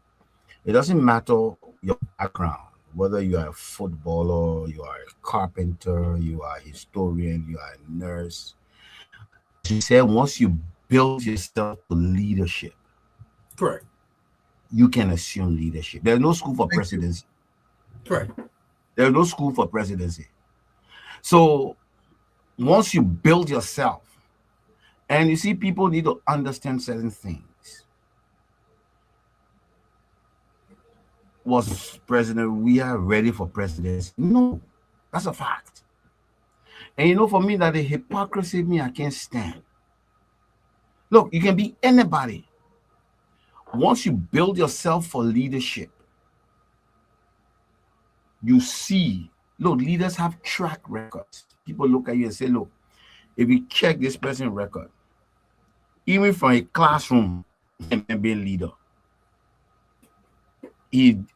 it doesn't matter your background, whether you are a footballer, you are a carpenter, you are a historian, you are a nurse. As you said, once you build yourself to leadership, correct, you can assume leadership. There's no school for presidency. Correct. There's no school for presidency. So once you build yourself, and you see, people need to understand certain things. Was President Weah ready for presidency? No, that's a fact. And for me, that the hypocrisy I can't stand. Look, you can be anybody. Once you build yourself for leadership, you see, look, leaders have track records. People look at you and say, look, if you check this person's record, even from a classroom, and being leader,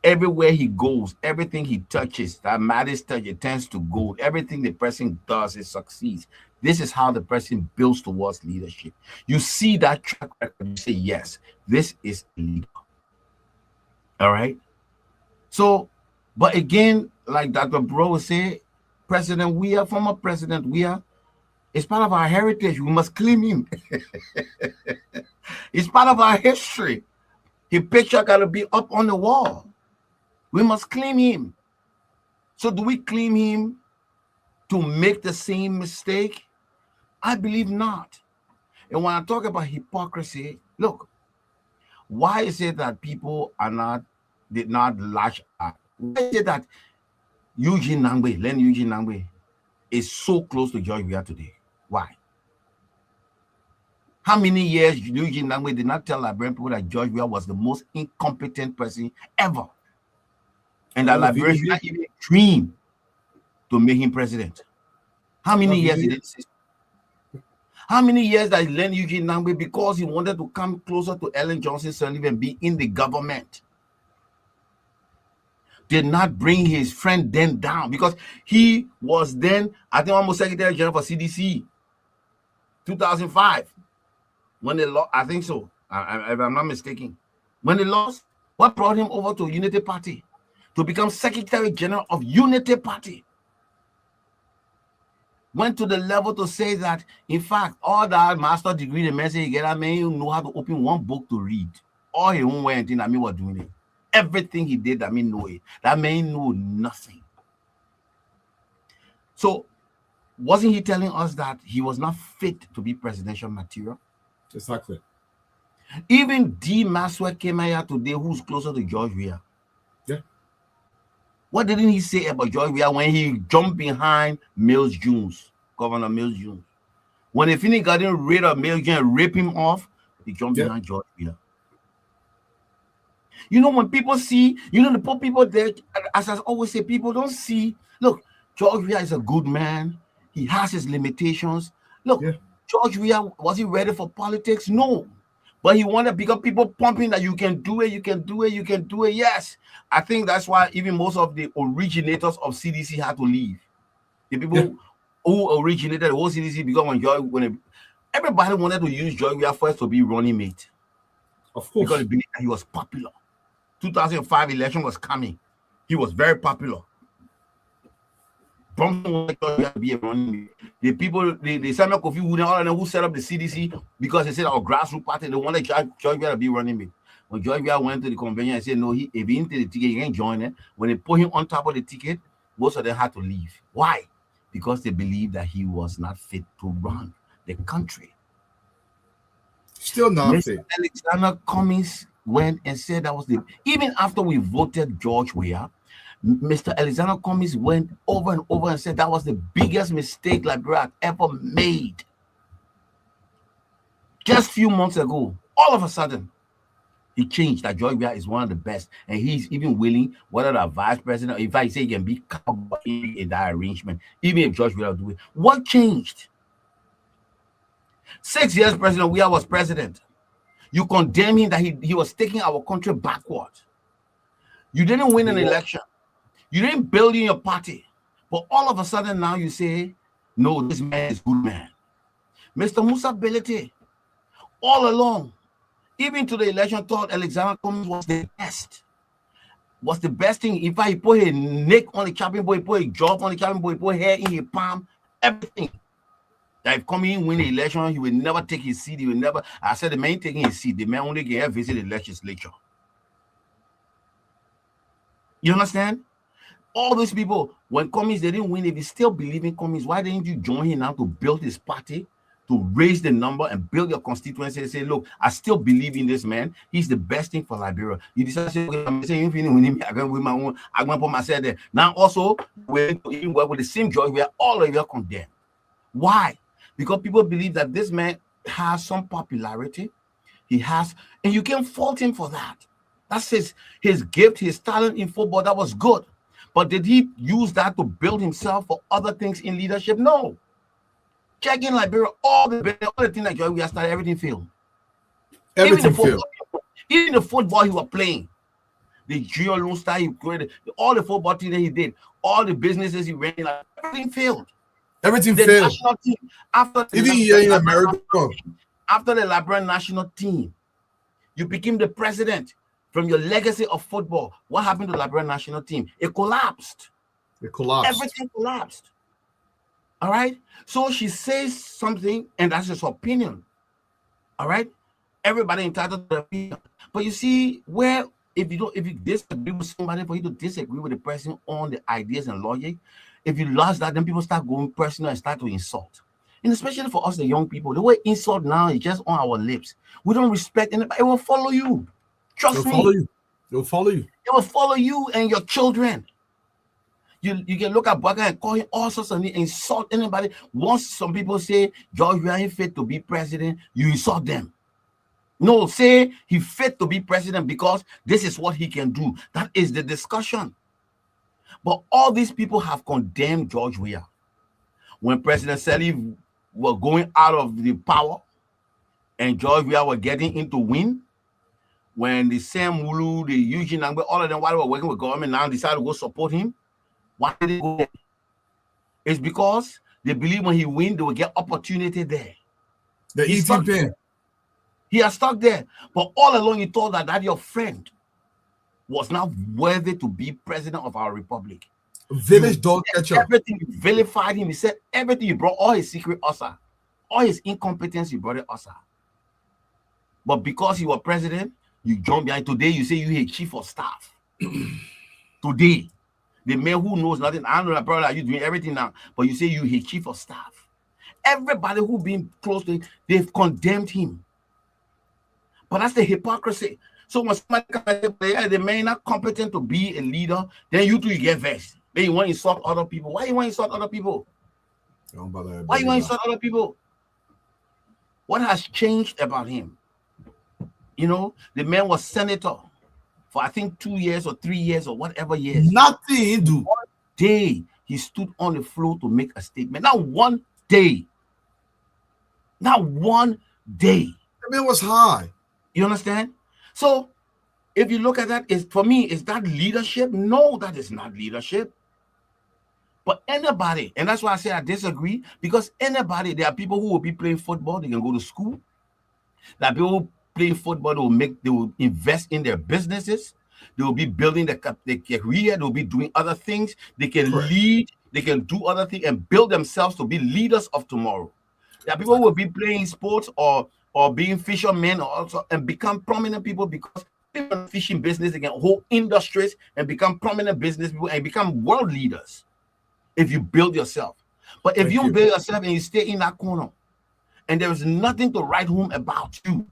everywhere he goes, everything he touches, that matters touch, it turns to gold. Everything the person does, it succeeds. This is how the person builds towards leadership. You see that track record, you say, yes, this is a leader. All right. So, but again, like Dr. Bro said, President Weah, former President Weah, it's part of our heritage. We must claim him. It's part of our history. His picture got to be up on the wall. We must claim him. So do we claim him to make the same mistake? I believe not. And when I talk about hypocrisy, look, why is it that people did not latch out? Why is it that Eugene Nangbe is so close to George Weah today? Why? How many years Eugene Nangbe did not tell Liberian people that George Weah was the most incompetent person ever? And that Liberians did not even dream to make him president. How many years he did this? How many years that Len Eugene Nangbe, because he wanted to come closer to Ellen Johnson Sirleaf and be in the government, did not bring his friend then down, because he was then, I think, almost Secretary General for CDC, 2005. When they lost, I think so, if I'm not mistaken. When they lost, what brought him over to Unity Party? To become Secretary General of Unity Party. Went to the level to say that, in fact, all that master degree the message he get, I mean, you know how to open one book to read. All he own way and I mean, was doing it. Everything he did, I mean, know it. That man know nothing. So, wasn't he telling us that he was not fit to be presidential material? Exactly. Even D. Maxwell came here today, who's closer to George Weah. Yeah. What didn't he say about George Weah when he jumped behind Mills Jones, Governor Mills Jones? When they finished getting rid of Mills Jones and rip him off, he jumped behind George Weah. When people see, the poor people there, as I always say, people don't see, look, George Weah is a good man. He has his limitations. Look, George Weah, was he ready for politics? No. But he wanted bigger people pumping that you can do it, you can do it, you can do it. Yes. I think that's why even most of the originators of CDC had to leave. The people who originated the whole CDC, because everybody wanted to use George Weah first to be running mate. Of course. Because they believed that he was popular. 2005 election was coming. He was very popular. Bromson wanted George Weah to be a running mate. The people, the Samuel Kofi Wood and all of them who set up the CDC because they said our grassroots party, they wanted George Weah to be running mate. When George Weah went to the convention and said, no, if he into the ticket, he ain't join it. When they put him on top of the ticket, most of them had to leave. Why? Because they believed that he was not fit to run the country. Still not fit. Alexander Cummings went and said that was even after we voted George Weah, Mr. Alexander Cummings went over and over and said that was the biggest mistake Liberia had ever made. Just a few months ago, all of a sudden, he changed that George Weah is one of the best, and he's even willing, whether the vice president, if I say he can be in that arrangement, even if George Weah will do it. What changed? 6 years President Weah was president. You condemn him that he was taking our country backward. You didn't win an election. You didn't build in your party. But all of a sudden now you say, no, this man is a good man. Mr. Musa Belete, all along, even to the election, thought Alexander Cummings was the best. Was the best thing. In fact, he put a neck on the chopping board, he put a job on the chopping board, he put hair in his palm, everything. That if Cummings win the election, he will never take his seat. He will never. I said the man taking his seat, the man only can visit the legislature. You understand? All those people, when Cummings they didn't win, if you still believe in Cummings, why didn't you join him now to build his party, to raise the number and build your constituency and say, look, I still believe in this man. He's the best thing for Liberia. You decide to say, okay, I'm saying, I'm going to win my own. I'm going to put myself there. Now also, we're even work with the same George Weah all of you are condemned. Why? Because people believe that this man has some popularity. He has, and you can't fault him for that. That's his gift, his talent in football. That was good. But did he use that to build himself for other things in leadership? No. Check in Liberia, all the things that George Weah started, everything failed. Everything failed. Even the football he was playing, the Geo Lone Star he created, all the football team that he did, all the businesses he ran, everything failed. Everything failed. National team, after even here in America, after the Liberian national team, you became the president. From your legacy of football, what happened to the Liberian national team? It collapsed. It collapsed. Everything collapsed. All right. So she says something, and that's his opinion. All right. Everybody entitled to their opinion. But you see, where if you disagree with somebody, for you to disagree with the person on the ideas and logic, if you lost that, then people start going personal and start to insult. And especially for us, the young people, the way insult now is just on our lips. We don't respect anybody. It will follow you. Trust me. They'll follow you. It will follow you and your children. You can look at Baka and call him all sorts of names, insult anybody. Once some people say George Weah ain't fit to be president, you insult them. No, say he fit to be president because this is what he can do. That is the discussion. But all these people have condemned George Weah. When President Sirleaf was going out of the power and George Weah was getting into win, when the Sam Mulu, the Eugene Nangbe, all of them, while they were working with government, now decided to go support him. Why did they go there? It's because they believe when he wins, they will get opportunity there. He has stuck there. But all along, you thought that your friend was now worthy to be president of our republic. Village dog catcher. Everything, you vilified him. He said everything. You brought all his secret usher. All his incompetence, you brought it usher. But because he was president, you jump behind. Today, you say you a chief of staff. Today, the man who knows nothing, I know that brother, you doing everything now, but you say you a chief of staff. Everybody who been close to him, they've condemned him. But that's the hypocrisy. So when somebody comes and says, the man not competent to be a leader, then you get vexed. Then you want to insult other people. Why you want to insult other people? Why you want to insult other people? What has changed about him? You know, the man was senator for I think 2 years or 3 years or whatever years. Nothing he do. One day he stood on the floor to make a statement. Not one day. Not one day. The man was high. You understand? So if you look at that, for me, is that leadership? No, that is not leadership. But anybody, and that's why I say I disagree, because anybody, there are people who will be playing football, they can go to school. There are people who play football, they will invest in their businesses, they will be building their career, they will be doing other things, they can lead They can do other things and build themselves to be leaders of tomorrow. There are people who will be playing sports or being fishermen or also and become prominent people because people in the fishing business, they can hold industries and become prominent business people and become world leaders if you build yourself. But if you build yourself and you stay in that corner and there is nothing to write home about you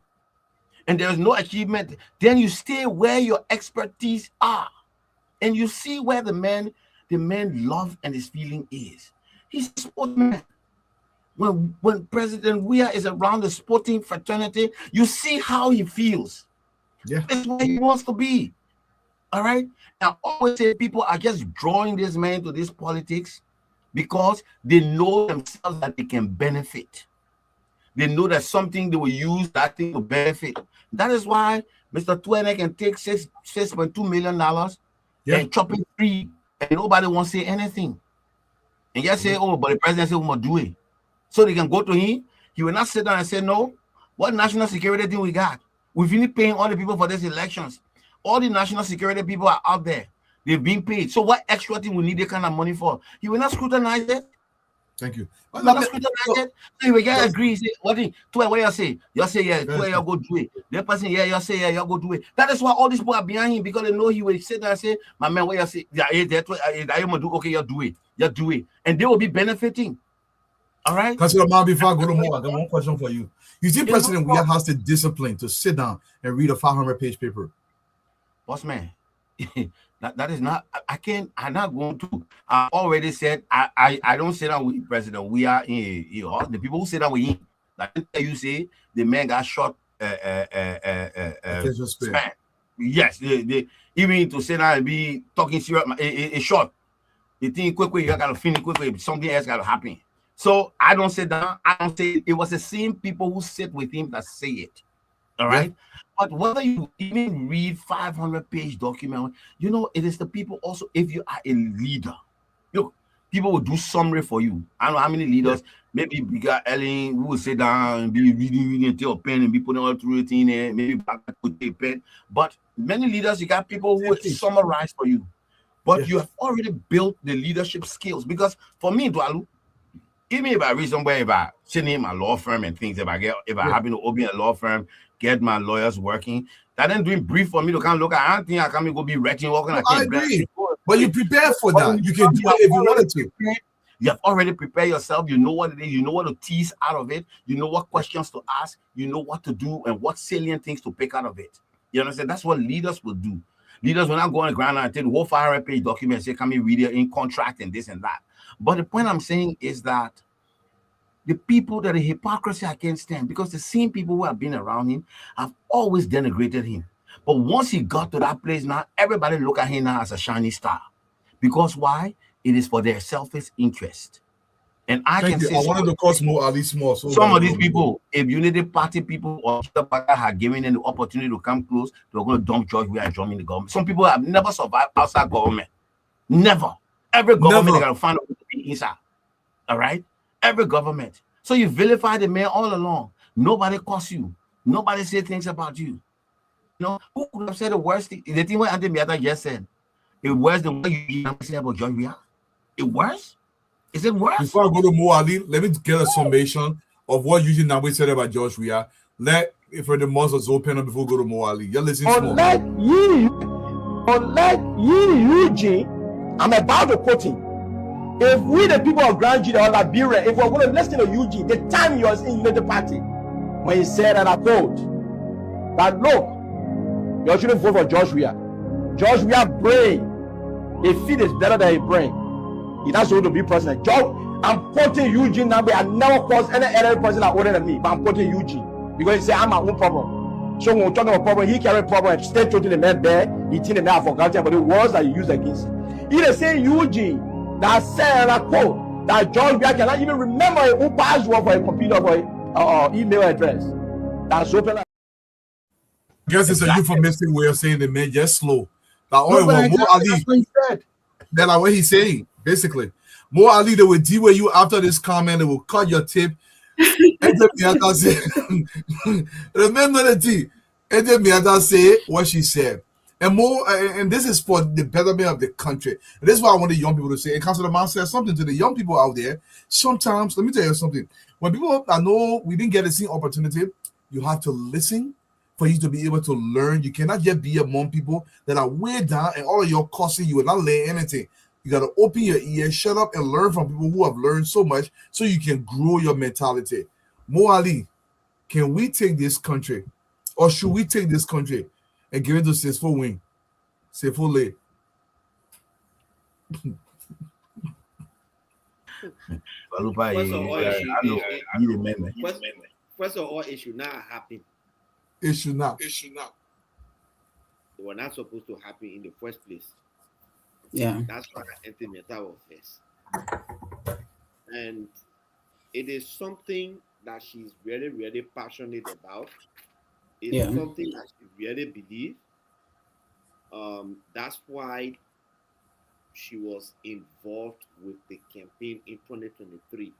and there is no achievement, then you stay where your expertise are and you see where the man love and his feeling is. He's a sportsman. When President Weah is around the sporting fraternity, you see how he feels. Yeah, that's where he wants to be. All right. And I always say people are just drawing this man to this politics because they know themselves that they can benefit. They know that something they will use that thing to benefit. That is why Mr. Tue can take $6.2 million and chop it free, and nobody won't say anything. And just say, oh, but the president said we must do it. So they can go to him. He will not sit down and say, no, what national security thing we got? We've been paying all the people for these elections. All the national security people are out there. They've been paid. So what extra thing we need that kind of money for? He will not scrutinize it. Thank you. He will not scrutinize it. So he will get agree. Say, what you say? You say, yeah, Tue, you go do it. The person, yeah, you say, yeah, you go do it. That is why all these people are behind him, because they know he will sit there and say, my man, what you say? Yeah, okay, you do it. You do it. And they will be benefiting. All right. Because before I go to more, I got one question for you. You see, President Weah has the discipline to sit down and read a 500-page paper. Boss man, that is not. I can't. I'm not going to. I already said I don't sit down with President Weah in the people who sit down with him. Like you say, the man got shot. Span. Yes, they even to sit down and be talking serious. A shot. The thing quickly, you gotta finish quickly. Something else gotta happen. So I don't sit down. I don't say it. It was the same people who sit with him that say it. All right. Yeah. But whether you even read 500-page document, you know, it is the people also, if you are a leader, look, people will do summary for you. I don't know how many leaders, maybe we got Ellen who will sit down and be reading until a pen and be putting all through it in there, maybe back with a pen. But many leaders, you got people who will summarize for you. But you have already built the leadership skills. Because for me, Dwalu, even if I read somewhere, if I sit in my law firm and things, if I happen to open a law firm, get my lawyers working, that ain't doing brief for me to kind of look at. I don't think I can go be writing, walking. I agree. But you prepare for that. You can do it if you wanted to. You have already prepared yourself. You know what it is. You know what to tease out of it. You know what questions to ask. You know what to do and what salient things to pick out of it. You understand? That's what leaders will do. Leaders will not go on the ground and take the whole 500-page document and say, can we read it in contract and this and that. But the point I'm saying is that the people that are hypocrisy against him, because the same people who have been around him have always denigrated him. But once he got to that place now, everybody look at him now as a shining star. Because why? It is for their selfish interest. And I wanted to cost more, at least more. So some of these people, if Unity Party people or the party had given them the opportunity to come close, they were going to dump George Weah and join in the government. Some people have never survived outside government. Never. Every government they got to find out to be inside. All right? Every government. So you vilify the man all along. Nobody calls you. Nobody say things about you. You know, who could have said the worst thing? The thing what Anthony Miata just said. It worse than what you say about George Weah? It worse? Is it worse? Before I go to Mo Ali, let me get a summation of what Eugene Nabwe said about George Weah. Let for the monsters open before we go to Mo Ali. You're listening to Unlike Eugene, I'm about to quote him. If we, the people of Grand Judah or Liberia, if we're going to listen to Eugene, the time he was in Unity Party, when he said, and I quote, that look, you shouldn't vote for George Weah. George Weah's brain, a feet is better than a brain. He doesn't want to be president. I'm quoting Eugene now, but I never caused any other person older than me, but I'm quoting Eugene because he said, I'm my own problem. So when we're talking about problem, he carried problem and stayed to the man there, he think the man for granted, but the words that he used against him. He the same Eugene that said, and I quote, that George Weah cannot even remember who password for a computer for email address. That's open. I guess it's a euphemistic way of saying the man just slow. Like, Mo Ali, then like what he's saying, basically. Mo Ali, they will deal with you after this comment, they will cut your tip. Remember the thing. And then Miata say what she said. And more, and this is for the betterment of the country. And this is what I want the young people to say. And Councilor Man said something to the young people out there. Sometimes, let me tell you something. When people I know we didn't get the same opportunity, you have to listen for you to be able to learn. You cannot just be among people that are way down and all of your cussing, you will not learn anything. You got to open your ears, shut up, and learn from people who have learned so much so you can grow your mentality. Mo Ali, can we take this country, or should we take this country and give it to Sisfo Wing? Sisfo Lay. First of all, it should not happen. It should not. They were not supposed to happen in the first place. Yeah. That's why Anthony was first. And it is something that she's really, really passionate about. It's something that she really believes. That's why she was involved with the campaign in 2023.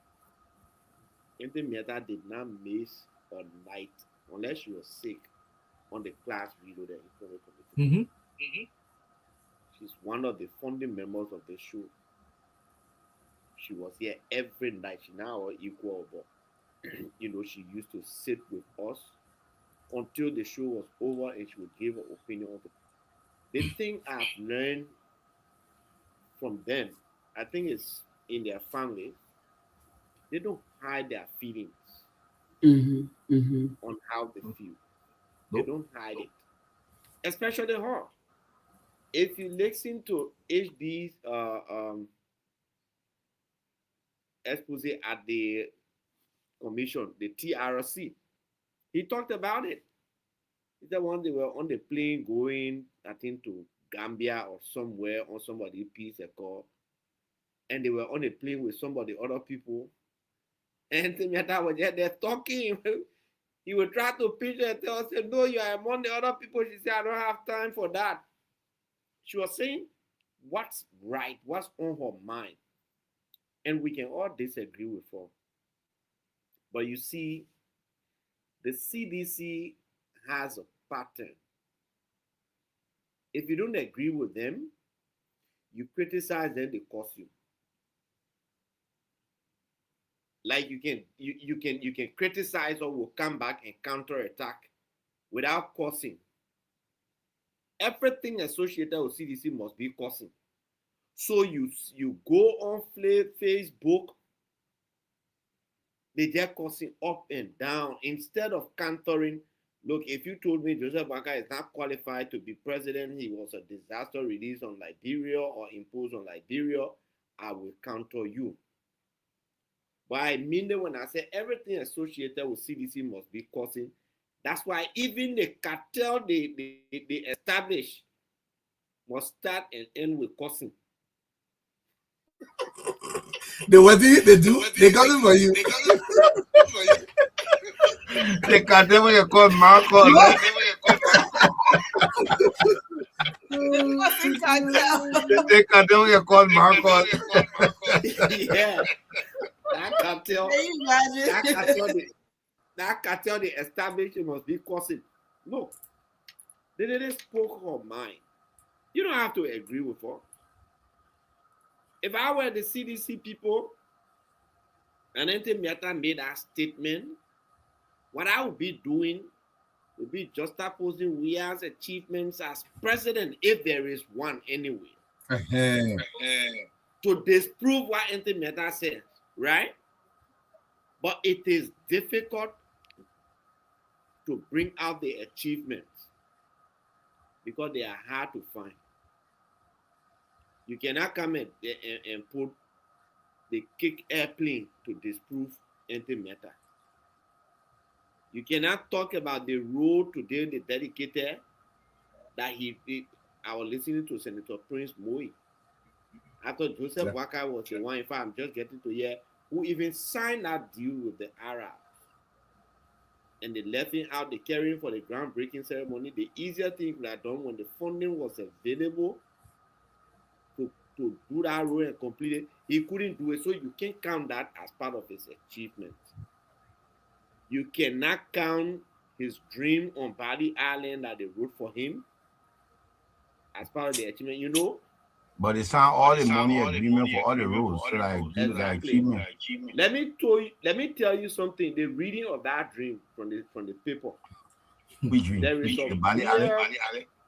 Anthony did not miss a night unless she was sick on the class reloaded in 2023. She's one of the founding members of the show. She was here every night. She now equal, but she used to sit with us until the show was over, and she would give her opinion on it. The thing I've learned from them, I think it's in their family, they don't hide their feelings on how they feel. They don't hide it, especially her. If you listen to HB's expose at the commission, the TRC, he talked about it. He said when they were on the plane going, I think, to Gambia or somewhere on somebody's piece a call, and they were on a plane with other people, and Timothy was just there talking. He would try to picture and tell us, no, you are among the other people. She said, I don't have time for that. She was saying what's right, what's on her mind. And we can all disagree with her. But you see, the CDC has a pattern. If you don't agree with them, you criticize them, they curse you. Like you can criticize or will come back and counterattack without cursing. Everything associated with CDC must be cursing. So you go on Facebook, they just cursing up and down instead of countering. Look, if you told me Joseph Boakai is not qualified to be president, he was a disaster release on Liberia or imposed on Liberia, I will counter you. But I mean that when I say everything associated with CDC must be cursing, that's why even the cartel they establish must start and end with cursing. They do? They got it for you. They can't tell me you call Marco. They can't tell me you call Marco. Yeah. That cartel they established must be cursing. Look, they didn't spoke her mind. You don't have to agree with her. If I were the CDC people and Ente Miata made that statement, what I would be doing would be juxtaposing Weah's achievements as president, if there is one anyway, to disprove what Ente Miata says, right? But it is difficult to bring out the achievements because they are hard to find. You cannot come and put the kick airplane to disprove Ente Miata. You cannot talk about the road today, the dedicated that he did. I was listening to Senator Prince Moy. I thought Joseph Boakai was the one, in fact, I'm just getting to hear, who even signed that deal with the Arabs. And they left him out, the carrying for the groundbreaking ceremony. The easier thing that done when the funding was available to do that role and complete it, he couldn't do it. So you can't count that as part of his achievement. You cannot count his dream on Bali Island that they wrote for him as part of the achievement, you know. But they signed all the money agreement for all the roads. So like do the achievement. Let me tell you something. The reading of that dream from the paper. Which dream? There is a clear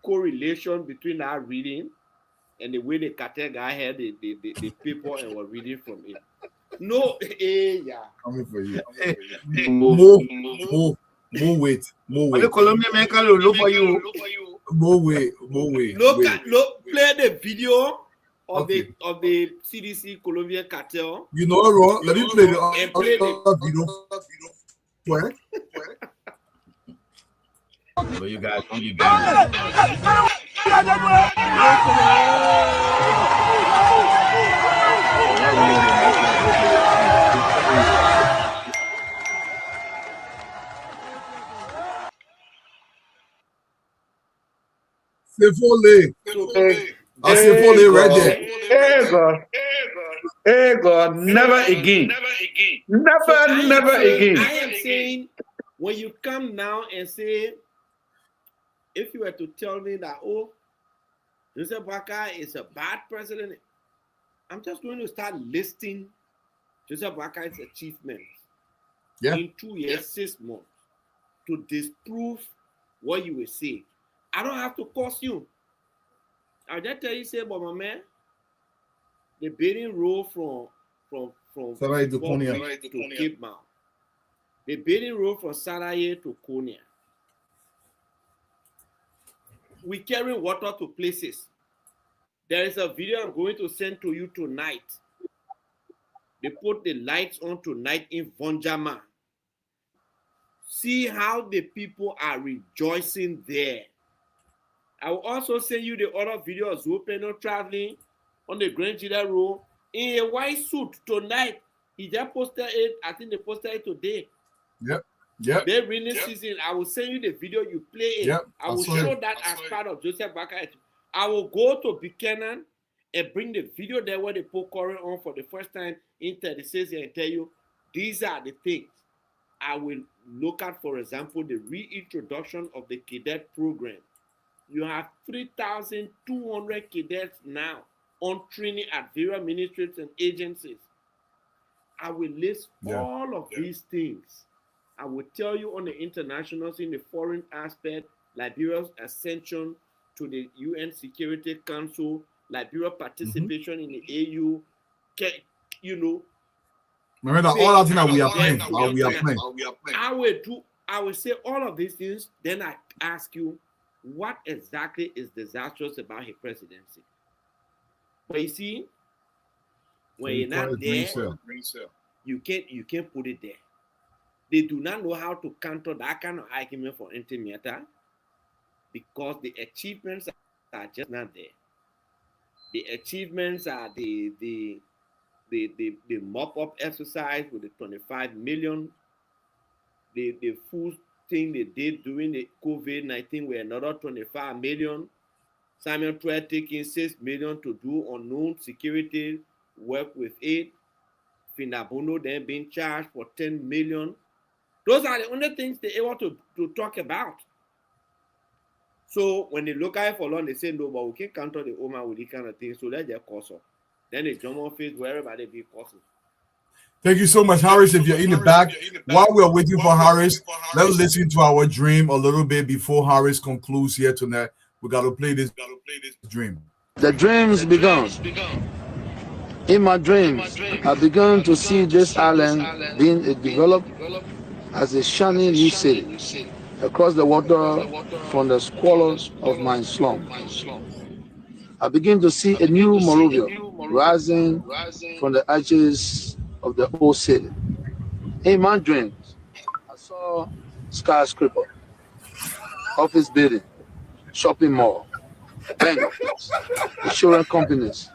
correlation between that reading and the way the cartel guy had the paper and was reading from it. No, yeah. Coming for you. More weight. The Colombian man can look for you. More weight. Look, play the video of the CDC Colombian cartel. You know what? Let me play the video. Where? So you guys don't be bad. Sefole right there. Hey God, never again. Never again. I am saying, when you come now and say, if you were to tell me that, oh, Joseph Boakai is a bad president, I'm just going to start listing Joseph Boakai's achievements in 2 years, 6 months to disprove what you will say. I don't have to cost you. I'll just tell you, say, but my man, the building road from Sarai to Konya to Cape Mount, the building road from Sarai to Konya. We carry water to places. There is a video I'm going to send to you tonight. They put the lights on tonight in Vonjama. See how the people are rejoicing there. I will also send you the other video of Zopeno traveling on the Grand Gila Road in a white suit tonight. He just posted it. I think they posted it today. Yep. They're rainy season. I will send you the video. You play it. I will show that as part of Joseph Boakai. I will go to Buchanan and bring the video there where they put Corey on for the first time in 36 and tell you these are the things I will look at. For example, the reintroduction of the cadet program. You have 3,200 cadets now on training at various ministries and agencies. I will list all of these things. I will tell you on the international, in the foreign aspect, Liberia's ascension to the UN Security Council, Liberia participation in the AU, you know. Remember all that thing that we are playing. I will say all of these things, then I ask you, what exactly is disastrous about his presidency? But you see, when you're not there, you can't put it there. They do not know how to counter that kind of argument for antimatter because the achievements are just not there. The achievements are the mop-up exercise with the 25 million, the food thing they did during the COVID-19 with another 25 million. Samuel Tue taking 6 million to do unknown security work with it. Finabono then being charged for 10 million. Those are the only things they able to talk about. So when they look at it for long, they say, no, but we can't counter the Oma with this kind of thing, so let's just cost up. Then they jump on face where everybody be costing. Thank you so much, Harris. If you're in the back, while we're waiting for Harris, let's listen to our dream a little bit before Harris concludes here tonight. We got to play this dream. The dreams begun. In my dreams, I began to see this island being developed as a shining new city across the water from the squalors of my slum. I begin to see a new Monrovia rising from the edges of the old city. In my dreams, I saw skyscraper, office building, shopping mall, banks, insurance companies,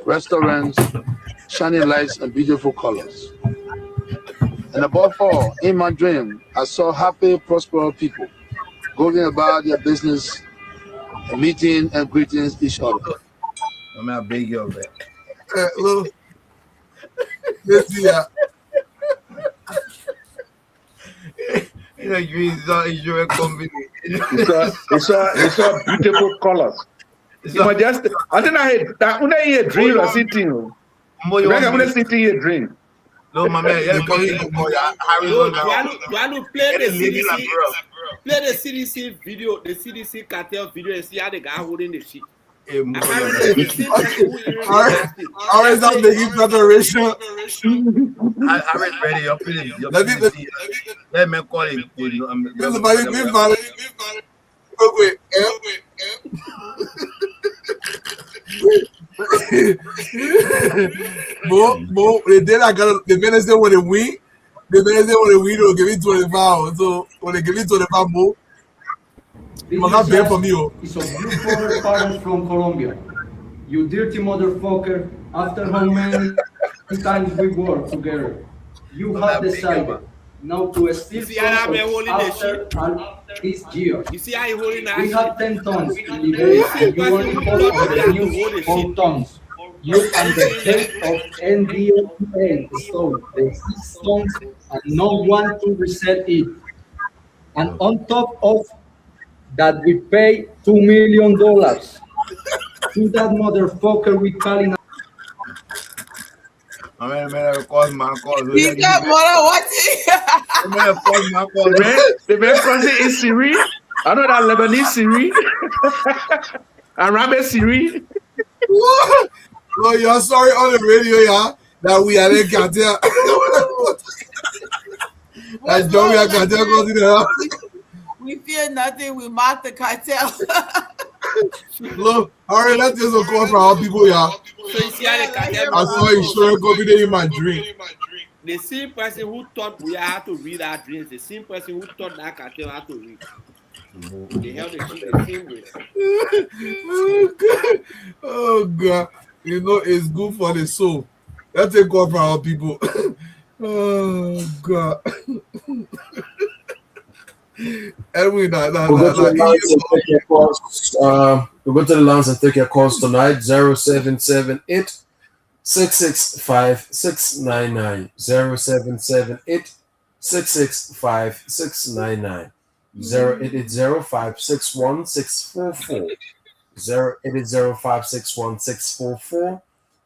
restaurants, shining lights and beautiful colors. And above all, in my dream, I saw happy, prosperous people going about their business, and meeting and greeting each other. I'm not big of it. Look. Yeah. You know, dreams are insurance company. It's a beautiful colors. You must just, I think I had that when I hear drill or sitting. Mo you Like I'm want gonna sit here drink. No, my man, Yo, Duanu, play the CDC video, the CDC cartel video, and see how the guy holding the shit. Apparently, it's the same person who even last it. How is that making preparation? Harris ready. You're feeling. Let me call it. Wait. Bo, the day I got the Wednesday when they win, they'll give it 25. So when they give it 25 more, you must not pay for me. It's a blue collar parent from Colombia. You dirty motherfucker. After how many times we work together, you have decided now to steal after this year. You see how he holding that? We have 10 tons in Liberia, and you want to hold the news 4 tons. You and the head of NDA stole the 6 tons and no one to resell it. And on top of that, we pay $2 million to that motherfucker we calling. I'm gonna call my call. He got more what? I'm gonna call my call. The best person is Siri. I know that Lebanese Siri. Arabic Siri. Oh, you're sorry on the radio, yeah, that we are in cartel. That's Joey and cartel goes in there. We fear nothing. We mark the cartel. Look, all right, that's just a call for our people, yeah. So you see how the cartel. I saw insurance company in my dream. The same person who thought we had to read our dreams, the same person who thought that cartel had to read. They held the shit the same way. Oh God. You know, it's good for the soul. That's a call for our people. Oh God. We'll go to the lines and take your calls tonight. 0778 665 699. 0778 665 699. 080561644. 080561644.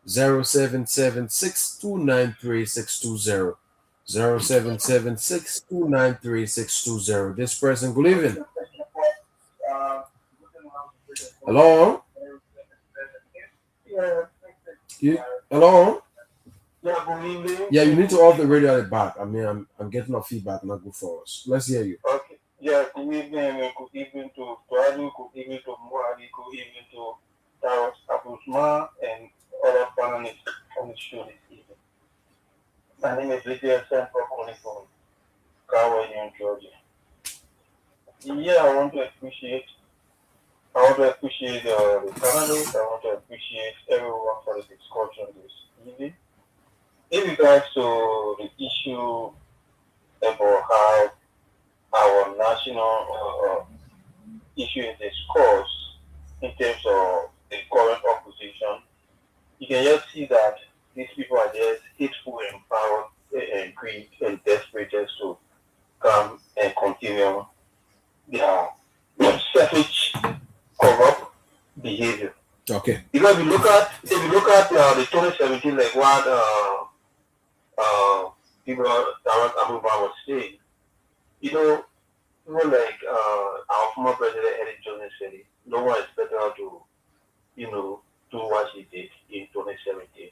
0776293620. 0776293620. This person, good evening. Hello? Hello? Yeah, you need to off the radio at the back. I mean, I'm getting a feedback, not good for us. Let's hear you. Okay. Yeah, good evening to Tuadu, good evening to Muhadi, good evening to Taros Abusma and other panelists on the show this evening. My name is Lydia Sanford, calling from Cowboy in Georgia. Yeah, I want to appreciate the panelists. I want to appreciate everyone for the discussion this evening. In regards to the issue about how our national issue in discourse in terms of the current opposition, you can just see that these people are just hateful and power and greed and desperate just to come and continue their selfish, corrupt behavior. Okay. Because if you look at the 2017, like what people Tarak Abubakar was saying, people like our former president Eric Johnson said it, no one expected her to, do what she did in 2017.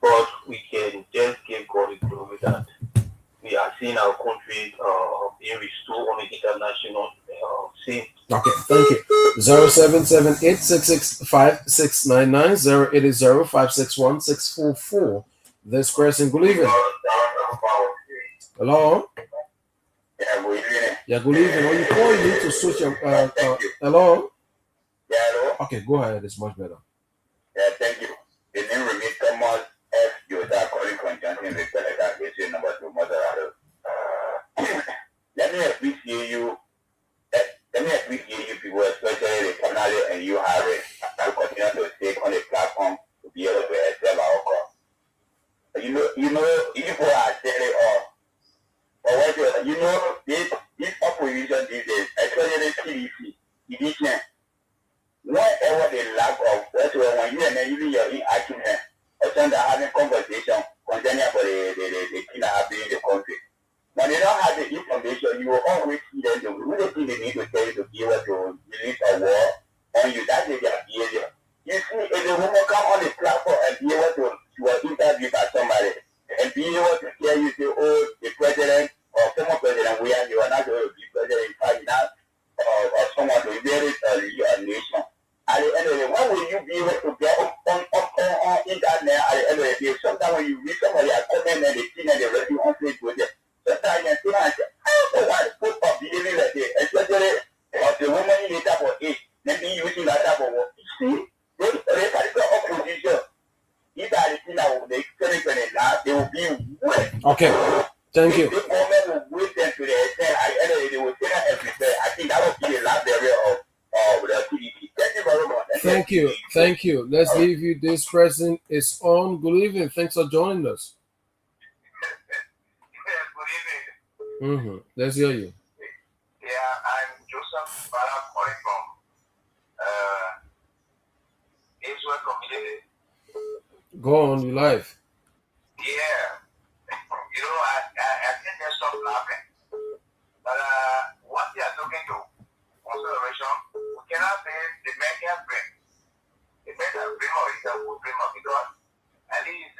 But we can just give God the glory that we are seeing our country being restored on the international scene. Okay, thank you. 0778665699. 080561644. This person, good evening. Hello? Yeah, good evening. Yeah, good evening. When you call, you need to switch your hello? Yeah, hello? Okay, go ahead. It's much better. Yeah, thank you. The name remains Thomas F. Yoda calling from Johnson Victor that is number 2 moderator. Let me appreciate you. Let me appreciate you people, especially the panel and you, Harry, to continue to take on the platform to be able to excel our cause. You know, people are telling us. But what this opposition these days, especially the CDC, whenever they lack even your argument, or some that having conversation concerning about the thing that happening in the country. When they don't have the information, you will always see them. The only thing they need to tell you to be able to release a war on you. That is their behavior. You see, if a woman come on the platform and be able to was interviewed by somebody and be able to tell you, say, oh, the president or former president, we are not going to be president, in fact, not or someone to inherit a nation. At the end of the day, when will you be able to get on internet at the end of the day? Sometimes when you read somebody a comment and they see and they review on Facebook, sometimes you see and say, I don't know why people are behaving like this, especially of the woman in the type of age, maybe using that type of work. You see, they particular opposition, if that is now the 2020, they will be wet. Okay. Thank you. The government will wait them to the extent at the end of the day, they will say that everywhere. I think that will be the last area of the PDP. Thank you very much. Thank you. Thank you. Let's leave you. This person is on. Good evening. Thanks for joining us. Good evening. Let's hear you. Yeah, I'm Joseph Bala calling from Israel community. Go on, you live. Yeah. You know, I think there's stop laughing. But once they are talking to consideration, we cannot say the men can bring. The men can bring or is a good dreamer because at least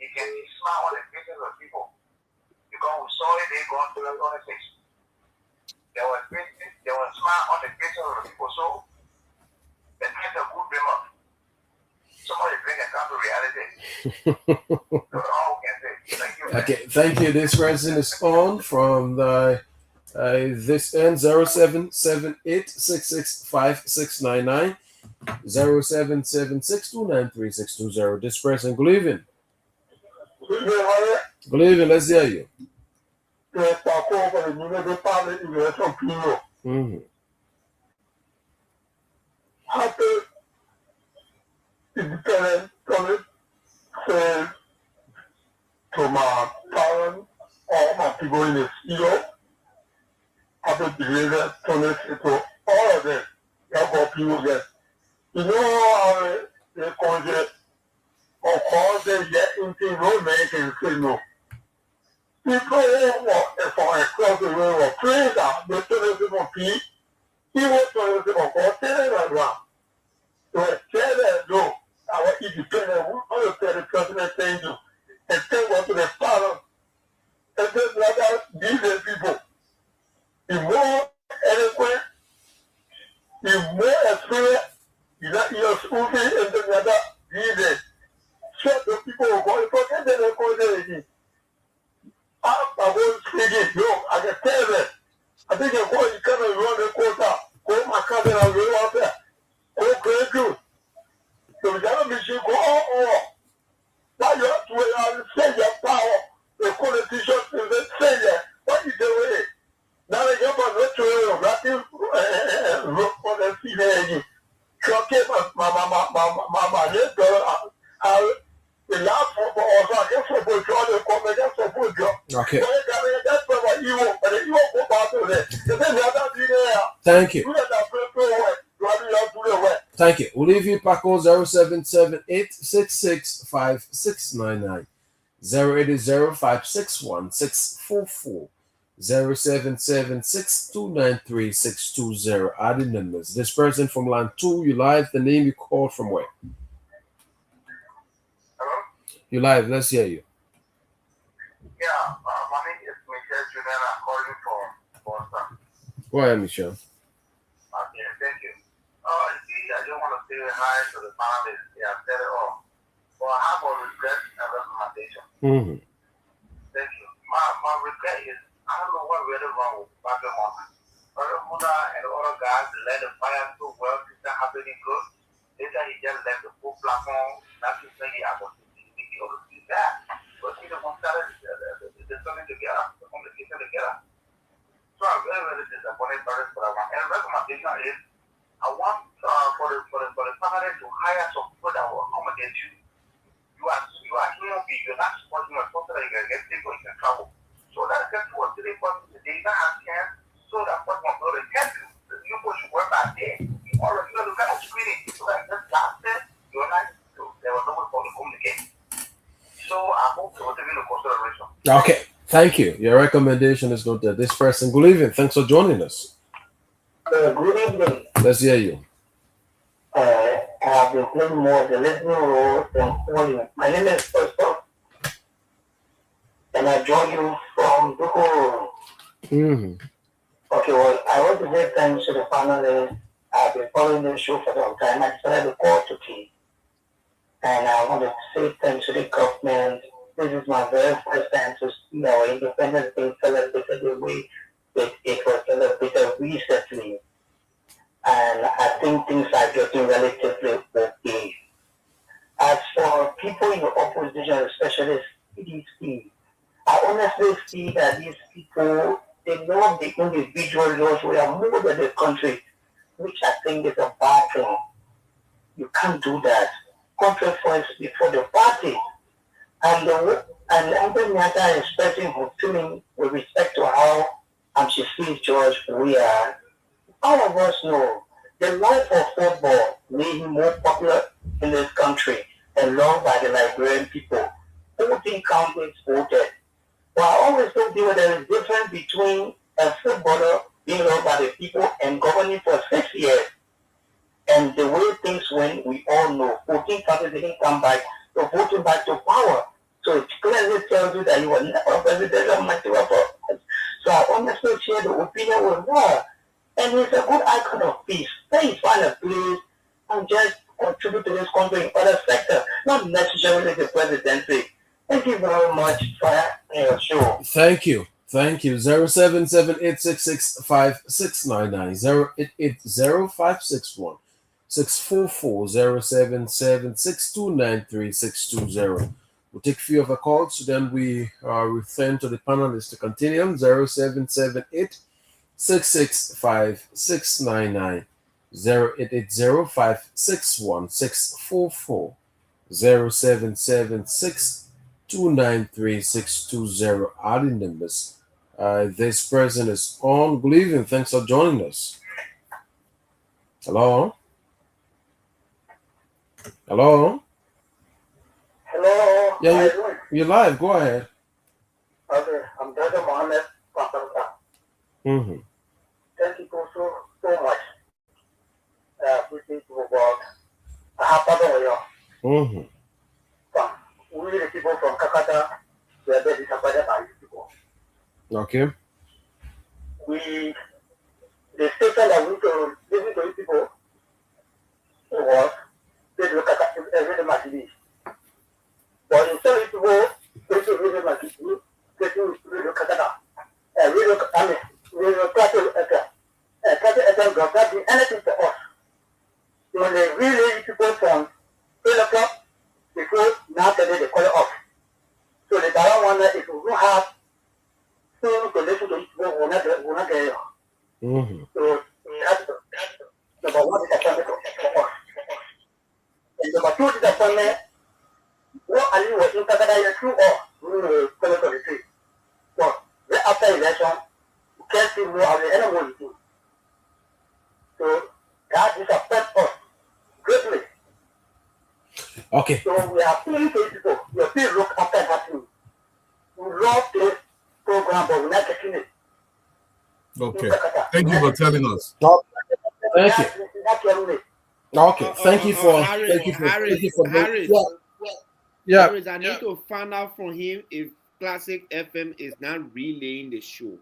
he can see smile on the faces of people. Because we saw it, they gone to the 26. There was smile on the faces of the people. So the men are good dreamer. Somebody bring a come to reality. That's all we can say. Thank you. Okay, thank you. This person is on from the this end 0778665699 0776293620. This person, good evening. Good evening. Let's hear you. Happy independent college says to my parents, all my people in the studio, happy belated college to all of them. That's what people get. You know how they conjure, of course they get into no man can say no. People who walk from across the road or praise out, they tell us about peace. He was telling us about God, telling us around. So I tell them, no, our independent, we want to tell the president thank you. And thank God to the father. And then rather these people. The more eloquent, the more experience, you're speaking and then rather these. So the people who go, forget that they're going to I won't speak it, no, I can tell them. I think you're going to come and run the quota. Go my cousin and go out there. Go great good. So we gotta be sure go all. Now you have to say your power. The politicians say that. What is the way? Now they get my not to look for the female. Okay, my the last for also I guess for both the comedy for both. Okay. That's what you want, but you won't go back to that. Thank you. Thank you. We'll leave you Paco 0778665699 080561644 07762936620. Adding numbers. This person from line 2, you live. The name you called from where? Hello? You live. Let's hear you. Yeah, my name is Michelle Julian. I'm calling from Boston. Go ahead, Michelle. Okay, thank you. See, I just want to say hi to the panelists. They have said it all. But I have a regret and recommendation. Thank you. My regret is, I don't know what really wrong with Bobby Moore. Brother Muda and the other guys let the fire so well, things are happening good. Later he just left the full platform. That's his thing. He has to see that. But see, the one started the something together, the communication together. So I'm very, very disappointed by this. And the recommendation is, I want for the family to hire some people that will accommodate you. You are human being. You're not supporting a person that you can get sick or you can travel. So that's just 2 or 3 persons a day. You don't have chance. So that person will go to get you. You should work out there. You already look at screening. So that just last day, you're not Okay, thank you. Your recommendation is noted. This person, good evening. Thanks for joining us. Good evening. Let's hear you. I have been playing more of the listening role than calling. My name is Pastor, and I join you from Duku. Mm-hmm. Okay, well, I want to say thanks to the panelists. I've been following the show for some time. I decided to call today. And I want to say thanks to the government. This is my very first time to Independence Day celebrated the way that it was celebrated recently. And I think things are getting relatively okay. As for people in the opposition, especially CDC, I honestly see that these people, they love the individual laws. We are more than the country, which I think is a bad thing. You can't do that. Country first before the party. And every matter is expressing her feeling with respect to how she sees George we are. All of us know the love for football made him more popular in this country and loved by the Liberian people. 14 counties voted. But I always told people there is a difference between a footballer being loved by the people and governing for 6 years. And the way things went, we all know. 14 counties didn't come back, so voting back to power. So it clearly tells you that you were never presidential material for us. So I honestly share the opinion with her. And it's a good icon of peace. Please find a place and just contribute to this country in other sectors, not necessarily the presidency. Thank you very much for your show. Thank you. Thank you. 077-866-5699. 0880561 644 077-629-3620. We'll take a few of the calls, then we return to the panelists to continue. 077-866-5699. 0880561 077-629-3620. Adding numbers. This person is on. Good evening. Thanks for joining us. Hello? Hello? Hello. Yeah, you're live. Go ahead. Okay, I'm Dr. Mohammed Pasanta. Mm-hmm. Thank you so much. Appreciate you about Ahapado. Mm-hmm. We the people from Kakata, we are very disappointed by these people. Okay. The station that we to listen to these people was they look at every Matidi. But instead of people, they to read Matidi, they to read Kakata. Radio Classic FM does not do anything for us. So when they really people from 10 o'clock, because now today they call it off. So the Taiwan one if we don't have soon to listen to it, we're not there. Mm-hmm. So that's number one disappointment for us. And number two disappointment, what are you working together through or through the 2023? So right after election, you can't see more of the enemy you do. So that disappoints us greatly. Okay. So we are feeling people. We are still look after that thing. We love this program, but we're not getting it. Okay. Thank you for telling us. Thank you. Okay. Thank you for Harris. Yeah. Harris, I need to find out from him if Classic FM is not relaying the show.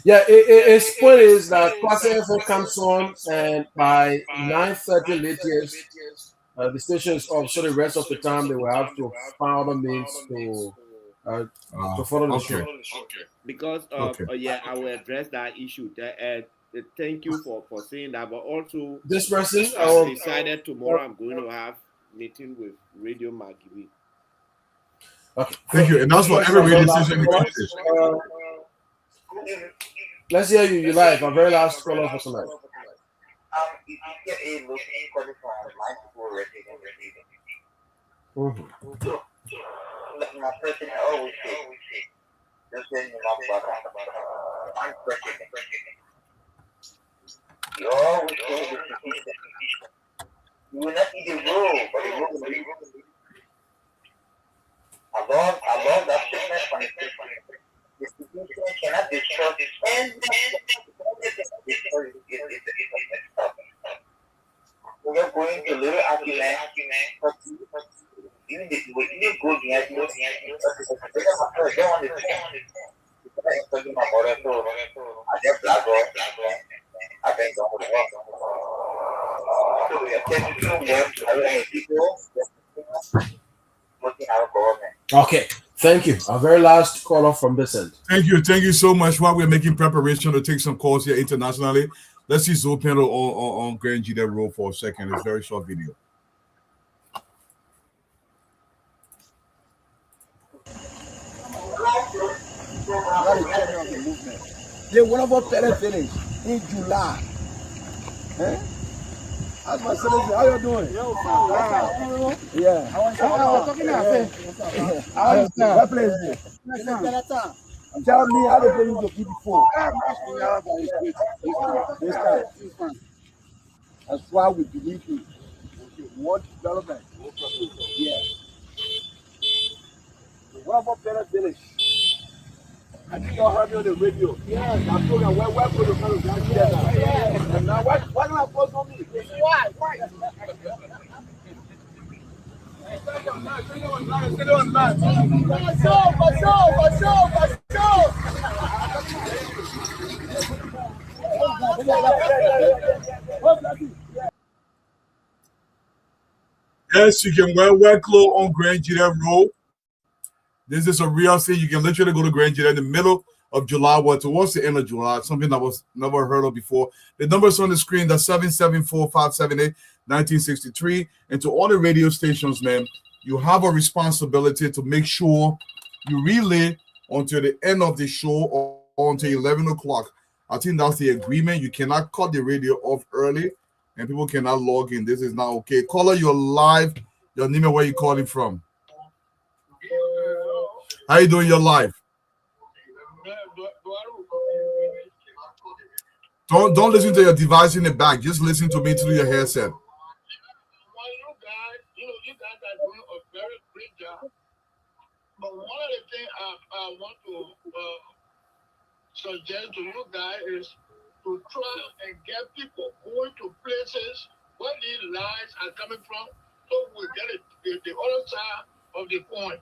Yeah, its point is that Classic FM comes on, and by 9:30 latest, the station is off. So the rest of the time, they will have to find other means to follow the show. Because I will address that issue. Thank you for saying that, but also this person, I decided tomorrow I'm going to have meeting with Radio Magibi. Okay. Thank you, and that's for every radio station in the country. Let's hear you. You live. Our very last caller for tonight. Mm-hmm. My president always say, just saying you my president. You always say you will not eat the rule, but the rule will be. I love that statement from the statement. The situation cannot destroy anything. We are going to little argument, but even if we go behind you, talking about it, so I just black off. I think so we are taking too much. I want people working our government. Okay, thank you. Our very last caller from this end. Thank you so much. While we're making preparation to take some calls here internationally, let's see Zoe panel on Grand G that roll for a second. It's a very short video. They one of our parents finished in July. How's my son? How you doing? Yeah. I was talking to what place is it? Tell me how they play you to keep before. This time. That's why we believe in what development. Yeah. What about Better Village? I think y'all heard me on the radio. Yes, I told them where for the fellow guys there now. Yes. And now why don't I post on me? Why? Yes, you can wear clothes on Grand G Road. This is a real thing. You can literally go to Grand G in the middle of July, or towards the end of July, something that was never heard of before. The numbers on the screen, that's 774-578-1963. And to all the radio stations, man, you have a responsibility to make sure you relay until the end of the show or until 11 o'clock. I think that's the agreement. You cannot cut the radio off early and people cannot log in. This is not okay. Caller, you're live. Your name and where you calling from. How you doing? Your live. Don't listen to your device in the back. Just listen to me through your headset. But one of the things I want to suggest to you guys is to try and get people going to places where these lies are coming from, so we get the other side of the coin.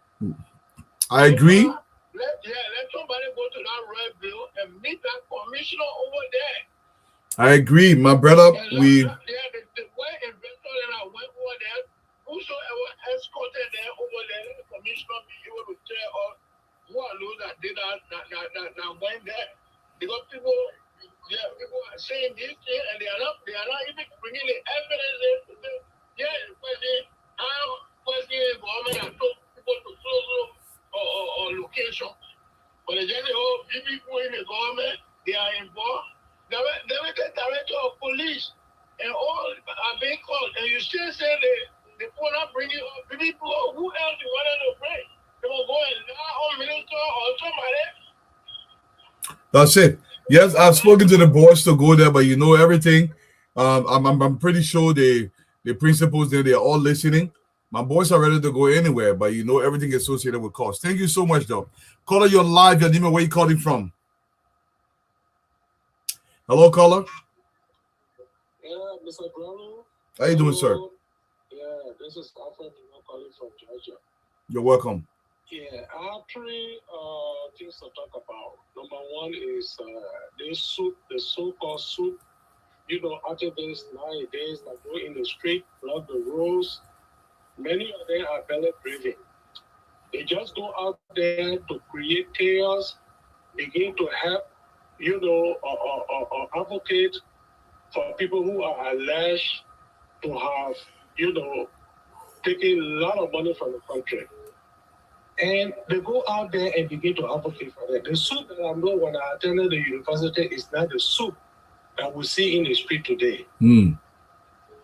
I agree. Let somebody go to that red bill and meet that commissioner over there. I agree, my brother. The way investor that I went over there, whosoever escorted them over there, the commissioner be able to tell us who are those that did that went there. Because people are saying this thing and they are not even bringing the evidence to say, government has told people to close or location. But they just say, people in the government, they are involved. They were the director of police and all are being called. And you still say they will not bring it up. People, who else you wanted to bring? They will go and lie on minister or somebody. That's it. Yes, I've spoken to the boys to go there, but you know everything. I'm pretty sure the principals there, they're all listening. My boys are ready to go anywhere, but you know everything associated with cost. Thank you so much, though. Caller, you're live. Your name and where you calling from? Hello, caller. Yeah, Mr. Brown. How you doing, sir? Yeah, this is Alfred calling from Georgia. You're welcome. Yeah, I have three things to talk about. Number one is the so-called soup. You know, activists nowadays that go in the street, block the roads. Many of them are belly breathing. They just go out there to create chaos, begin to help, or advocate for people who are alleged to have, taken a lot of money from the country. And they go out there and begin to advocate for that. The soup that I know when I attended the university is not the soup that we see in the street today.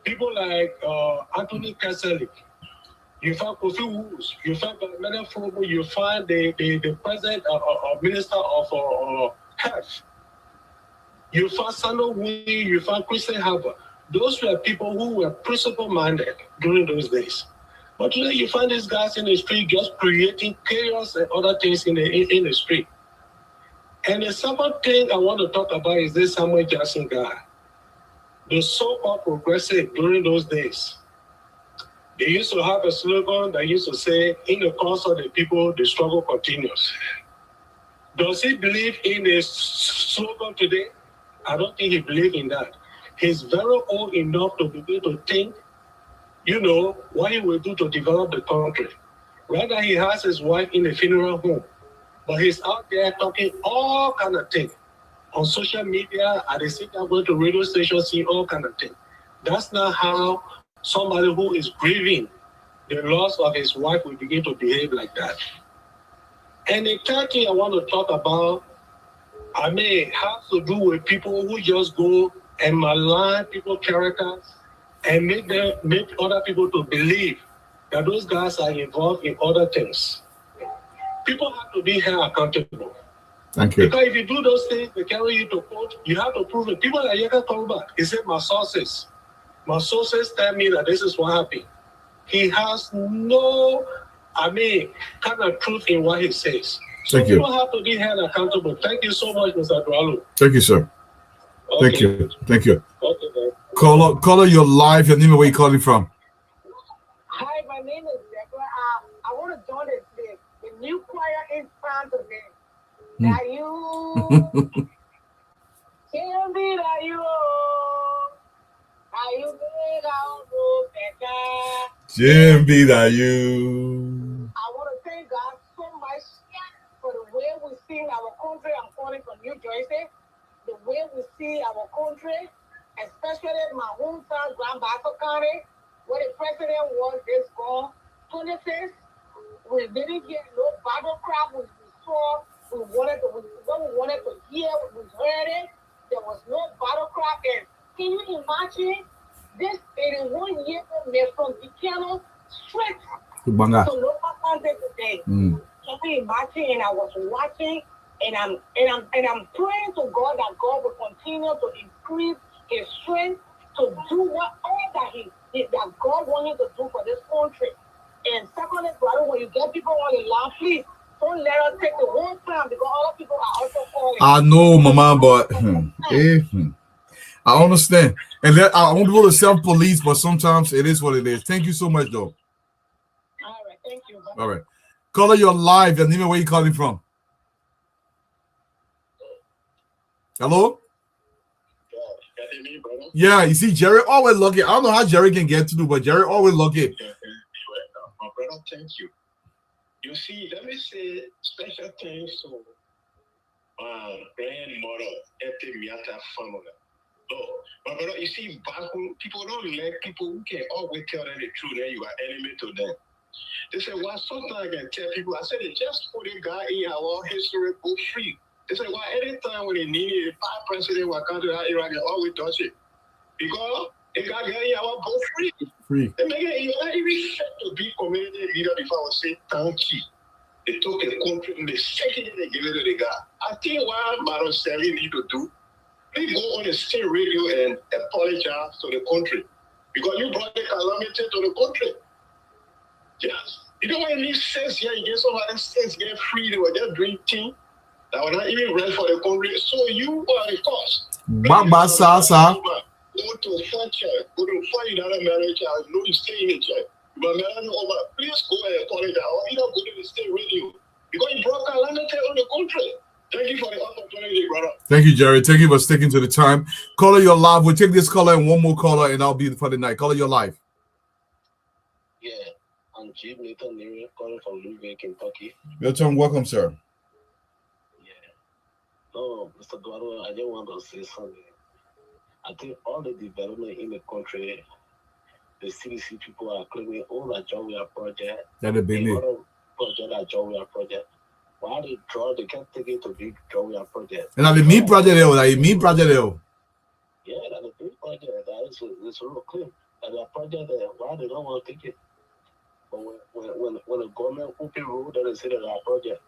People like Anthony Kasselik, you find Kofi Woods, you find Mena Fogo, you find the president or minister of health. You find Sandro Wee, you find Christian Harbour. Those were people who were principle-minded during those days. But today you find these guys in the street just creating chaos and other things in the street. And the second thing I want to talk about is this Samuel Jackson guy. The so-called progressive during those days, they used to have a slogan that used to say, in the cause of the people, the struggle continues. Does he believe in a slogan today? I don't think he believes in that. He's very old enough to be able to think, what he will do to develop the country. Right now, he has his wife in the funeral home, but he's out there talking all kind of things. On social media, at the same time, going to radio stations, see all kind of things. That's not how somebody who is grieving the loss of his wife will begin to behave like that. And the third thing I want to talk about, has to do with people who just go and malign people's characters and make other people to believe that those guys are involved in other things. People have to be held accountable. Thank you. Because if you do those things, they carry you to court, you have to prove it. People like Yeka come back. He said, my sources tell me that this is what happened. He has no, kind of truth in what he says. So Thank you. People have to be held accountable. Thank you so much, Mr. Dualu. Thank you, sir. Okay. Thank you. Thank you. Okay, man. Caller, you're live. Your name and where you calling from? Hi, my name is Deborah. I want to join the new choir in front of me. That you can be that you made out of better. Jim be that you. I want to thank God so much for the way we see our country. I'm calling from New Jersey. The way we see our country, especially my hometown, Grand Bassa County, where the president was this gone. 26, we didn't get no battle crap. We saw. We wanted to hear, we heard it. There was no battle crap. And can you imagine this 81 years old man from Buchanan straight to local content today? Can you imagine? And I was watching, and I'm praying to God that God will continue to increase his strength to do all that God wanted to do for this country. And secondly, brother, when you get people on the line, please. Don't let us take the whole time because other people are also calling. I know, Mama, but I understand. And I won't be able to self-police, but sometimes it is what it is. Thank you so much, though. All right, thank you. Bye. All right. Caller, you're live. Your name and where you calling from? Hello? Yeah, you see, Jerry always lucky. I don't know how Jerry can get to do, but Jerry always lucky. My brother, thank you. You see, let me say special thanks to my grandmother, Ete Miata family. Oh, my brother, you see, back home, people don't let people who can always tell them the truth, then you are enemy to them. They say, well, sometimes I can tell people, I said, they just put a guy in our history book free. They say, well, anytime when they need it, the president will come to that area, they always touch it. Because they got in our book free. They make it, you're not even fit to be community leader before I would say, thank you. They took a country and the second they give it to the guy. I think what Baron Stanley need to do, they go on the state radio and apologize to the country. Because you brought the calamity to the country. Yes. You don't want any sense here, you get somebody sense, get free, they were just doing things that were not even ready for the country. So you are the cause. Bamba Sasa. Go to Fletcher, go to find another marriage, I know you stay in the church. But please go and apologize, or either go to the state radio. Because you brought calamity on the country. Thank you for the opportunity, brother. Thank you, Jerry. Thank you for sticking to the time. Caller, you're live. We'll take this caller and one more caller, and I'll be for the night. Caller, you're live. Yeah, I'm Jim Nathan Neary, calling from Louisville, Kentucky. Milton, welcome, sir. No, Mr. Duaro, I just want to say something. I think all the development in the country, the CDC people are claiming all that Jowia project. That'll be me. Project that Jowia project. Why they draw? They can't take it to big Jowia project. And the meat project, like meat project, yeah, that's a big project. That is it's real clear. And that project, why they don't want to take it? But when the government open road, they say that our project.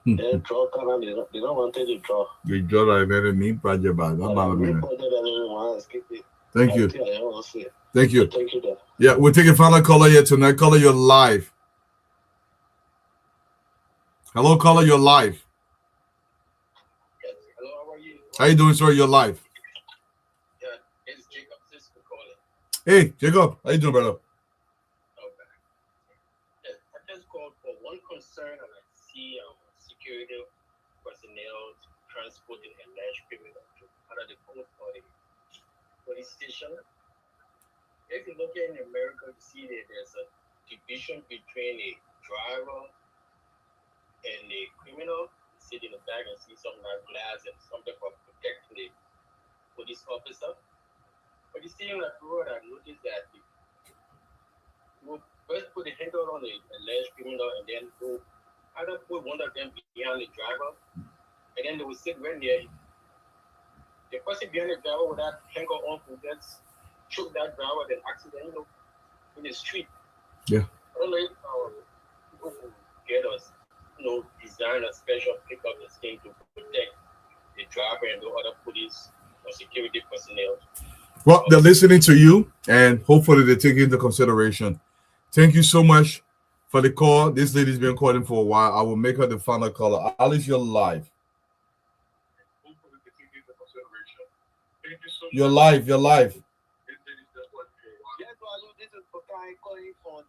They draw kind of, they don't want to take the draw. You draw like a meat project, but don't bother me. Thank you. Thank you. Thank you. Yeah, we're taking final caller here tonight. Caller, you're live. Hello, caller, you're live. Yes. Hello, how are you? How you doing, sir? You're live. Yeah, it's Jacob Cisco calling. Hey, Jacob, how you doing, brother? Okay. Yes, I just called for one concern, and I see security personnel transporting alleged criminal to out of the court for the police station. If you look in America, you see that there's a division between a driver and a criminal. You sit in the back and see some like glass and something for protecting the police officer. But you see on the road, I noticed that they will first put the handle on the alleged criminal and then go either put one of them behind the driver, and then they will sit right there. The person behind the driver with that hanger on will just shoot that driver, then accident, in the street. Yeah. I don't know if people will get us, design a special pickup scheme to protect the driver and the other police or security personnel. Well, they're listening to you, and hopefully they take it into consideration. Thank you so much for the call. This lady's been calling for a while. I will make her the final caller. Alice, you're live. You're live. You're live. Yes, Balu, this is Pokai calling from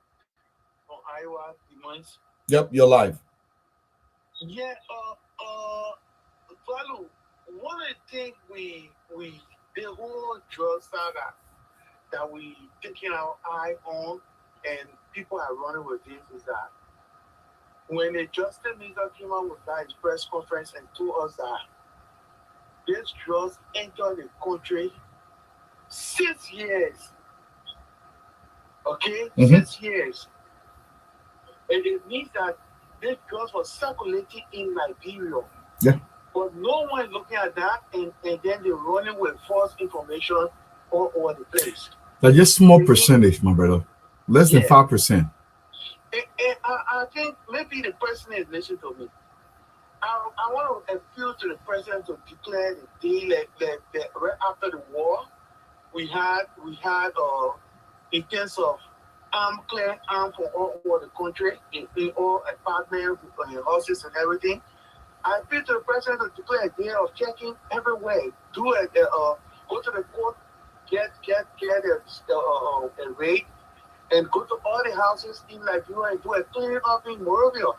Iowa, Demons. Yep, you're live. Yeah, Balu, one of the things the whole drug saga that we taking our eye on and people are running with this is that when the Justice Minister came out with that press conference and told us that these drugs entered the country 6 years. Okay? 6 years. And it means that these drugs were circulating in Liberia. Yeah. But no one looking at that, and then they're running with false information all over the place. That's just small percentage, my brother. Less than 5%. And I think maybe the president is listening to me. I want to appeal to the president to declare the day that right after the war, we had in terms of clearing arms for all over the country, in all apartments, houses, and everything. I appeal to the president to declare a day of checking everywhere. Do it. Go to the court, get a raid, and go to all the houses in Liberia and do a cleaning up in Morovia.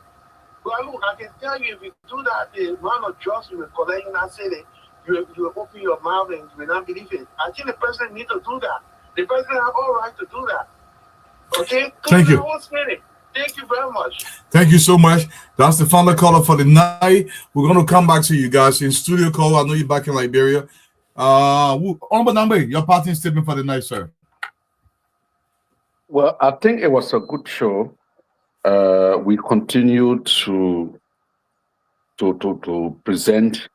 Well, look, I can tell you, if you do that, the amount of drugs you will collect in that city, you will open your mouth and you will not believe it. I think the president needs to do that. The president has all right to do that. Okay? Thank you. Thank you very much. Thank you so much. That's the final caller for the night. We're going to come back to you guys in studio call. I know you're back in Liberia. Honorable Nambe, your parting statement for the night, sir. Well, I think it was a good show. We continue to present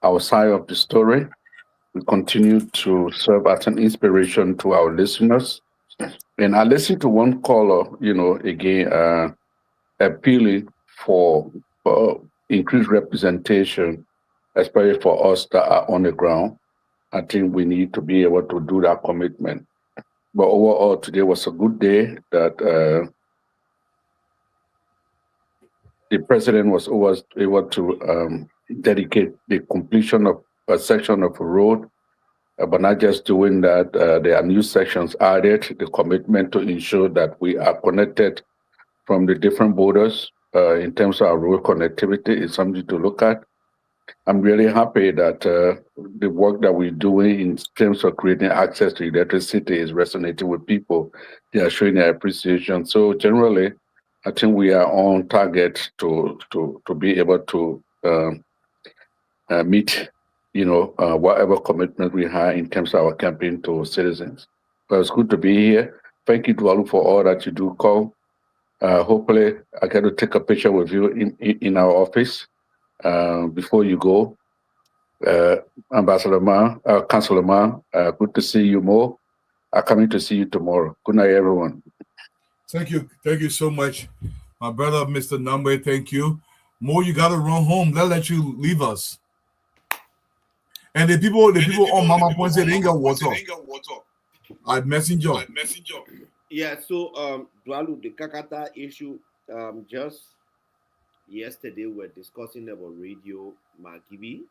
our side of the story. We continue to serve as an inspiration to our listeners. And I listened to one caller, again, appealing for increased representation, especially for us that are on the ground. I think we need to be able to do that commitment. But overall, today was a good day that the president was able to dedicate the completion of a section of a road, but not just doing that. There are new sections added, the commitment to ensure that we are connected from the different borders in terms of our road connectivity is something to look at. I'm really happy that the work that we're doing in terms of creating access to electricity is resonating with people. They are showing their appreciation. So generally, I think we are on target to be able to meet, whatever commitment we have in terms of our campaign to citizens. But it's good to be here. Thank you to all for all that you do, Cole. Hopefully, I get to take a picture with you in our office before you go. Ambassador Ma, Councilor Ma, good to see you more. I'm coming to see you tomorrow. Good night, everyone. Thank you so much, my brother, Mr. Nambe. Thank you. Mo, you gotta run home. They'll let you leave us. And the people on Mama Point said they ain't got water. I messenger. Yeah, so Dwalu, the Kakata issue, just yesterday we're discussing about Radio Magibi,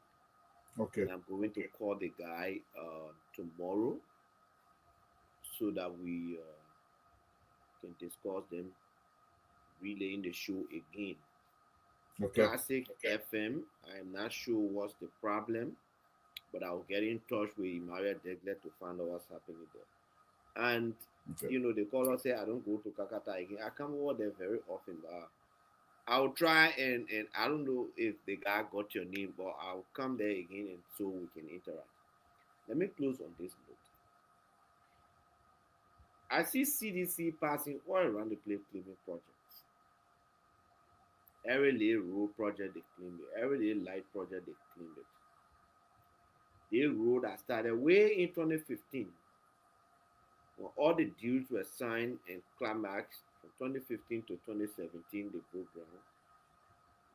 Okay. and I'm going to call the guy tomorrow so that we can discuss them relaying the show again. Okay. Classic FM, I'm not sure what's the problem, but I'll get in touch with Maria Degler to find out what's happening there. And Okay. the caller say I don't go to Kakata again. I come over there very often, but I'll try and I don't know if the guy got your name, but I'll come there again and so we can interact. Let me close on this note. I see CDC passing all around the place cleaning projects. Every little road project they cleaned it. Every little light project they cleaned it. The road that started way in 2015 when all the deals were signed and climaxed from 2015 to 2017 they broke ground.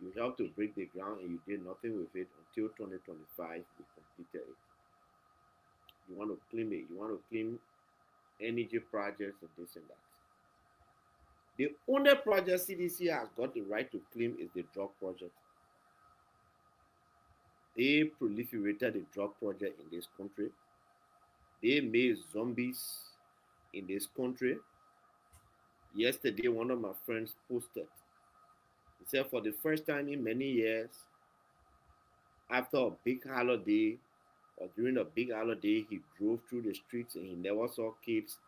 You helped to break the ground and you did nothing with it until 2025 we completed it. You want to claim it. You want to claim energy projects and this and that. The only project CDC has got the right to claim is the drug project. They proliferated the drug project in this country. They made zombies in this country. Yesterday, one of my friends posted. He said for the first time in many years, after a big holiday or during a big holiday, he drove through the streets and he never saw kids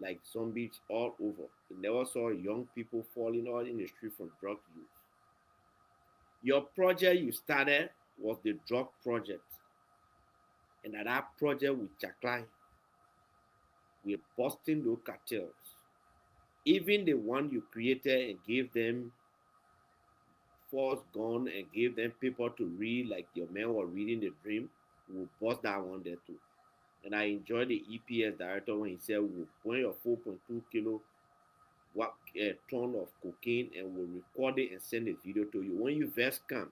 like zombies all over. He never saw young people falling out in the street from drug use. Your project you started was the drug project. And at that project with Chakline, we're busting those cartels. Even the one you created and gave them force gun and gave them paper to read like your men were reading the dream, we'll bust that one there too. And I enjoyed the EPS director when he said we'll burn your 4.2 kilo ton of cocaine and we'll record it and send a video to you when you first come.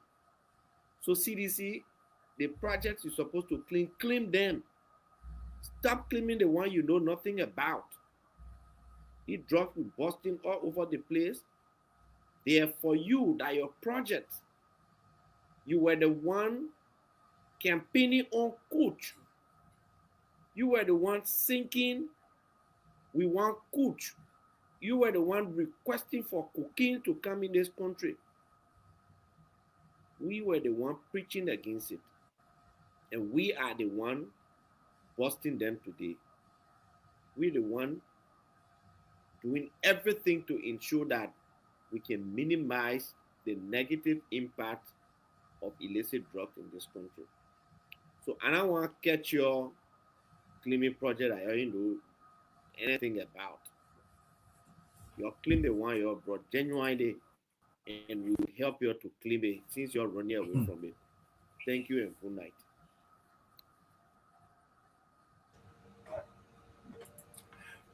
So CDC, the projects you're supposed to claim them. Stop claiming the one you know nothing about. The drugs will busting all over the place. They are for you, that your project. You were the one campaigning on coach. You were the one thinking we want coach. You were the one requesting for cocaine to come in this country. We were the one preaching against it. And we are the one busting them today. We're the one doing everything to ensure that we can minimize the negative impact of illicit drugs in this country. So I don't want to catch your claiming project I don't know anything about. You claim the one you brought genuinely and we will help you to claim it since you're running away from it. Thank you and good night.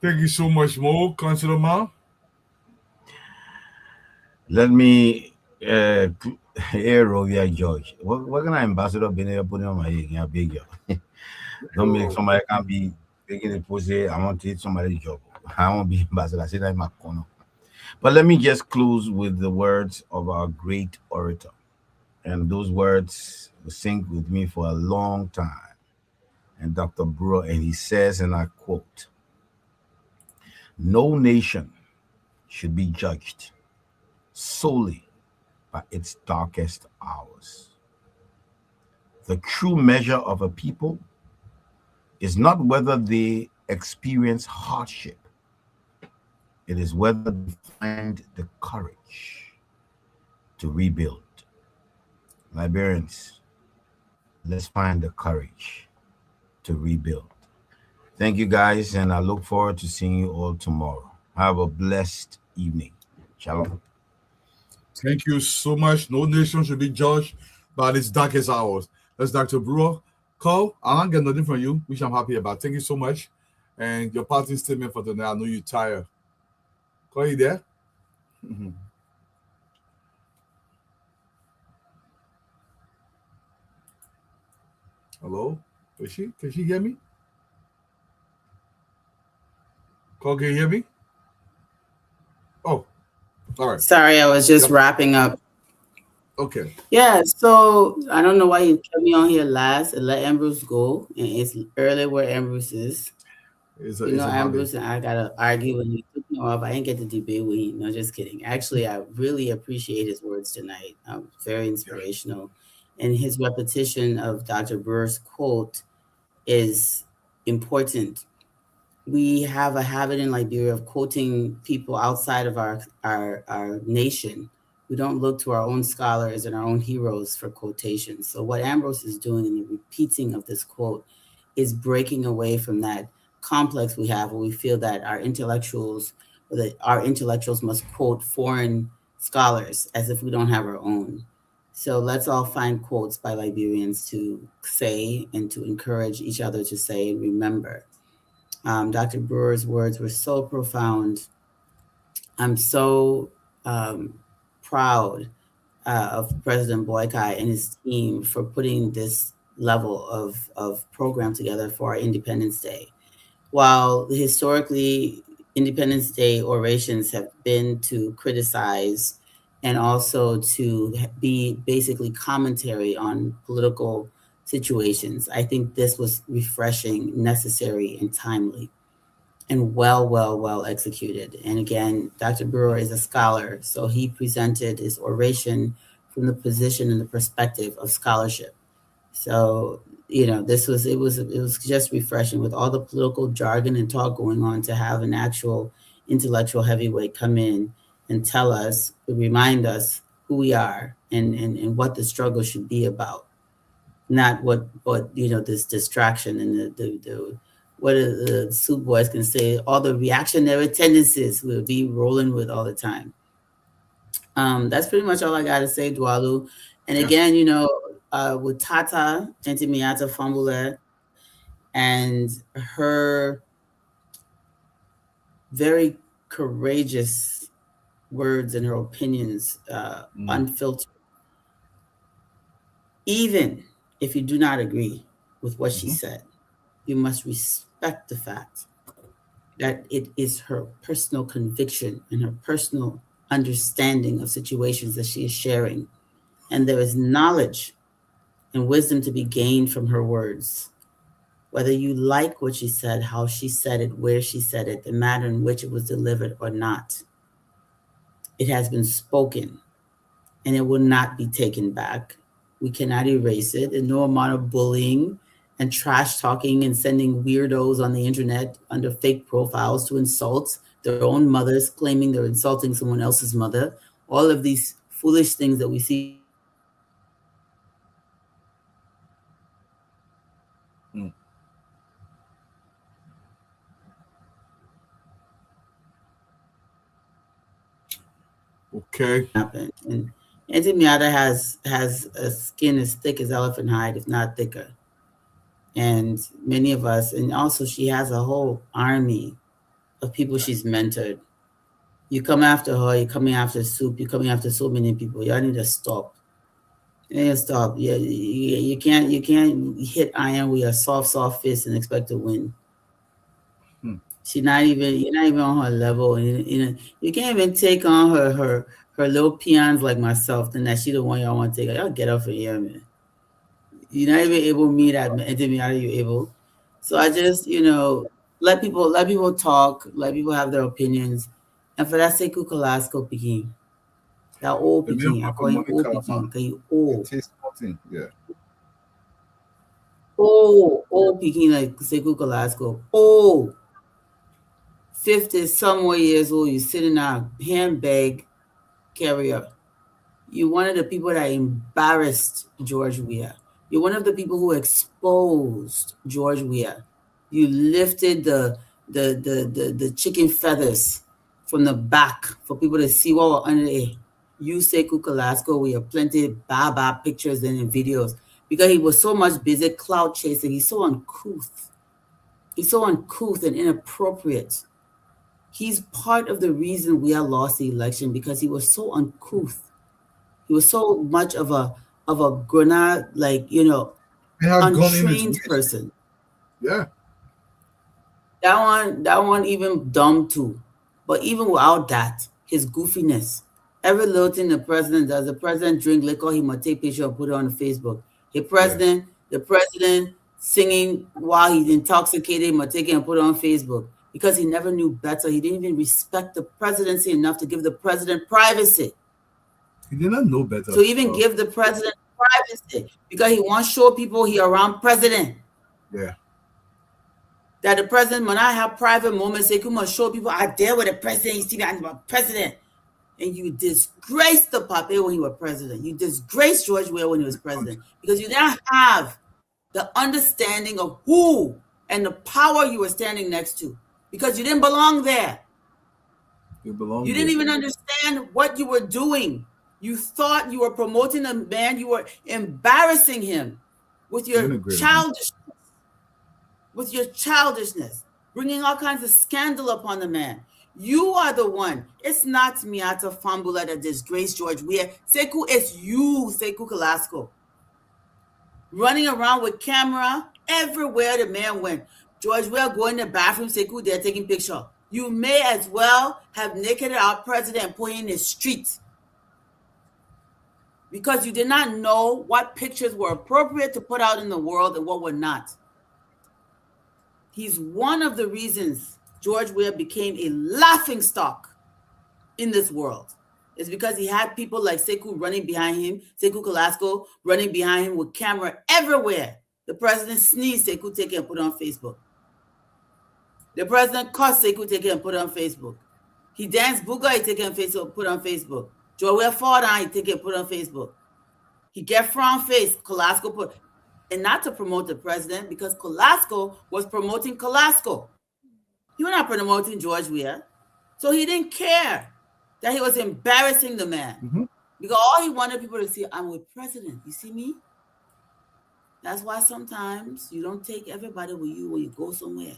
Thank you so much, Mo. Councilor Ma. Let me here Rovia George. What kind of ambassador been here putting on my head? I beg you. Don't make somebody can be taking the pussy. I want to take somebody's job. I won't be ambassador. I say that in my corner. But let me just close with the words of our great orator. And those words will sink with me for a long time. And Dr. Brewer, and he says, and I quote, "No nation should be judged solely by its darkest hours. The true measure of a people is not whether they experience hardship, it is whether they find the courage to rebuild." Liberians, let's find the courage to rebuild. Thank you guys, and I look forward to seeing you all tomorrow. Have a blessed evening. Shalom. Thank you so much. No nation should be judged by its darkest hours. That's Dr. Brewer. Cole, I don't get nothing from you, which I'm happy about. Thank you so much. And your parting statement for tonight. I know you're tired. Cole, you there? Hello? Can she hear me? Cole, can you hear me? All right. Sorry, I was just wrapping up. Okay. Yeah, so I don't know why you kept me on here last and let Ambrose go. And it's early where Ambrose is. Ambrose and I gotta argue when he took me off. I didn't get to debate with him. No, just kidding. Actually, I really appreciate his words tonight. Very inspirational. And his repetition of Dr. Burr's quote is important. We have a habit in Liberia of quoting people outside of our nation. We don't look to our own scholars and our own heroes for quotations. So what Ambrose is doing in the repeating of this quote is breaking away from that complex we have where we feel that our intellectuals must quote foreign scholars as if we don't have our own. So let's all find quotes by Liberians to say and to encourage each other to say and remember. Dr. Brewer's words were so profound. I'm so proud of President Boykai and his team for putting this level of program together for our Independence Day. While historically Independence Day orations have been to criticize and also to be basically commentary on political situations, I think this was refreshing, necessary, and timely, and well executed. And again, Dr. Brewer is a scholar, so he presented his oration from the position and the perspective of scholarship. So, this was it was just refreshing with all the political jargon and talk going on to have an actual intellectual heavyweight come in and tell us, remind us who we are and what the struggle should be about. Not what this distraction and the what the soup boys can say, all the reactionary tendencies we'll be rolling with all the time. That's pretty much all I got to say, Dwalu. And again, with Tata Entimiata Fambule and her very courageous words and her opinions, unfiltered. Even if you do not agree with what she said, you must respect the fact that it is her personal conviction and her personal understanding of situations that she is sharing. And there is knowledge and wisdom to be gained from her words. Whether you like what she said, how she said it, where she said it, the manner in which it was delivered or not, it has been spoken and it will not be taken back. We cannot erase it. And no amount of bullying and trash talking and sending weirdos on the internet under fake profiles to insult their own mothers, claiming they're insulting someone else's mother. All of these foolish things that we see. Okay. And Auntie Miata has a skin as thick as elephant hide, if not thicker. And many of us, and also she has a whole army of people she's mentored. You come after her, you're coming after Soup, you're coming after so many people. Y'all need to stop. You need to stop. Yeah, you can't hit iron with a soft fist and expect to win. You're not even on her level, and you can't even take on her little peons like myself. Then that she the one y'all want to take. Y'all get up from here, man. You're not even able to meet at me. Are you able? So I just let people talk, let people have their opinions, and for that sake, Kukalasco Peking, that old Peking, I call him old Peking, cause you old. Yeah. Old Peking like Sekou Kolasco. 50 some more years old, you sit in a handbag carrier. You're one of the people that embarrassed George Weah. You're one of the people who exposed George Weah. You lifted the chicken feathers from the back for people to see what were under there. You say Kukalasco, we have plenty of Baba pictures and videos because he was so much busy cloud chasing. He's so uncouth. He's so uncouth and inappropriate. He's part of the reason we have lost the election because he was so uncouth. He was so much of a grenade, untrained person. Yeah. That one even dumb too. But even without that, his goofiness. Every little thing the president does, the president drink liquor, he might take picture and put it on Facebook. The president singing while he's intoxicated, he might take it and put it on Facebook. Because he never knew better. He didn't even respect the presidency enough to give the president privacy. He did not know better. To even give the president privacy. Because he wants to show people he around president. Yeah. That the president might not have private moments. He must show people, I dare with the president. You see me, I'm a president. And you disgraced the Pape when he was president. You disgraced George Weah when he was president. Because you didn't have the understanding of who and the power you were standing next to. Because you didn't belong there. You didn't even understand what you were doing. You thought you were promoting a man. You were embarrassing him with your childishness, bringing all kinds of scandal upon the man. You are the one. It's not Miata Fambula that disgraced George Weah. Sekou, it's you, Sekou Kolasco. Running around with camera everywhere the man went. George Weah going to the bathroom, Sekou, they're taking picture. You may as well have nakeded our president and put him in the street. Because you did not know what pictures were appropriate to put out in the world and what were not. He's one of the reasons George Weah became a laughingstock in this world. It's because he had people like Sekou running behind him, Sekou Kolasco running behind him with camera everywhere. The president sneezed, Sekou take it and put it on Facebook. The president cussed, Sekou take it and put it on Facebook. He danced booga, he take it on Facebook, put it on Facebook. George Weah fall down, he take it and put it on Facebook. He get frown face, Kolasco put, and not to promote the president, because Kolasco was promoting Kolasco. He was not promoting George Weah. So he didn't care that he was embarrassing the man. Because all he wanted people to see, I'm with president. You see me? That's why sometimes you don't take everybody with you when you go somewhere.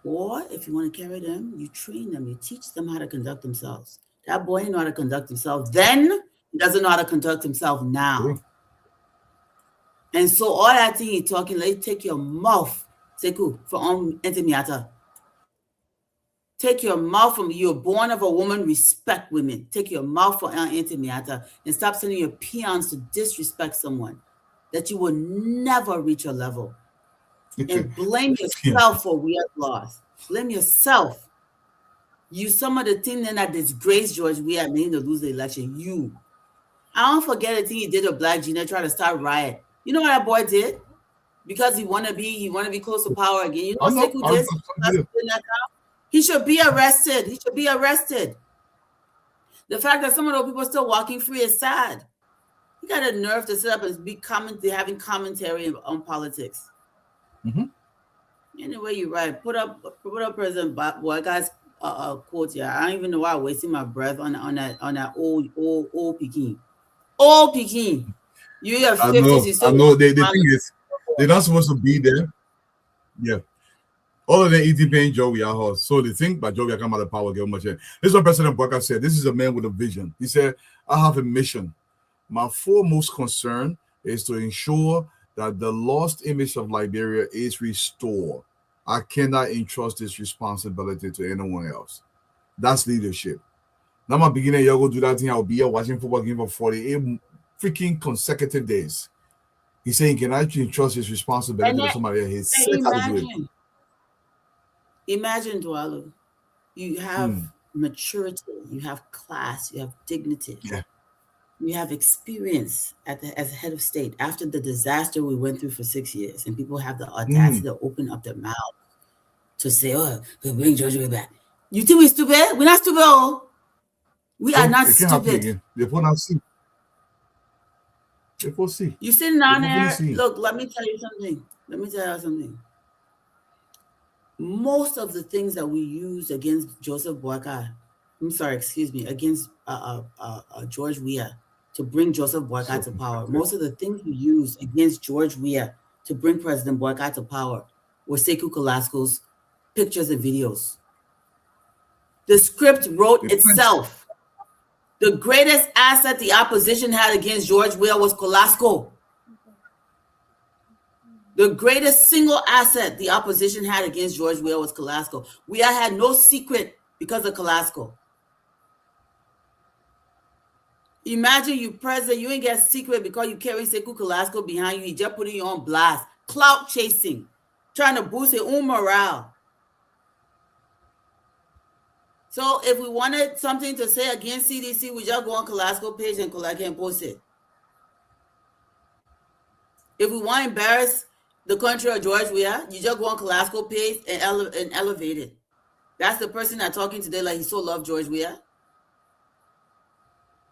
Or if you want to carry them, you train them, you teach them how to conduct themselves. That boy didn't know how to conduct himself then. He doesn't know how to conduct himself now. And so all that thing he talking, like, take your mouth, Sekou, from Entemiata. Take your mouth from, you're born of a woman, respect women. Take your mouth from Entemiata and stop sending your peons to disrespect someone that you will never reach your level. And blame yourself for weird laws. Blame yourself. You, some of the things that disgraced George Weah made him to lose the election. You. I don't forget the thing he did with Black Gina, trying to start riot. You know what that boy did? Because he wanna be close to power again. You know what Sekou did? He should be arrested. He should be arrested. The fact that some of those people are still walking free is sad. He got a nerve to sit up and be having commentary on politics. Anyway, you're right. Put up President Boyka's quote here. I don't even know why I'm wasting my breath on that old Peking. Old Peking. You have 50s. I know. The thing is, they're not supposed to be there. Yeah. All of them eating paying Joe Weah. So they think by Joe Weah come out of power, give much. This is what President Boyka said. This is a man with a vision. He said, I have a mission. My foremost concern is to ensure that the lost image of Liberia is restored. I cannot entrust this responsibility to anyone else. That's leadership. Now, my beginning, y'all go do that thing. I'll be here watching football game for 48 freaking consecutive days. He's saying, can I actually entrust his responsibility to somebody else? Imagine, Dwalu, you have maturity, you have class, you have dignity. Yeah. You have experience as head of state after the disaster we went through for 6 years, and people have the audacity to open up their mouth to say, "Oh, we bring George Weah back." You think we're stupid? We're not stupid. Oh. We are not stupid. They will not see. They will see. You sitting down there. Look, let me tell you something. Most of the things that we used against Joseph Boyka, against George Weah to bring Joseph Boyka to power. Most of the things we used against George Weah to bring President Boyka to power were Sekou Kolasco's pictures and videos. The script wrote itself. The greatest asset the opposition had against George Weah was Kolasco. The greatest single asset the opposition had against George Weah was Kolasco. Weah had no secret because of Kolasco. Imagine you president, you ain't get secret because you carry Sekou Kolasco behind you. He just putting you on blast. Clout chasing. Trying to boost your own morale. So if we wanted something to say against CDC, we just go on Kolasco page and can post it. If we want to embarrass the country of George Weah, you just go on Kolasco page and elevate it. That's the person that's talking today like he so loved George Weah.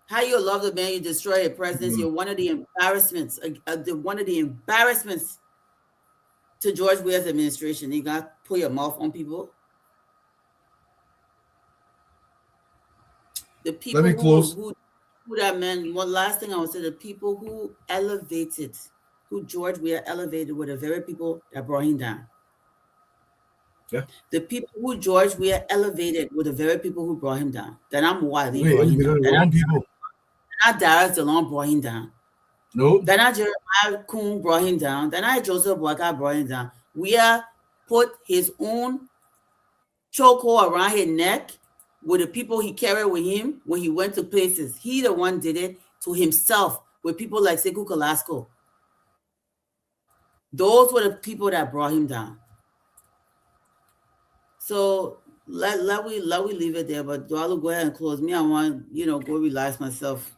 How you love the man, you destroy your presidency. You're one of the embarrassments, to George Weah's administration. You got to put your mouth on people. The people who that man, one last thing I would say, the people who elevated, who George Weah elevated were the very people that brought him down. Yeah. The people who George Weah elevated were the very people who brought him down. Then I'm Wiley brought him down. Wrong people. Not Darius DeLong brought him down. No. Then not Jeremiah Kuhn brought him down. Then not Joseph Boyka brought him down. Weah put his own chokehold around his neck with the people he carried with him when he went to places. He the one did it to himself with people like Sekou Kolasco. Those were the people that brought him down. So let we leave it there. But Dwalo, go ahead and close. Me, I want go relax myself.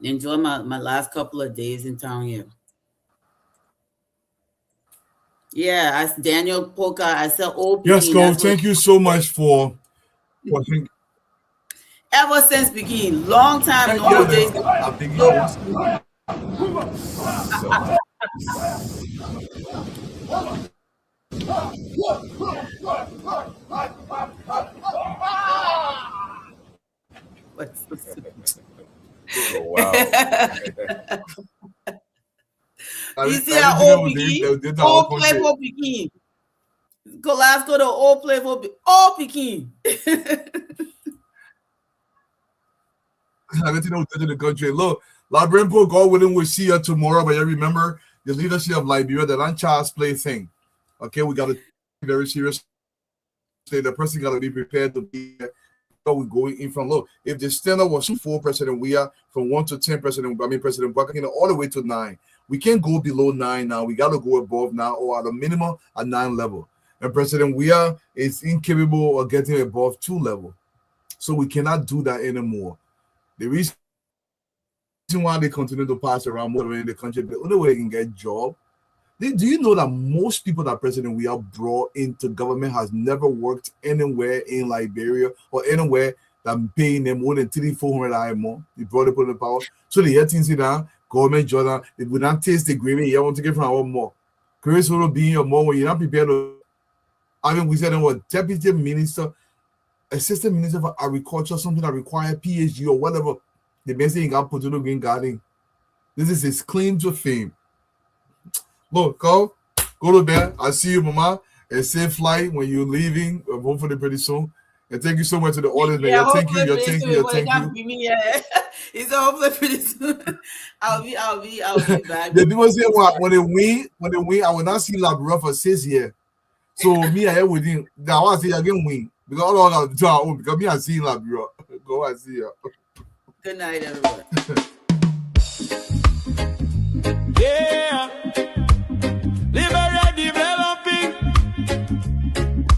Enjoy my last couple of days in town here. Yeah, I Daniel Polka. I said OP. Yes, Cole. Thank you so much for watching. Ever since beginning, long time no days. Oh, wow. You see that old Pekin? Old play for Pekin. Kolasco the old play for all Pekin. I let you know what's in the country. Look, Labrimpo, God willing, we'll see you tomorrow. But you remember the leadership of Liberia, that non-child's play thing. Okay, we got to take it very seriously. The person got to be prepared to be we're going in from low. If the standard was 4 President Weah, from 1 to 10 President Baka, all the way to 9. We can't go below 9 now. We got to go above now, or at a minimum at 9 level. And President Weah is incapable of getting above 2 level. So we cannot do that anymore. The reason why they continue to pass around more in the country, the only way they can get job. Do you know that most people that President Weah brought into government has never worked anywhere in Liberia or anywhere that paying them more than $300-400 more? They brought it in the power. So they hear things down, government Jordan, they would not taste the agreement. You want to get from our more. Chris will be your more when you're not prepared to. I mean, we said what deputy minister, assistant minister for agriculture, something that require PhD or whatever. The best thing got put to the green garden. This is his claim to fame. Look, go to bed. I'll see you, Mama. And safe flight when you're leaving, hopefully pretty soon. And thank you so much to the audience, man. Yeah, Thank you. It's hopefully pretty soon. I'll be back. The people say when they win, I will not see Labrador for 6 years. So me, I am with him. Now I say again win. Because all I do our own, because me, I see Labrador. Go and see you. Good night, everyone. Yeah. Liberate developing.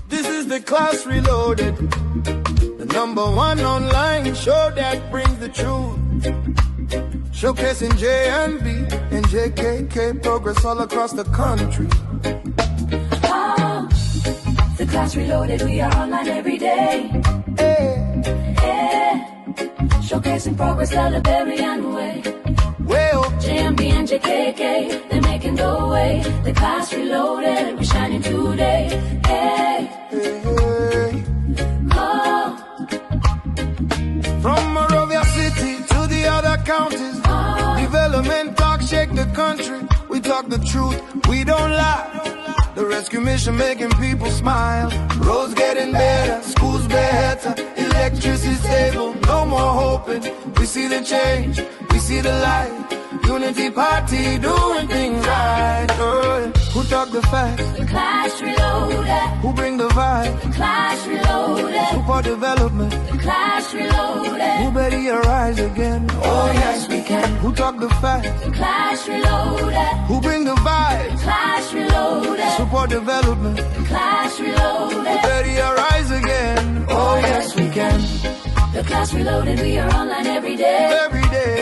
This is the Class Reloaded, the #1 online show that brings the truth. Showcasing JNB and JKK progress all across the country. The Class Reloaded, we are online every day. Showcasing progress the Liberian way. Well, JMB and JKK, they're making the way. The Class Reloaded, we're shining today. From Monrovia City to the other counties, development talk shake the country. We talk the truth, we don't lie. The rescue mission making people smile. Roads getting better, schools better, electricity stable, no more hoping. We see the change, we see the light. Unity Party doing things right. Who talk the facts? The Class Reloaded. Who bring the vibe? The Class Reloaded. Support development. The Class Reloaded. Who better arise again? Oh yes we can. Who talk the facts? The Class Reloaded. Who bring the vibe? The Class Reloaded. Support development. The Class Reloaded. Who better arise again? Oh yes we can. The Class Reloaded. We are online every day. Every day.